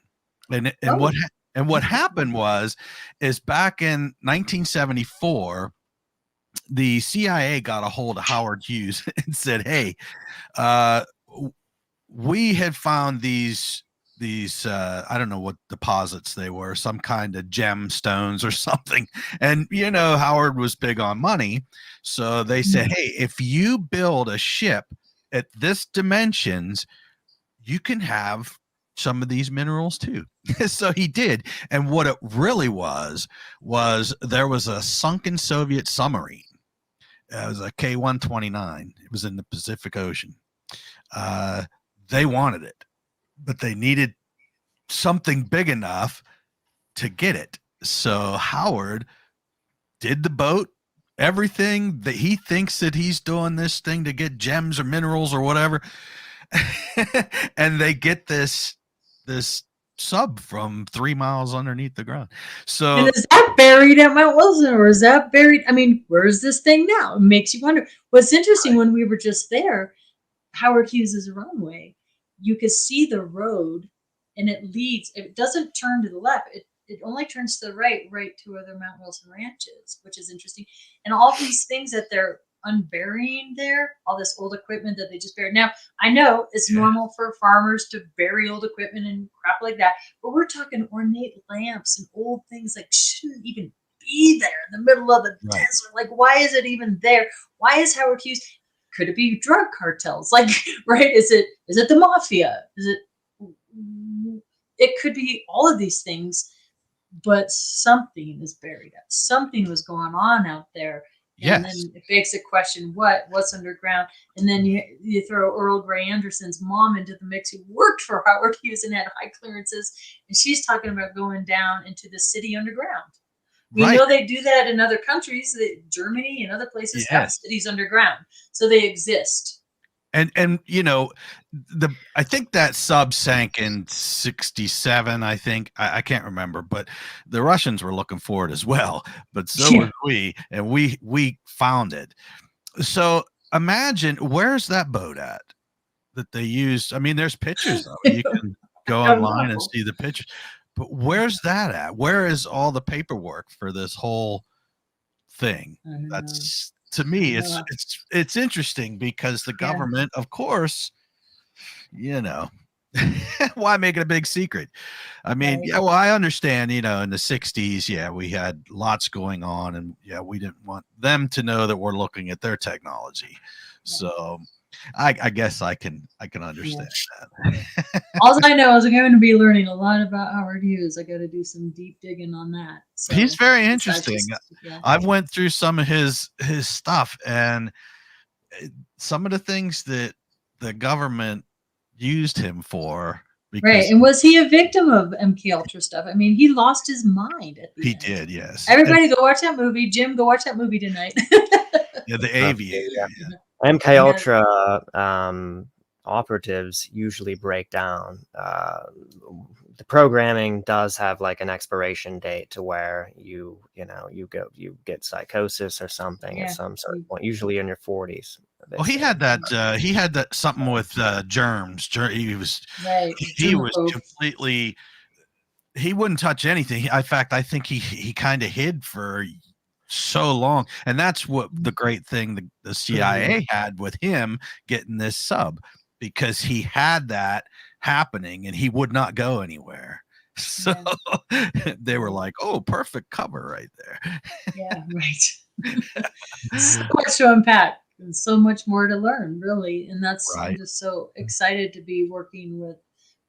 and Oh, what happened is back in 1974, the CIA got a hold of Howard Hughes and said, "Hey, uh, we had found these I don't know what deposits they were, some kind of gemstones or something." And you know, Howard was big on money, so they said, "Hey, if you build a ship at this dimensions, you can have some of these minerals too." So he did. And what it really was there was a sunken Soviet submarine. It was a K-129. It was in the Pacific Ocean. uh, they wanted it, but they needed something big enough to get it. So Howard did the boat, everything that he thinks that he's doing this thing to get gems or minerals or whatever. And they get this sub from 3 miles underneath the ground. and So is that buried at Mount Wilson or is that buried? I mean, where's this thing now? It makes you wonder. What's interesting when we were just there, Howard Hughes's runway, you could see the road and it doesn't turn to the left. It only turns to the right to where the Mount Wilson Ranch is, which is interesting. And all these things that they're unburying there, all this old equipment that they just buried. Now, I know it's normal for farmers to bury old equipment and crap like that, but we're talking ornate lamps and old things like shouldn't even be there in the middle of the desert. Like, why is it even there? Why is Howard Hughes? Could it be drug cartels? Like, right? Is it the mafia? Is it? It could be all of these things, but something is buried up. Something was going on out there, and yes, then it begs the question: what's underground? And then you throw Earl Grey Anderson's mom into the mix, who worked for Howard Hughes and had high clearances, and she's talking about going down into the city underground. We right. know they do that in other countries. That Germany and other places have Yes. cities underground, so they exist. And you know, I think that sub sank in 67. I think I can't remember, but the Russians were looking for it as well. But so was we, and we found it. So imagine, where's that boat at that they used? I mean, there's pictures of it. You can go online and see the pictures. But where's that at? Where is all the paperwork for this whole thing? That's, to me, it's interesting because the government, of course, you know, why make it a big secret? I mean, yeah, well, I understand, you know, in the 60s, yeah, we had lots going on, and yeah, we didn't want them to know that we're looking at their technology. So I guess I can understand that. All I know is I'm going to be learning a lot about Howard Hughes. I got to do some deep digging on that. So, he's very interesting. Yeah. I've went through some of his stuff, and some of the things that the government used him for. Right. And was he a victim of MK Ultra stuff? I mean, he lost his mind at the end. Did, yes. Everybody go watch that movie. Jim, go watch that movie tonight. Yeah, The Aviator. Yeah. MK Ultra operatives usually break down. The programming does have like an expiration date to where you get psychosis or something at some certain point, usually in your 40s. Well, he had that something with germs. He was completely, he wouldn't touch anything. In fact, I think he kind of hid for so long, and that's what the great thing the CIA had with him getting this sub, because he had that happening and he would not go anywhere. So they were like, "Oh, perfect cover right there." Yeah, right. So much to unpack. There's so much more to learn, really. And that's, I'm Right. just so excited to be working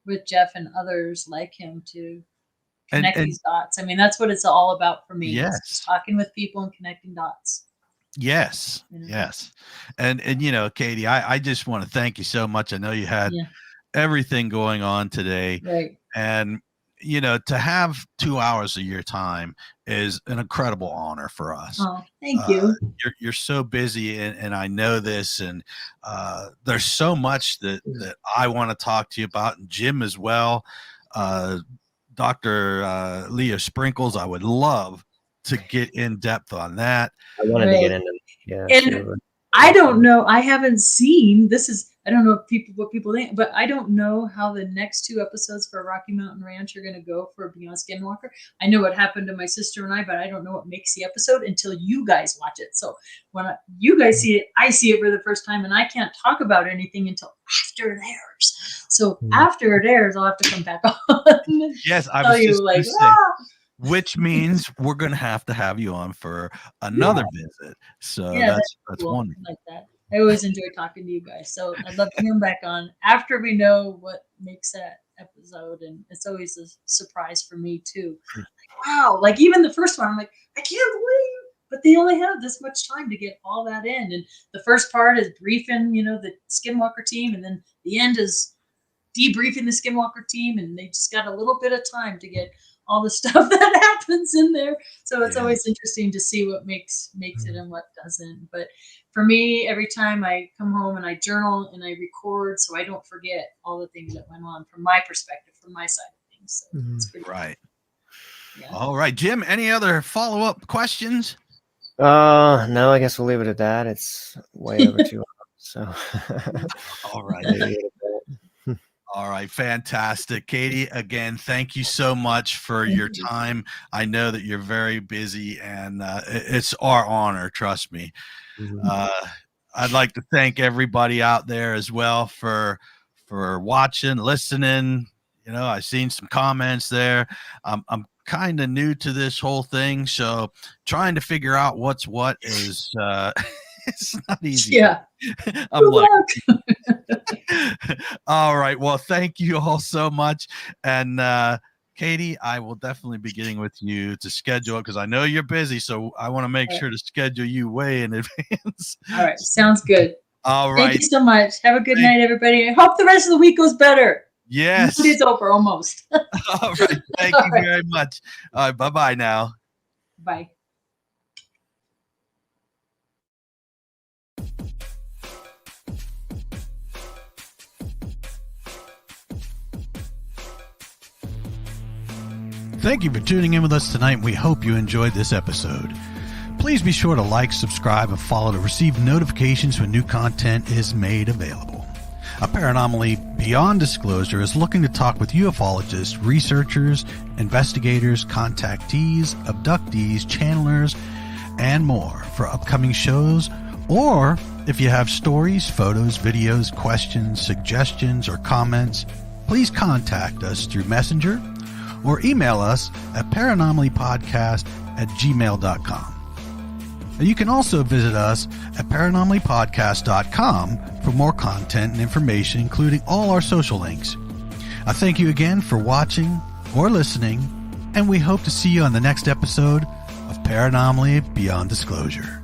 with Jeff and others like him to connect And these dots. I mean, that's what it's all about for me. Is yes. just talking with people and connecting dots. Yes. You know? Yes. And Katie, I just want to thank you so much. I know you had Yeah, everything going on today, right. and to have 2 hours of your time is an incredible honor for us. Oh, thank you. You're so busy, and I know this, and there's so much that I want to talk to you about, and Jim as well. Dr. Leah Sprinkles, I would love to get in depth on that. I wanted to Right. get into yeah. And too. I don't know. I haven't seen this. I don't know if what people think, but I don't know how the next 2 episodes for Rocky Mountain Ranch are going to go for Beyond Skinwalker. I know what happened to my sister and I, but I don't know what makes the episode until you guys watch it. So when you guys see it, I see it for the first time, and I can't talk about anything until after it airs. So after it airs, I'll have to come back on. Yes, I tell was you just like, gonna say, which means we're going to have you on for another visit. So Yeah, that's cool. wonderful. I like that. I always enjoy talking to you guys. So I'd love to come back on after we know what makes that episode. And it's always a surprise for me too. Like, wow. Like even the first one, I'm like, I can't believe, but they only have this much time to get all that in. And the first part is briefing, the Skinwalker team. And then the end is debriefing the Skinwalker team. And they just got a little bit of time to get all the stuff that happens in there. So it's always interesting to see what makes it and what doesn't. But for me, every time I come home and I journal and I record, so I don't forget all the things that went on from my perspective, from my side of things. So it's pretty Right. cool. Yeah. All right, Jim, any other follow-up questions? No, I guess we'll leave it at that. It's way over 2 hours. So All right. All right, fantastic. Katie, again, thank you so much for your time. I know that you're very busy, and it's our honor, trust me. I'd like to thank everybody out there as well for watching, listening. I've seen some comments there. I'm kind of new to this whole thing, so trying to figure out what's what is it's not easy. Yeah. I'm like, all right. Well, thank you all so much. And Katie, I will definitely be getting with you to schedule it because I know you're busy. So I want to make sure to schedule you way in advance. All right. Sounds good. All right. Thank you so much. Have a good night, everybody. I hope the rest of the week goes better. Yes. It's over almost. All right. Thank you very much. All right. Bye-bye now. Bye. Thank you for tuning in with us tonight. We hope you enjoyed this episode. Please be sure to like, subscribe, and follow to receive notifications when new content is made available. A Paranomaly Beyond Disclosure is looking to talk with ufologists, researchers, investigators, contactees, abductees, channelers, and more for upcoming shows, or if you have stories, photos, videos, questions, suggestions, or comments, please contact us through Messenger or email us at paranormalypodcast@gmail.com. You can also visit us at paranormalypodcast.com for more content and information, including all our social links. I thank you again for watching or listening, and we hope to see you on the next episode of Paranomaly Beyond Disclosure.